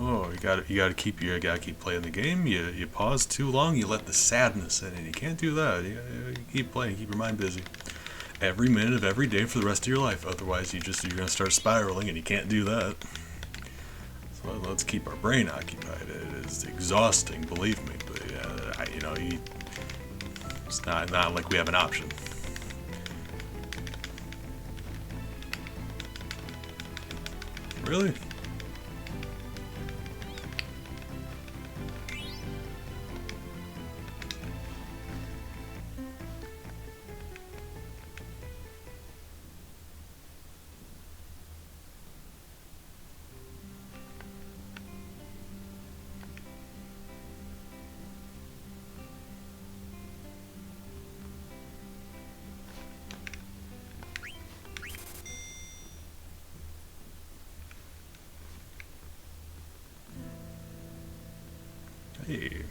[SPEAKER 1] Oh, you gotta keep playing the game. You pause too long, you let the sadness in, and you can't do that. You keep playing, keep your mind busy. Every minute of every day for the rest of your life. Otherwise, you're gonna start spiraling, and you can't do that. So let's keep our brain occupied. It is exhausting, believe me. But it's not like we have an option. Really? Hey,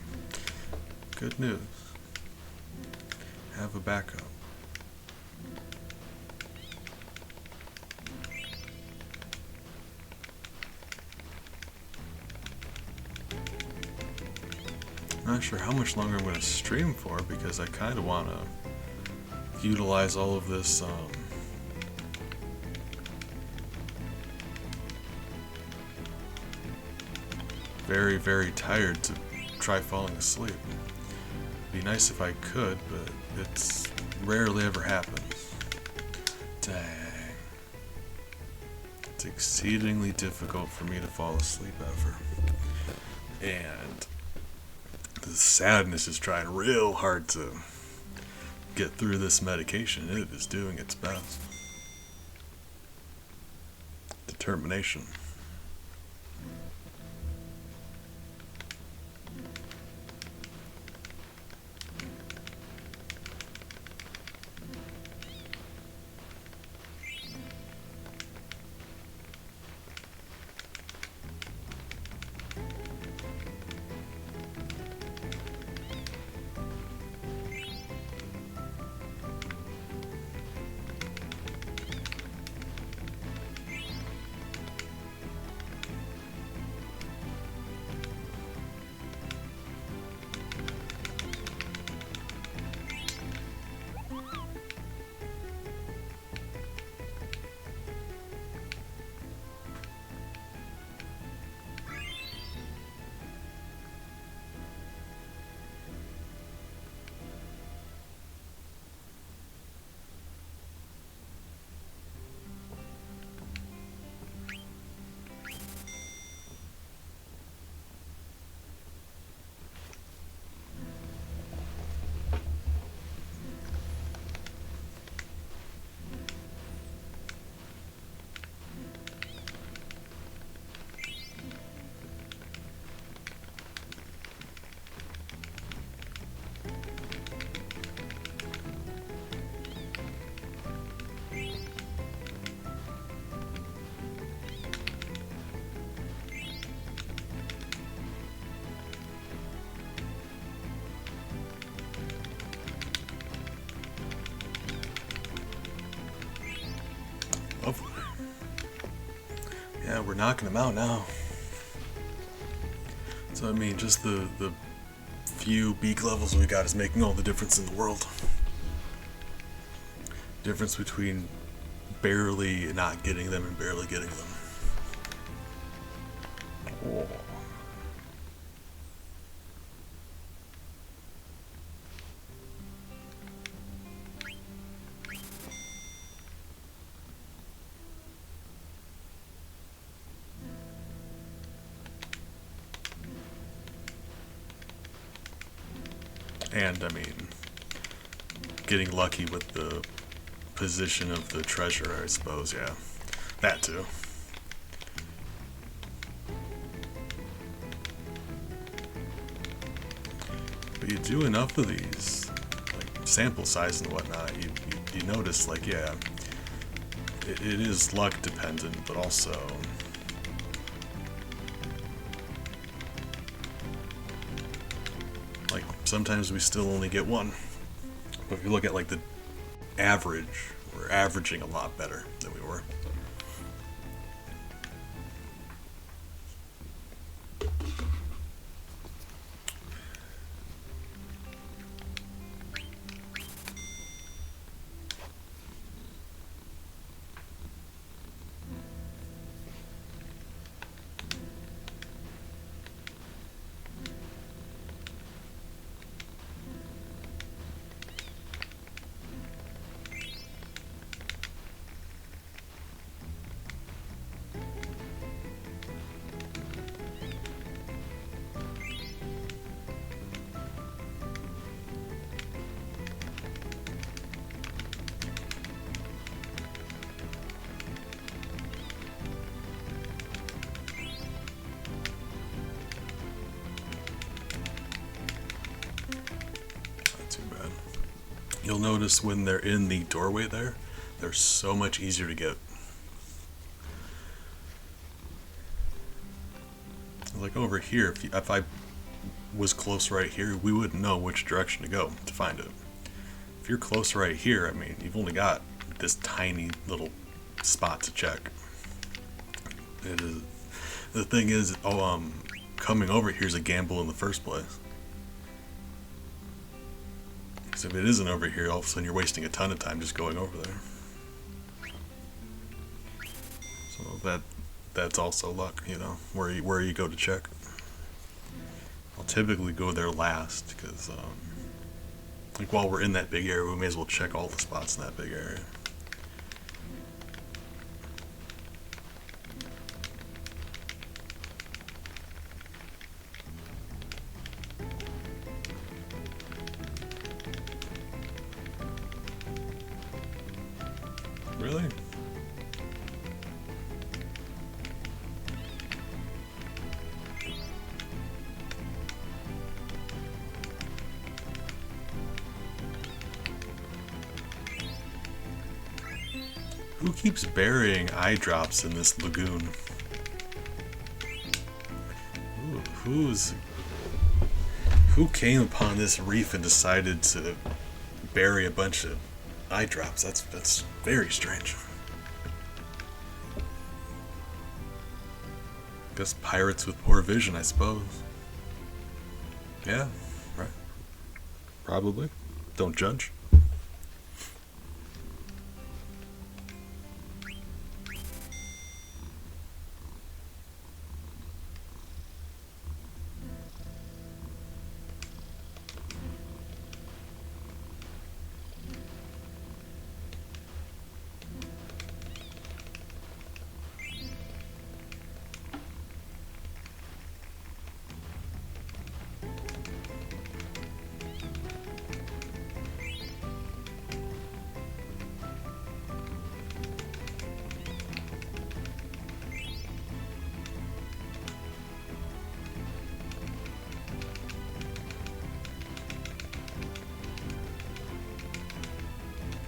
[SPEAKER 1] good news. Have a backup. Not sure how much longer I'm going to stream for because I kind of want to utilize all of this very, very tired to try falling asleep. It'd be nice if I could, but it's rarely ever happens. Dang. It's exceedingly difficult for me to fall asleep ever. And the sadness is trying real hard to get through this medication. It is doing its best. determination. Lovely. Yeah, we're knocking them out now. So I mean, just the few beak levels we got is making all the difference in the world. Difference between barely not getting them and barely getting them. Oh. And I mean, getting lucky with the position of the treasure, I suppose, yeah. That too. But you do enough of these, like sample size and whatnot, you notice, like, yeah, it is luck dependent, but also like sometimes we still only get one. But if you look at like the average, we're averaging a lot better than we were. You'll notice when they're in the doorway there, they're so much easier to get. Like over here, if I was close right here, we wouldn't know which direction to go to find it. If you're close right here, I mean, you've only got this tiny little spot to check. It is, the thing is, coming over here is a gamble in the first place. Because if it isn't over here, all of a sudden you're wasting a ton of time just going over there. So that's also luck, you know, where you go to check. I'll typically go there last because, like, while we're in that big area, we may as well check all the spots in that big area. Really? Who keeps burying eye drops in this lagoon? Who came upon this reef and decided to bury a bunch of eye drops? That's very strange. Guess pirates with poor vision, I suppose. Yeah, right. Probably. Don't judge.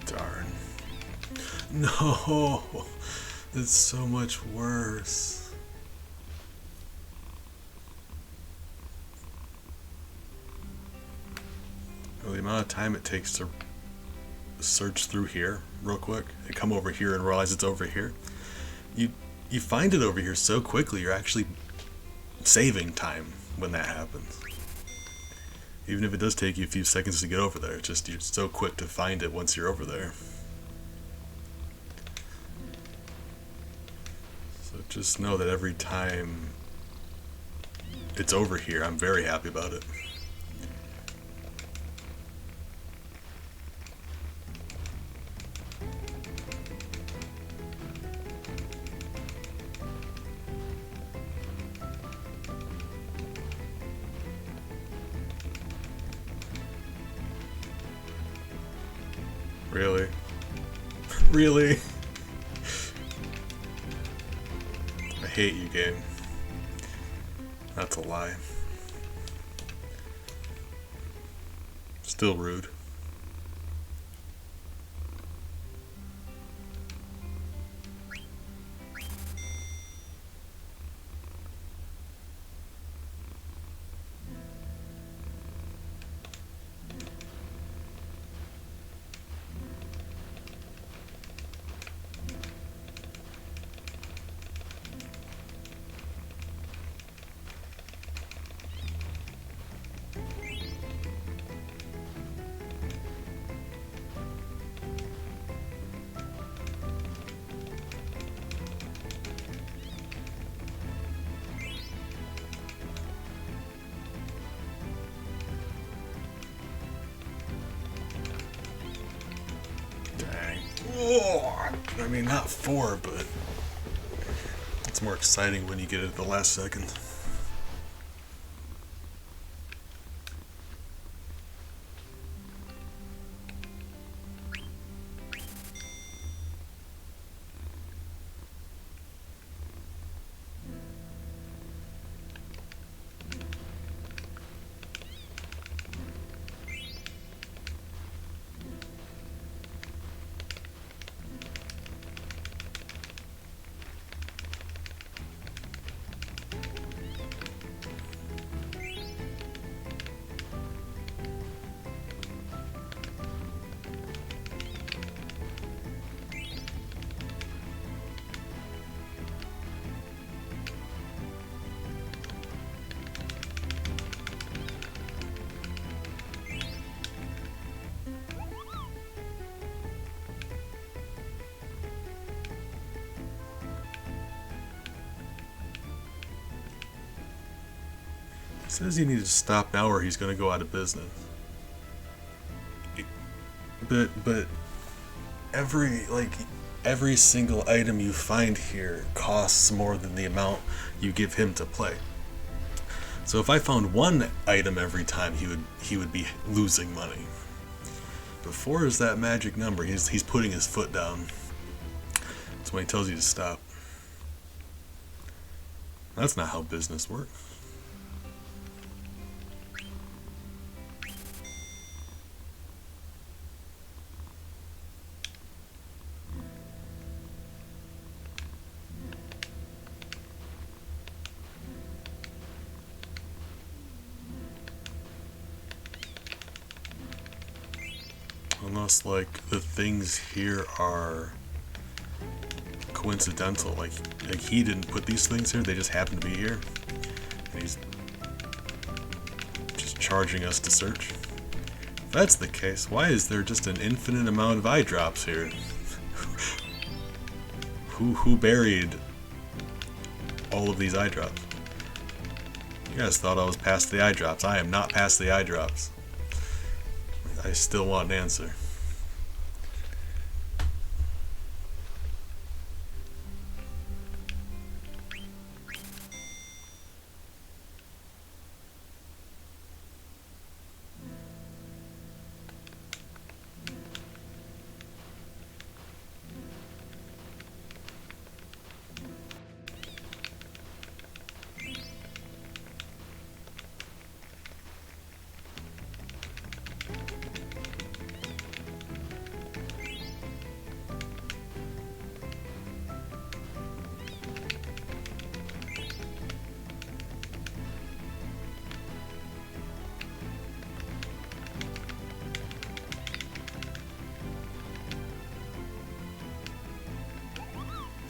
[SPEAKER 1] Darn. No, it's so much worse. Well, the amount of time it takes to search through here real quick and come over here and realize it's over here. You find it over here so quickly, you're actually saving time when that happens. Even if it does take you a few seconds to get over there, it's just you're so quick to find it once you're over there. So just know that every time it's over here, I'm very happy about it. Really? Really? I hate you, game. That's a lie. Still rude. I mean, not 4, but it's more exciting when you get it at the last second. Says you need to stop now or he's going to go out of business. But every single item you find here costs more than the amount you give him to play. So if I found one item every time, he would be losing money. But 4 is that magic number. He's putting his foot down. That's when he tells you to stop. That's not how business works. Unless, like, the things here are coincidental. Like he didn't put these things here, they just happen to be here. And he's just charging us to search. If that's the case, why is there just an infinite amount of eye drops here? Who buried all of these eye drops? You guys thought I was past the eye drops. I am not past the eye drops. I still want an answer.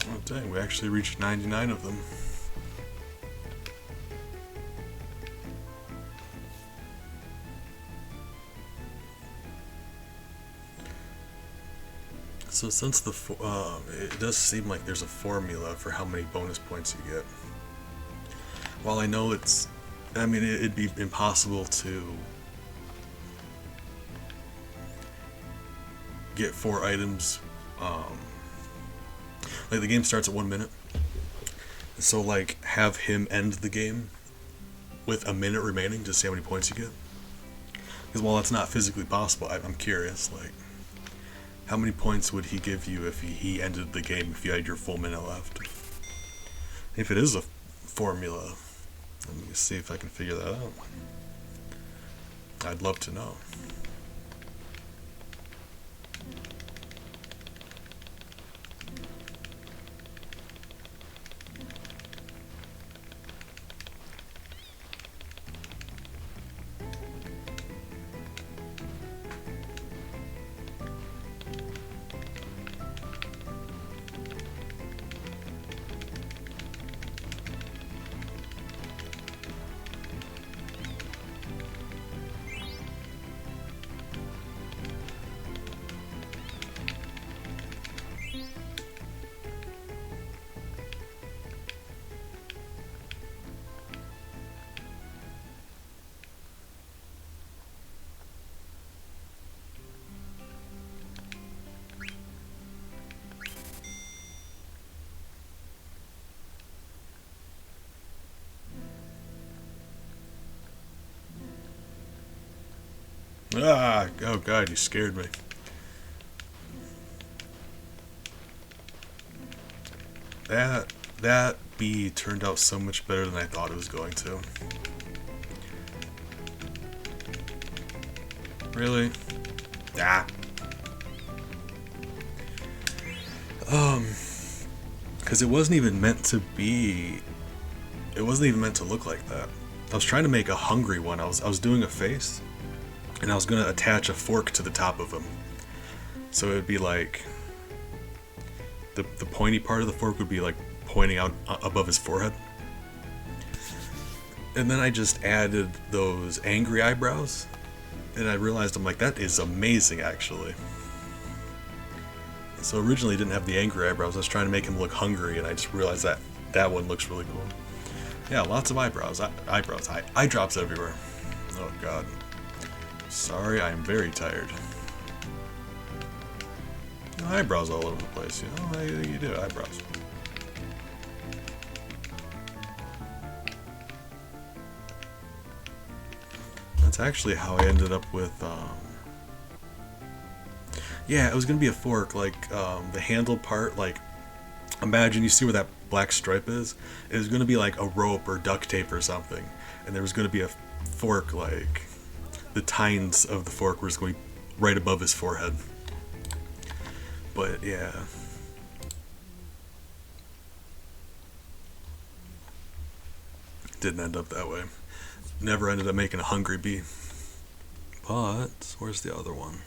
[SPEAKER 1] Oh dang, we actually reached 99 of them. So since it does seem like there's a formula for how many bonus points you get. While I know it'd be impossible to get 4 items. Like the game starts at 1 minute, so like have him end the game with a minute remaining to see how many points you get. Because while that's not physically possible, I'm curious, like, how many points would he give you if he ended the game if you had your full minute left? If it is a formula, let me see if I can figure that out. I'd love to know. Ah, oh god, you scared me. That bee turned out so much better than I thought it was going to. Really? Ah. Because it wasn't even meant to be. It wasn't even meant to look like that. I was trying to make a hungry one. I was doing a face, and I was gonna attach a fork to the top of him. So it would be like the pointy part of the fork would be like pointing out above his forehead. And then I just added those angry eyebrows, and I realized, I'm like, that is amazing actually. So originally it didn't have the angry eyebrows. I was trying to make him look hungry, and I just realized that one looks really cool. Yeah, lots of eyebrows. Eye drops everywhere. Oh god. Sorry, I am very tired. Eyebrows all over the place, you know? How do you think you do? Eyebrows. That's actually how I ended up with, yeah, it was gonna be a fork, like, the handle part, like, imagine you see where that black stripe is? It was gonna be like a rope or duct tape or something, and there was gonna be a fork, like, the tines of the fork was going right above his forehead. But yeah. Didn't end up that way. Never ended up making a hungry bee. But where's the other one?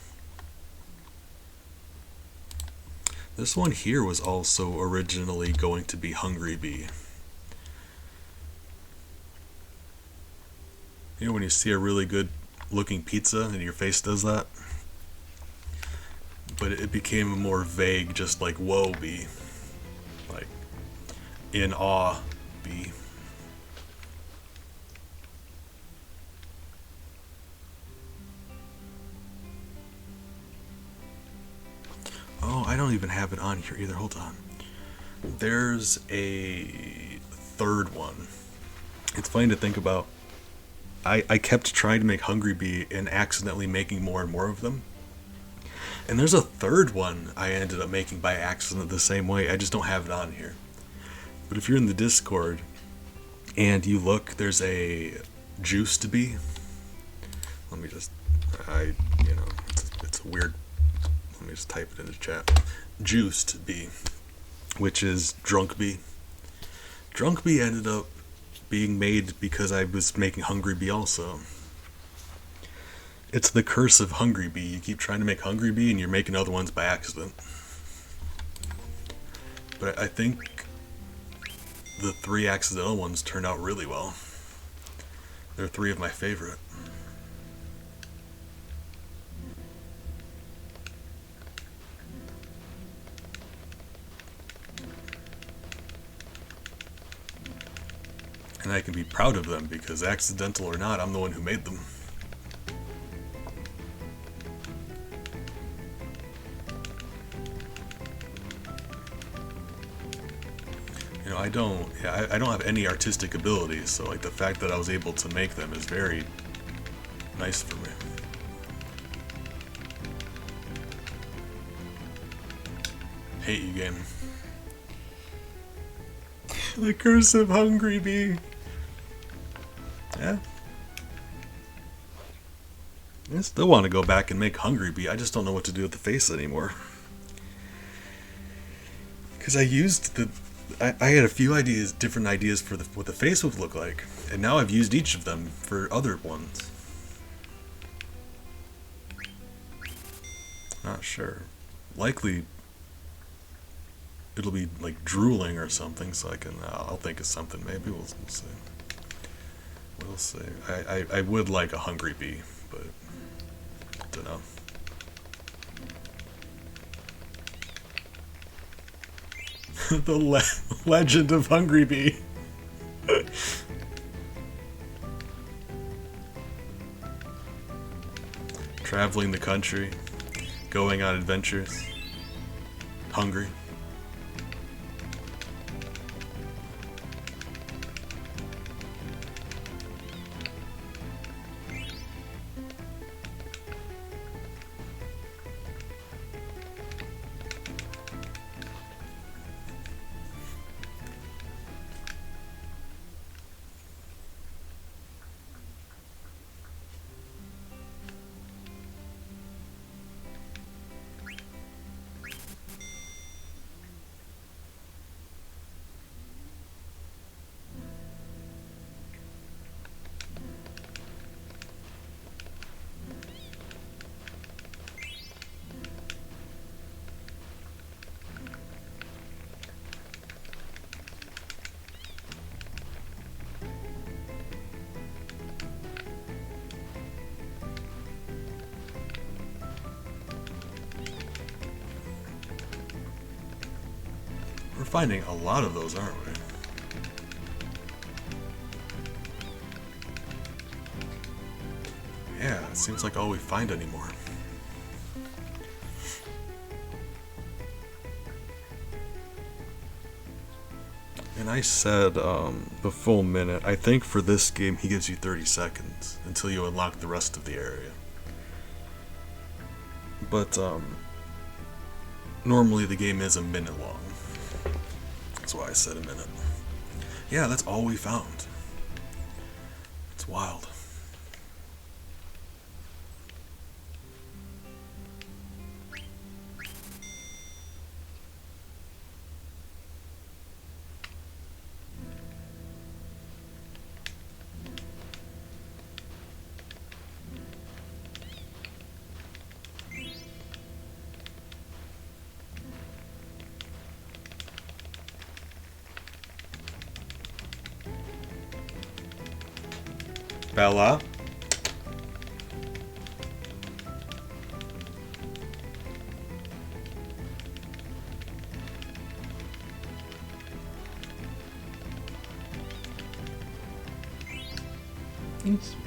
[SPEAKER 1] This one here was also originally going to be Hungry Bee. You know when you see a really good looking pizza and your face does that? But it became more vague, just like Whoa Bee. Like, in awe Bee. Oh, I don't even have it on here either. Hold on. There's a third one. It's funny to think about. I kept trying to make Hungry Bee and accidentally making more and more of them. And there's a third one I ended up making by accident the same way. I just don't have it on here. But if you're in the Discord and you look, there's a Juiced Bee. Let me just, it's a weird. Let me just type it in the chat. Juiced Bee, which is Drunk Bee. Drunk Bee ended up being made because I was making Hungry Bee also. It's the curse of Hungry Bee. You keep trying to make Hungry Bee and you're making other ones by accident. But I think the 3 accidental ones turned out really well. They're 3 of my favorite. And I can be proud of them because, accidental or not, I'm the one who made them. You know, I don't have any artistic abilities, so like the fact that I was able to make them is very nice for me. Hate you, game. The curse of Hungry Bee. Yeah. I still want to go back and make Hungry Bee. I just don't know what to do with the face anymore. Because I used I had a few ideas, different ideas for what the face would look like, and now I've used each of them for other ones. Not sure. Likely, it'll be like drooling or something, so I'll think of something. Maybe we'll see. We'll see. I would like a Hungry Bee, but don't know. The legend of Hungry Bee. Traveling the country, going on adventures, hungry. We're finding a lot of those, aren't we? Yeah, it seems like all we find anymore. And I said the full minute. I think for this game he gives you 30 seconds until you unlock the rest of the area. But normally the game is a minute long. That's why I said a minute. Yeah, that's all we found. It's wild. Bella?
[SPEAKER 2] He's sweet.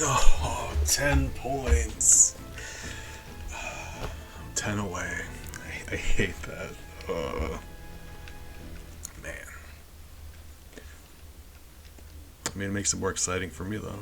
[SPEAKER 1] Oh, 10 points. 10 away. I hate that. Man. I mean, it makes it more exciting for me, though.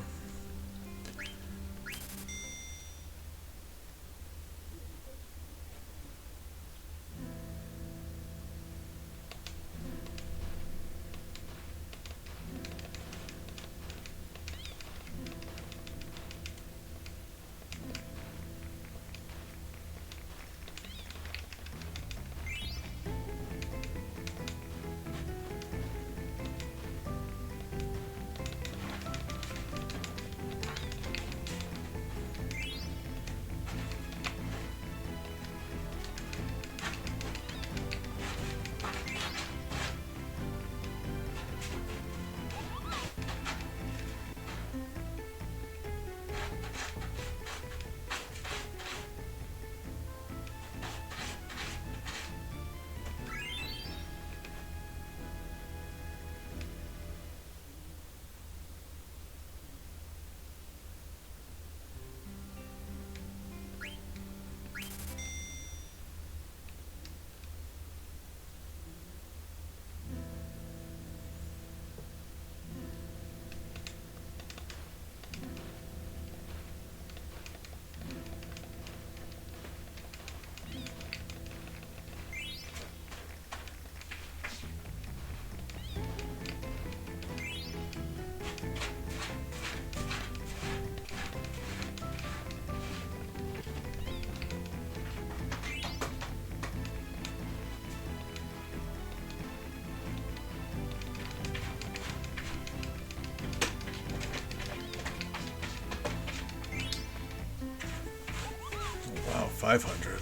[SPEAKER 1] Wow, 500.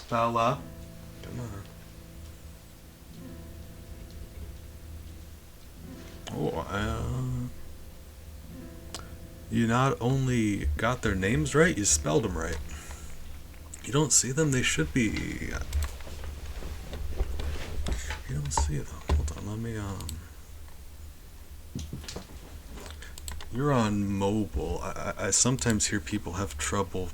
[SPEAKER 1] Bella? Come on. Oh, you not only got their names right, you spelled them right. You don't see them, they should be. You don't see them. Hold on, let me, You're on mobile. I sometimes hear people have trouble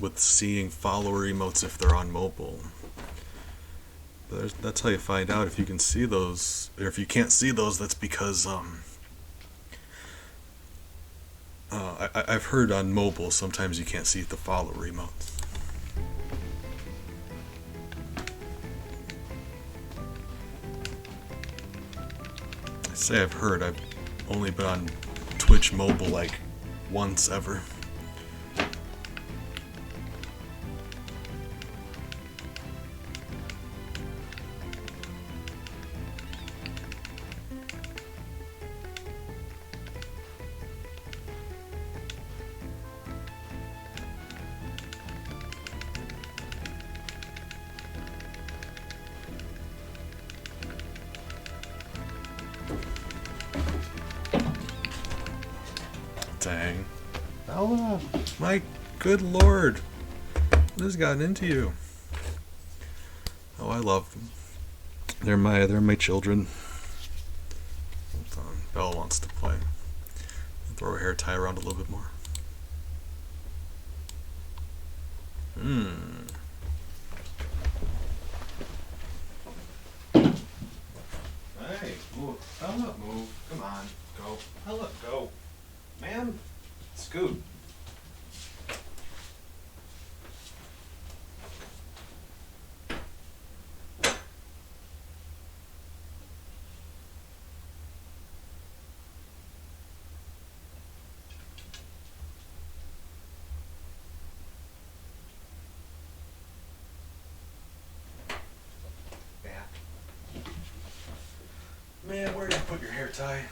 [SPEAKER 1] with seeing follower emotes if they're on mobile. But that's how you find out if you can see those, or if you can't see those. That's because I've heard on mobile sometimes you can't see the follower emotes. I say I've heard. only been on Twitch mobile like once ever. Dang.
[SPEAKER 2] Bella!
[SPEAKER 1] My good lord. What has gotten into you? Oh, I love them. They're my children. Hold on. Bella wants to play. Throw her hair tie around a little bit more. Hey, move. Bella, move. Come on. Go. Bella, go. Man, scoot. Back. Man, where did you put your hair tie?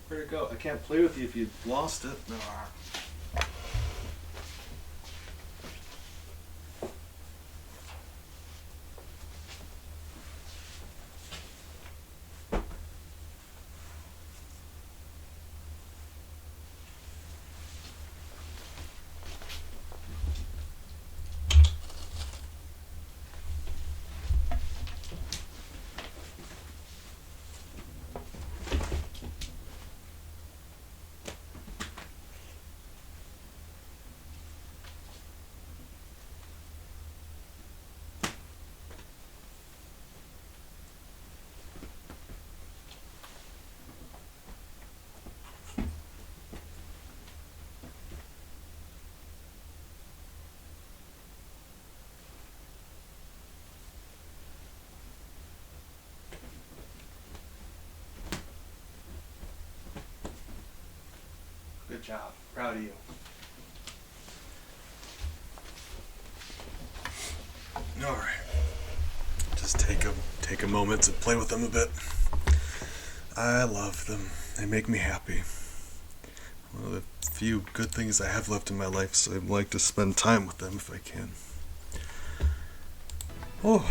[SPEAKER 1] Where'd it go? I can't play with you if you lost it. No. Good job. Proud of you. All right. Just take a moment to play with them a bit. I love them. They make me happy. One of the few good things I have left in my life, so I'd like to spend time with them if I can. Oh.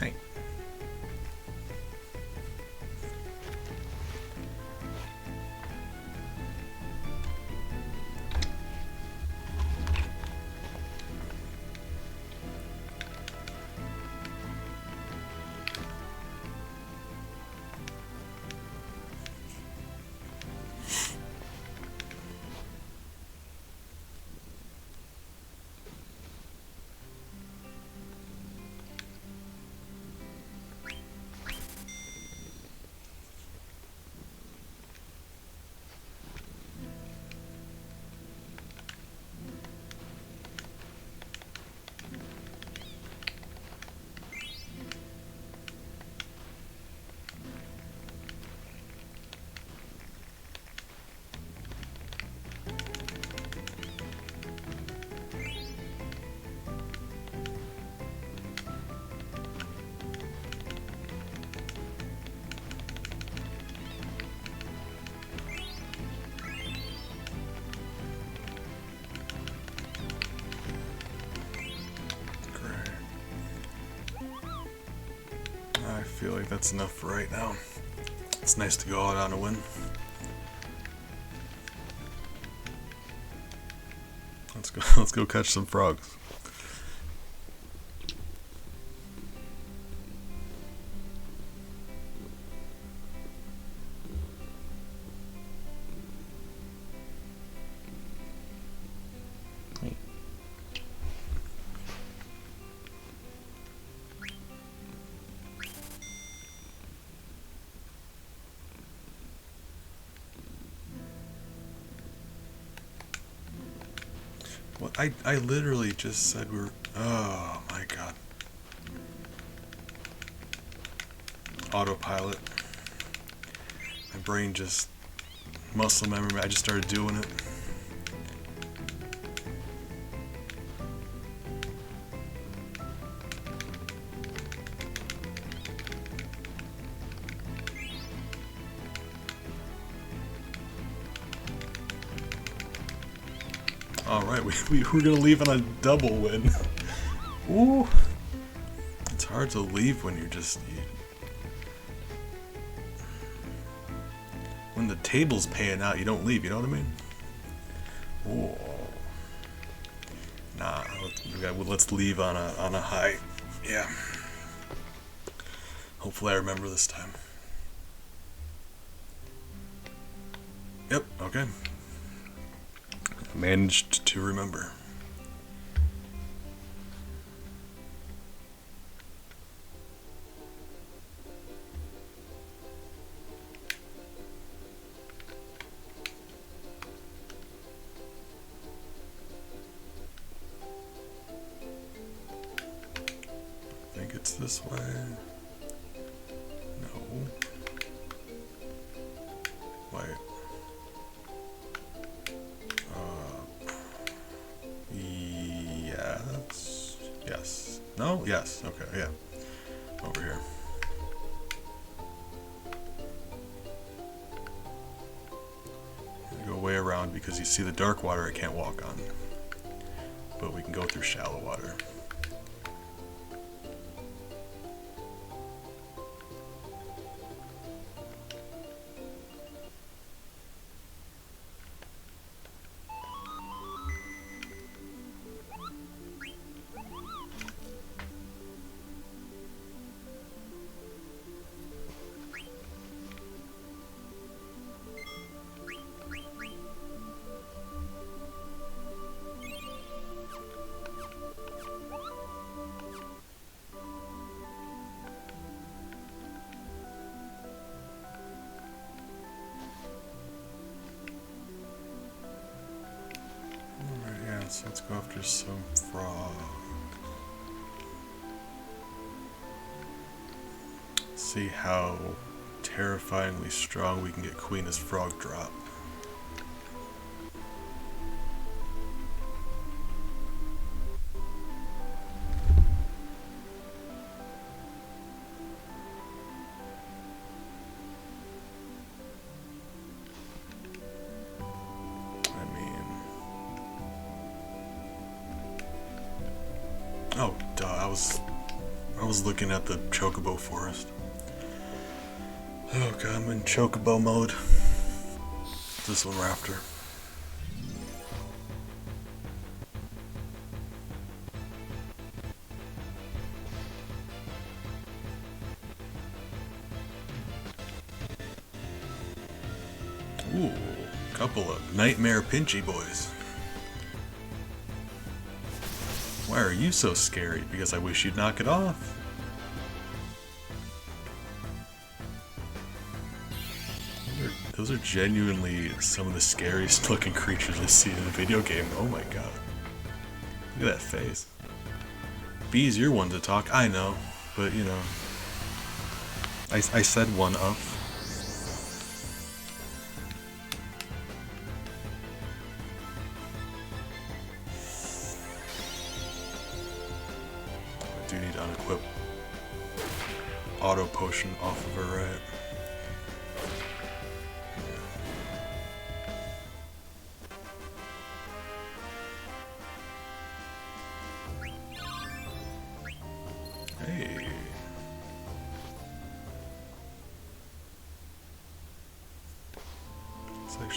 [SPEAKER 1] Hey. feel like that's enough for right now. It's nice to go out on a win. Let's go. Let's go catch some frogs.
[SPEAKER 2] Wait.
[SPEAKER 1] What? I literally just said we're. Oh my god. Autopilot. My brain just. Muscle memory. I just started doing it. Alright, we're gonna leave on a double win. Ooh. It's hard to leave when you're just. When the table's paying out, you don't leave, you know what I mean? Ooh. Nah, let's leave on a high. Yeah. Hopefully I remember this time. Yep, okay. Managed to remember. I think it's this way. No. Wait. Yes. Yes. No? Yes. Okay, yeah. Over here. Go way around because you see the dark water I can't walk on. But we can go through shallow water. So let's go after some frog. See how terrifyingly strong we can get Queen as frog drop. Oh, duh, I was looking at the Chocobo forest. Oh god, I'm in Chocobo mode. This one Raptor. Ooh, couple of Nightmare Pinchy boys. Why are you so scary? Because I wish you'd knock it off. Those are genuinely some of the scariest looking creatures I've seen in a video game. Oh my god. Look at that face. Bees, you're one to talk. I know. But, you know. I said one up. I do need to unequip auto potion off of her, right? Hey.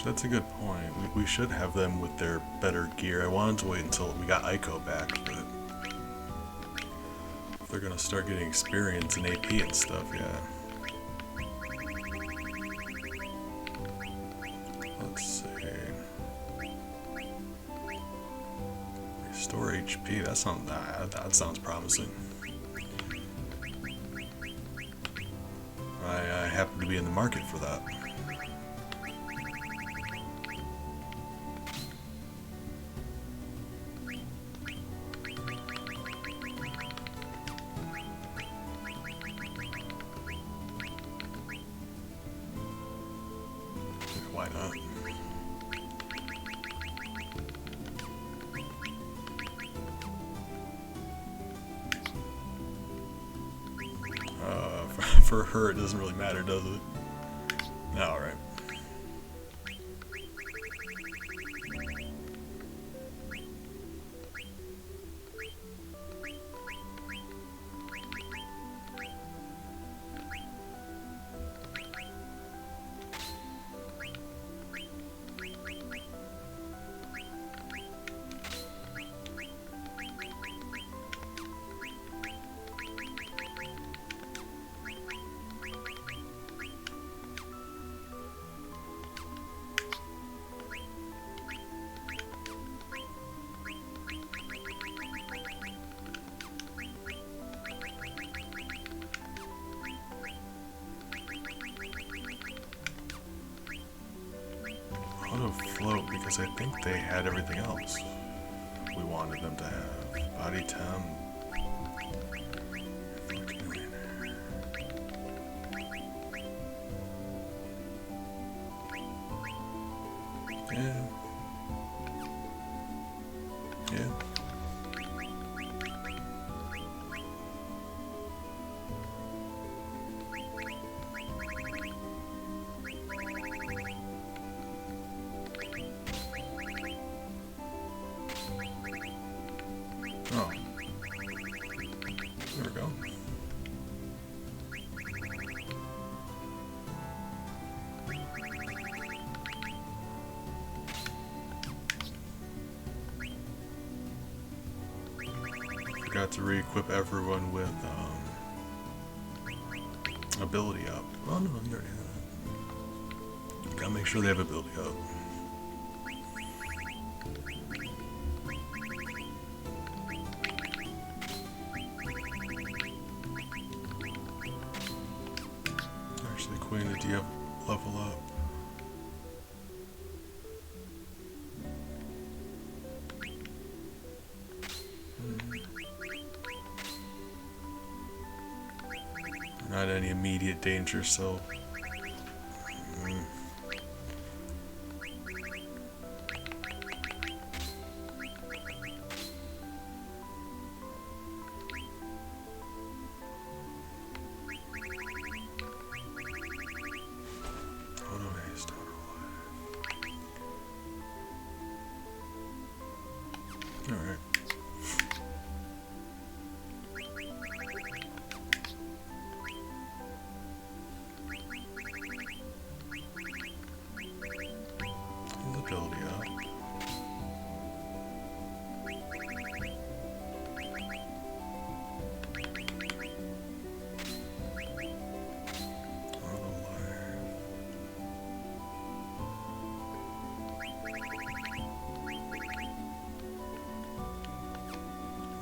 [SPEAKER 1] That's a good point. We should have them with their better gear. I wanted to wait until we got Ico back, but if they're gonna start getting experience in AP and stuff, yeah. Let's see. Restore HP. That sounds promising. I happen to be in the market for that. Why not? For her, it doesn't really matter, does it? Alright. Auto float because I think they had everything else we wanted them to have. Body temp. Yeah. Yeah. Oh. There we go. Forgot to re-equip everyone with ability up. Oh no, you already have that. Gotta make sure they have ability up. Actually, Queen, do you have level up? Not any immediate danger, so. Auto haste, auto life. Alright. Ability up. Auto life.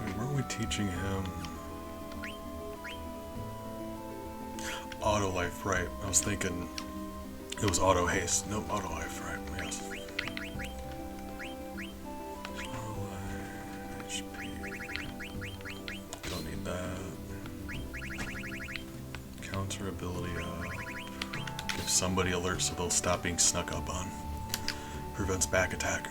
[SPEAKER 1] Wait, weren't we teaching him auto life? Right. I was thinking it was auto haste. Nope, auto life. Right. Yes. Don't need that. Counter ability up. Give somebody alerts so they'll stop being snuck up on. Prevents back attack.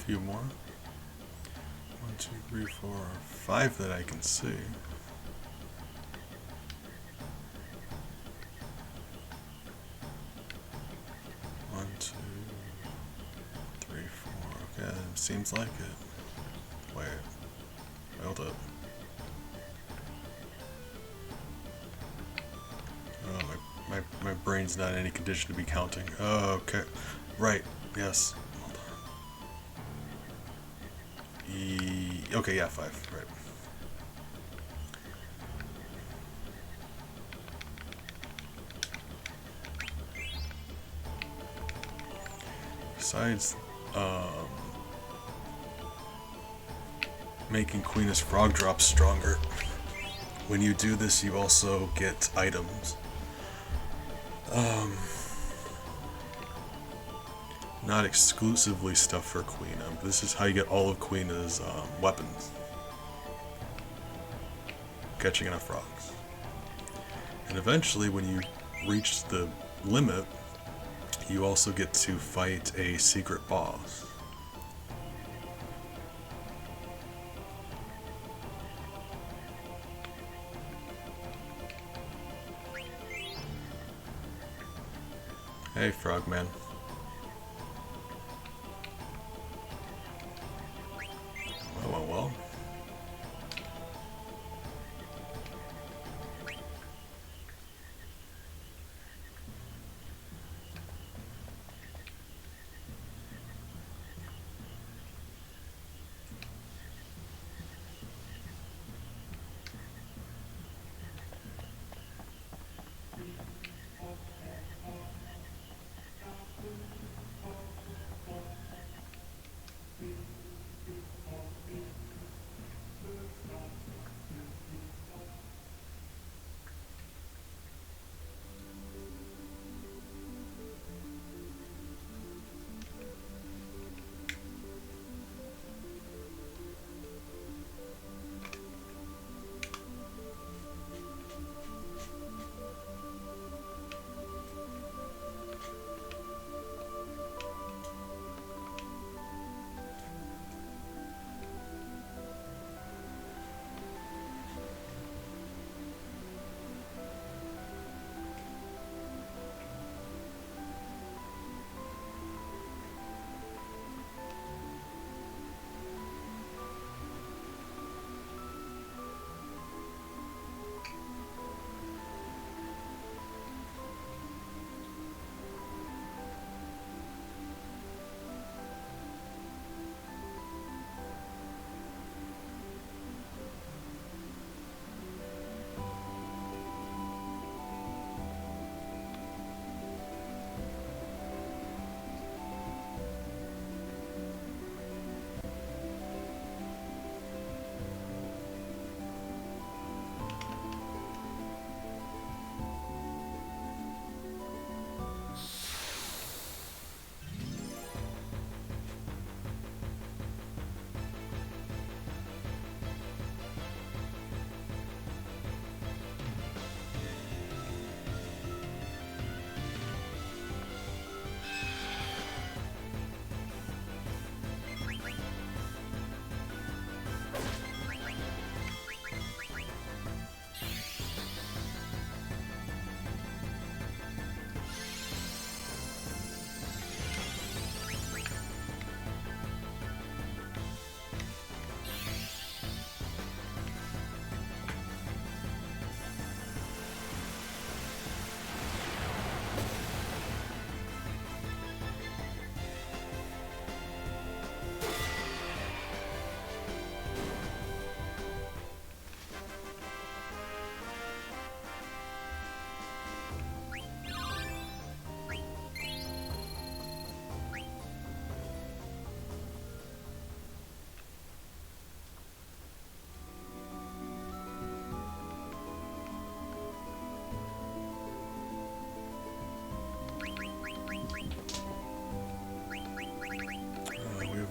[SPEAKER 1] few more. 1, 2, 3, 4, 5 that I can see. One, two, three, four. Okay, seems like it. Wait, hold up. Oh, my brain's not in any condition to be counting. Oh, okay. Right, yes. Hold on. Okay, yeah, 5, right. Besides, making Queen's Frog Drop stronger, when you do this, you also get items. Not exclusively stuff for Quina, but this is how you get all of Quina's weapons. Catching enough frogs. And eventually, when you reach the limit, you also get to fight a secret boss. Hey, Frogman. Well.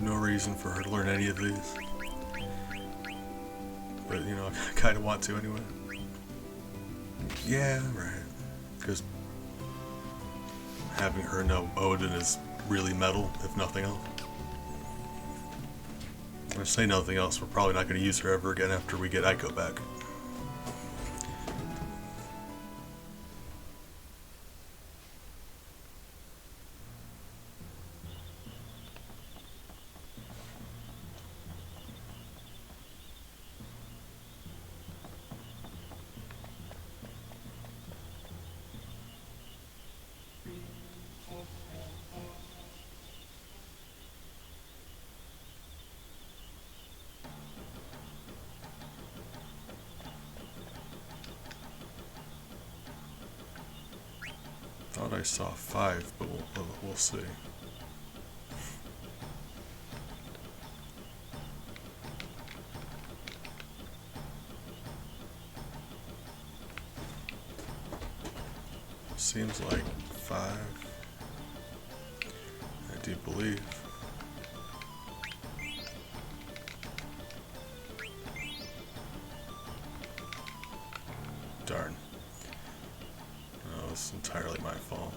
[SPEAKER 1] No reason for her to learn any of these. But, you know, I kind of want to anyway. Yeah, right. Because having her know Odin is really metal, if nothing else. I say nothing else, we're probably not going to use her ever again after we get Ico back. Thought I saw 5, but we'll see. Seems like 5. I do believe. Darn. No, it's entirely my fault.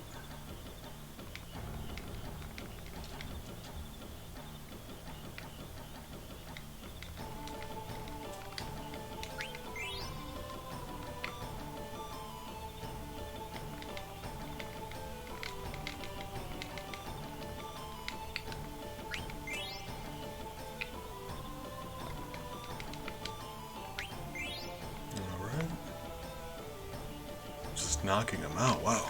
[SPEAKER 1] Alright. Just knocking him out, wow.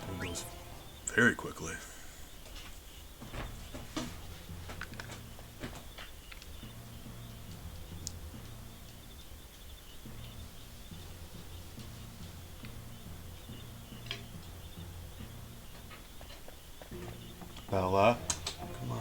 [SPEAKER 1] It goes very quickly. Bella, come on.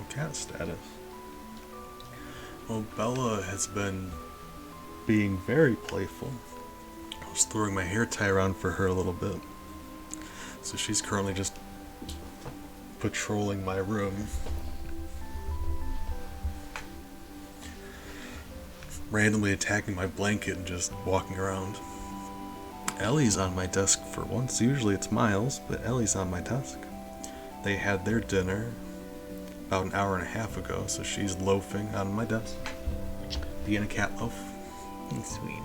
[SPEAKER 1] Cat status. Well, Bella has been being very playful. I was throwing my hair tie around for her a little bit. So she's currently just patrolling my room. Randomly attacking my blanket and just walking around. Ellie's on my desk for once. Usually it's Miles, but Ellie's on my desk. They had their dinner about an hour and a half ago, so she's loafing on my desk, being a cat loaf.
[SPEAKER 2] Hey, sweetie.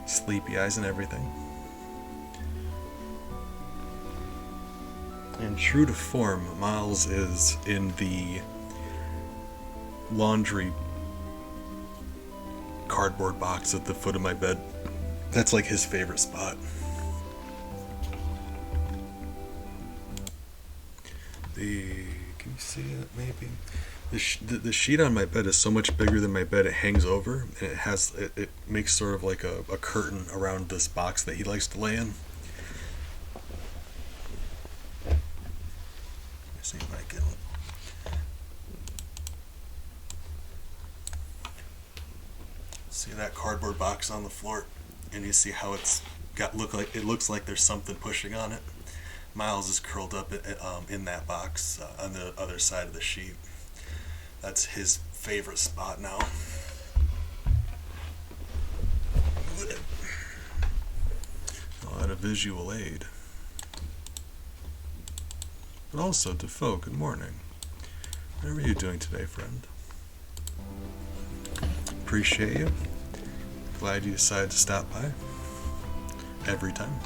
[SPEAKER 1] Sleepy eyes and everything. And true to form, Miles is in the laundry cardboard box at the foot of my bed. That's like his favorite spot. Can you see it, maybe? The sheet on my bed is so much bigger than my bed, it hangs over, and it makes sort of like a curtain around this box that he likes to lay in. Let me see if I can. See that cardboard box on the floor, and you see how it looks like there's something pushing on it. Miles is curled up in that box on the other side of the sheet. That's his favorite spot now. I'll add a visual aid. But also, Defoe, good morning. How are you doing today, friend? Appreciate you. Glad you decided to stop by. Every time.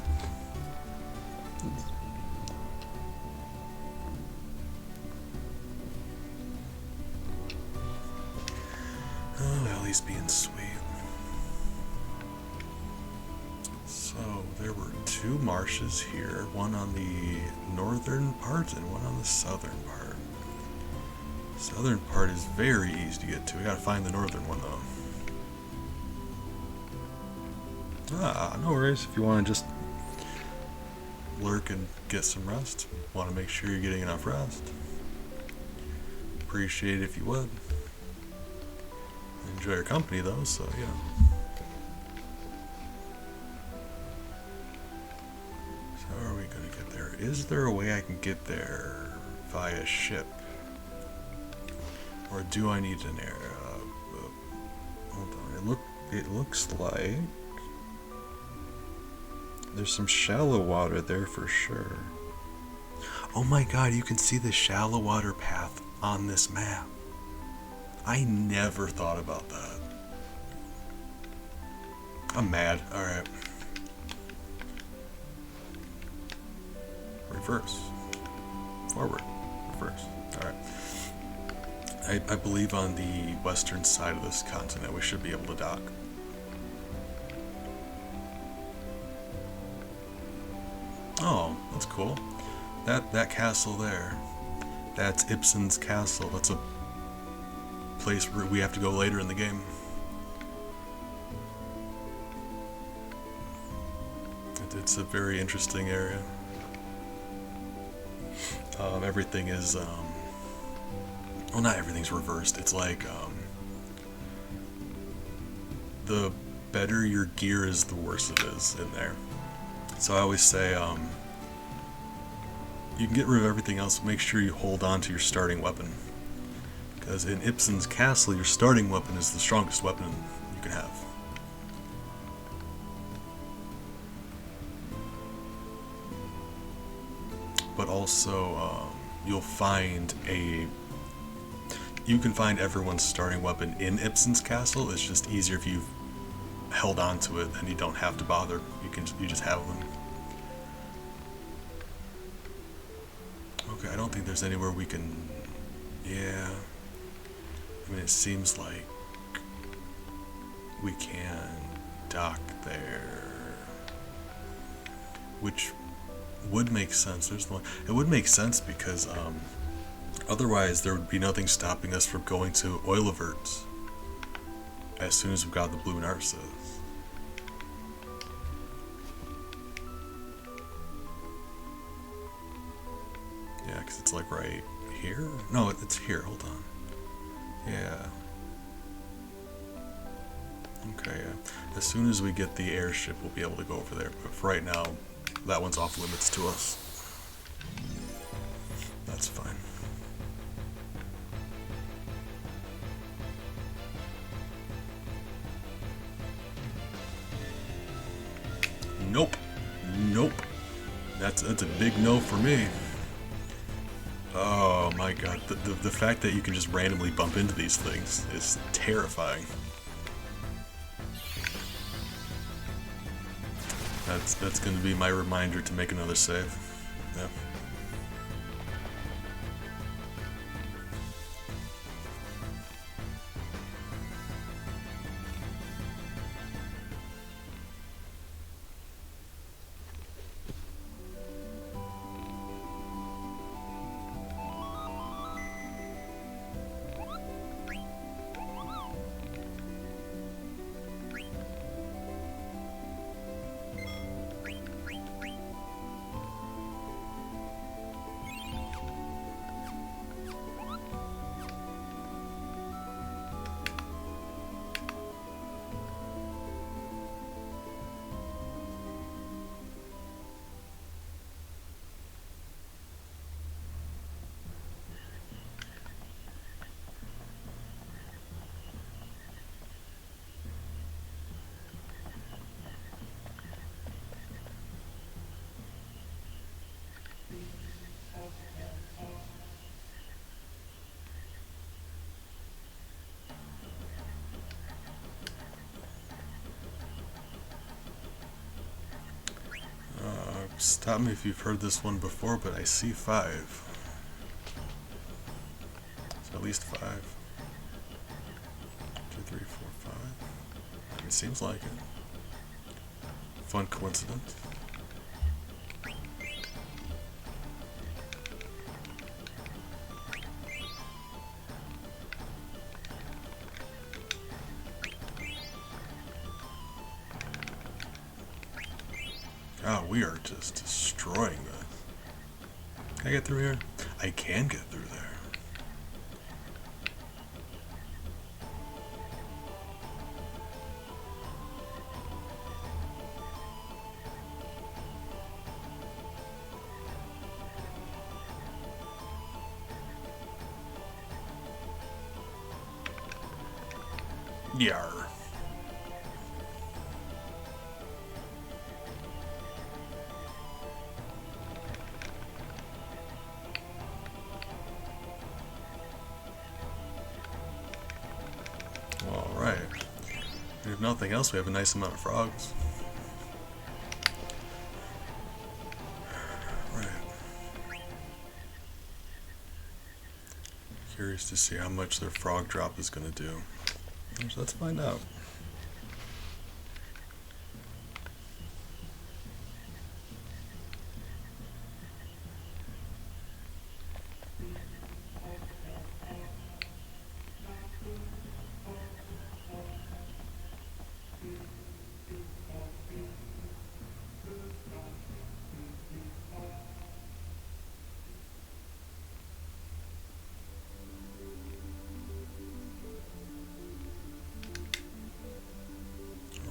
[SPEAKER 1] Oh, Ellie's being sweet. So, there were 2 marshes here, one on the northern part and one on the southern part. Southern part is very easy to get to. We gotta find the northern one though. No worries. If you want to just lurk and get some rest, want to make sure you're getting enough rest. Appreciate it if you would. Enjoy your company though, so yeah. So how are we gonna get there? Is there a way I can get there via ship? Or do I need an air? Hold on. It looks like there's some shallow water there for sure. Oh my god, you can see the shallow water path on this map. I never thought about that. I'm mad. Alright. Reverse. Forward. Reverse. Alright. I believe on the western side of this continent we should be able to dock. Oh, that's cool. That castle there, that's Ibsen's castle. That's a place where we have to go later in the game. It's a very interesting area. Everything is, well, not everything's reversed. It's like, the better your gear is, the worse it is in there. So I always say, you can get rid of everything else, make sure you hold on to your starting weapon. Because in Ibsen's castle, your starting weapon is the strongest weapon you can have. But also, you can find everyone's starting weapon in Ibsen's castle. It's just easier if you've held on to it, then you don't have to bother. You just have them. Okay, I don't think there's anywhere we can. Yeah. I mean, it seems like we can dock there, which would make sense. There's one. It would make sense because otherwise there would be nothing stopping us from going to Oilivert as soon as we got the Blue Narcissus. Yeah, because it's like right here? No, it's here. Hold on. Yeah. Okay, yeah. As soon as we get the airship, we'll be able to go over there. But for right now, that one's off limits to us. That's fine. Nope. Nope. That's a big no for me. Oh my god, the fact that you can just randomly bump into these things is terrifying. That's gonna be my reminder to make another save. Yeah. Stop me if you've heard this one before, but I see 5. So at least 5. 2, 3, 4, 5. It seems like it. fun coincidence. Oh, we are just destroying this. Can I get through here? I can get through there. Yar. Alright. If nothing else, we have a nice amount of frogs. Right. Curious to see how much their frog drop is going to do. So let's find out.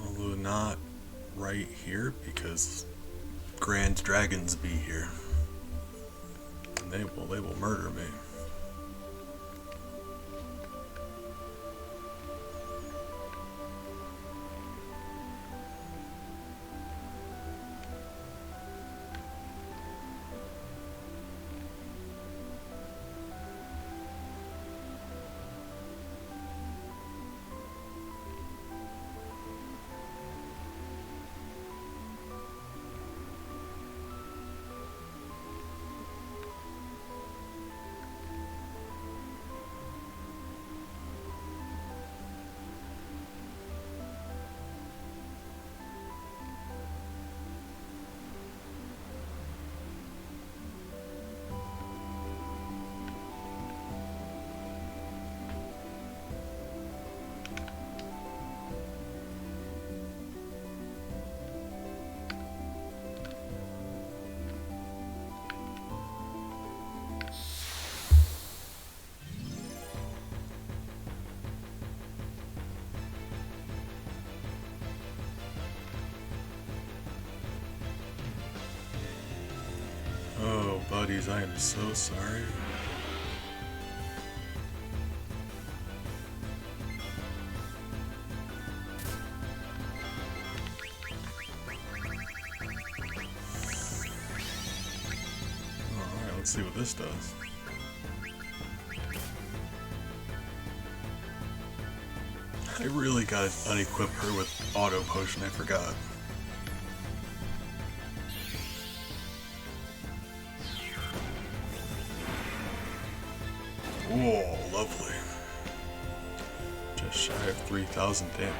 [SPEAKER 1] Although not right here because Grand Dragons be here. And they will murder me. Oh, buddies, I am so sorry. Alright, let's see what this does. I really gotta unequip her with auto potion, I forgot. Whoa, lovely. Just shy of 3,000 damage.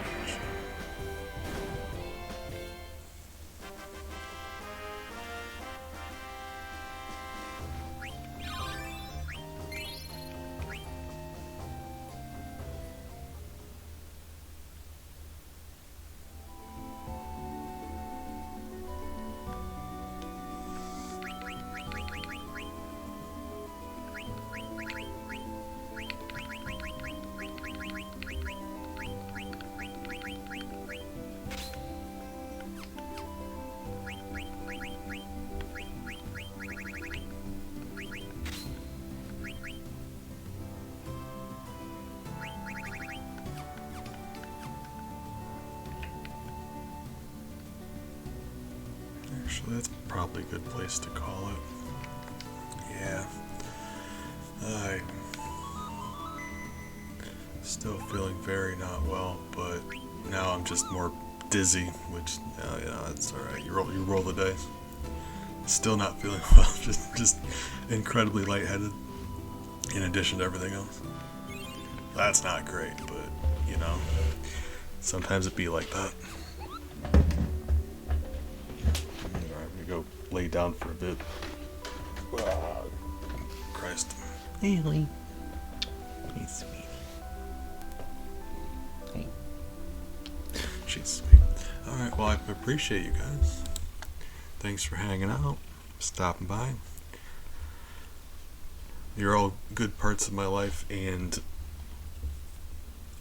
[SPEAKER 1] Actually, that's probably a good place to call it. Yeah. I'm still feeling very not well, but now I'm just more dizzy, which, it's alright. You roll the dice. Still not feeling well, just incredibly lightheaded, in addition to everything else. That's not great, but, sometimes it be like that. lay down for a bit. Christ.
[SPEAKER 2] Hey, Lee. Hey, sweetie. Hey.
[SPEAKER 1] She's sweet. Alright, well, I appreciate you guys. Thanks for hanging out, stopping by. You're all good parts of my life, and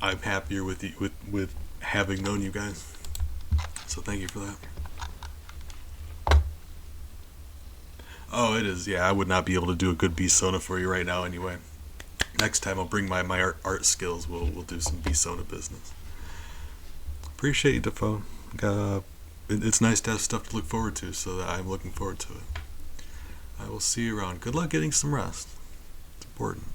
[SPEAKER 1] I'm happier with you, with having known you guys. So thank you for that. Oh, it is. Yeah, I would not be able to do a good B-Sona for you right now anyway. Next time I'll bring my art skills. We'll do some B-Sona business. Appreciate you, Defoe. It's nice to have stuff to look forward to, so that I'm looking forward to it. I will see you around. Good luck getting some rest. It's important.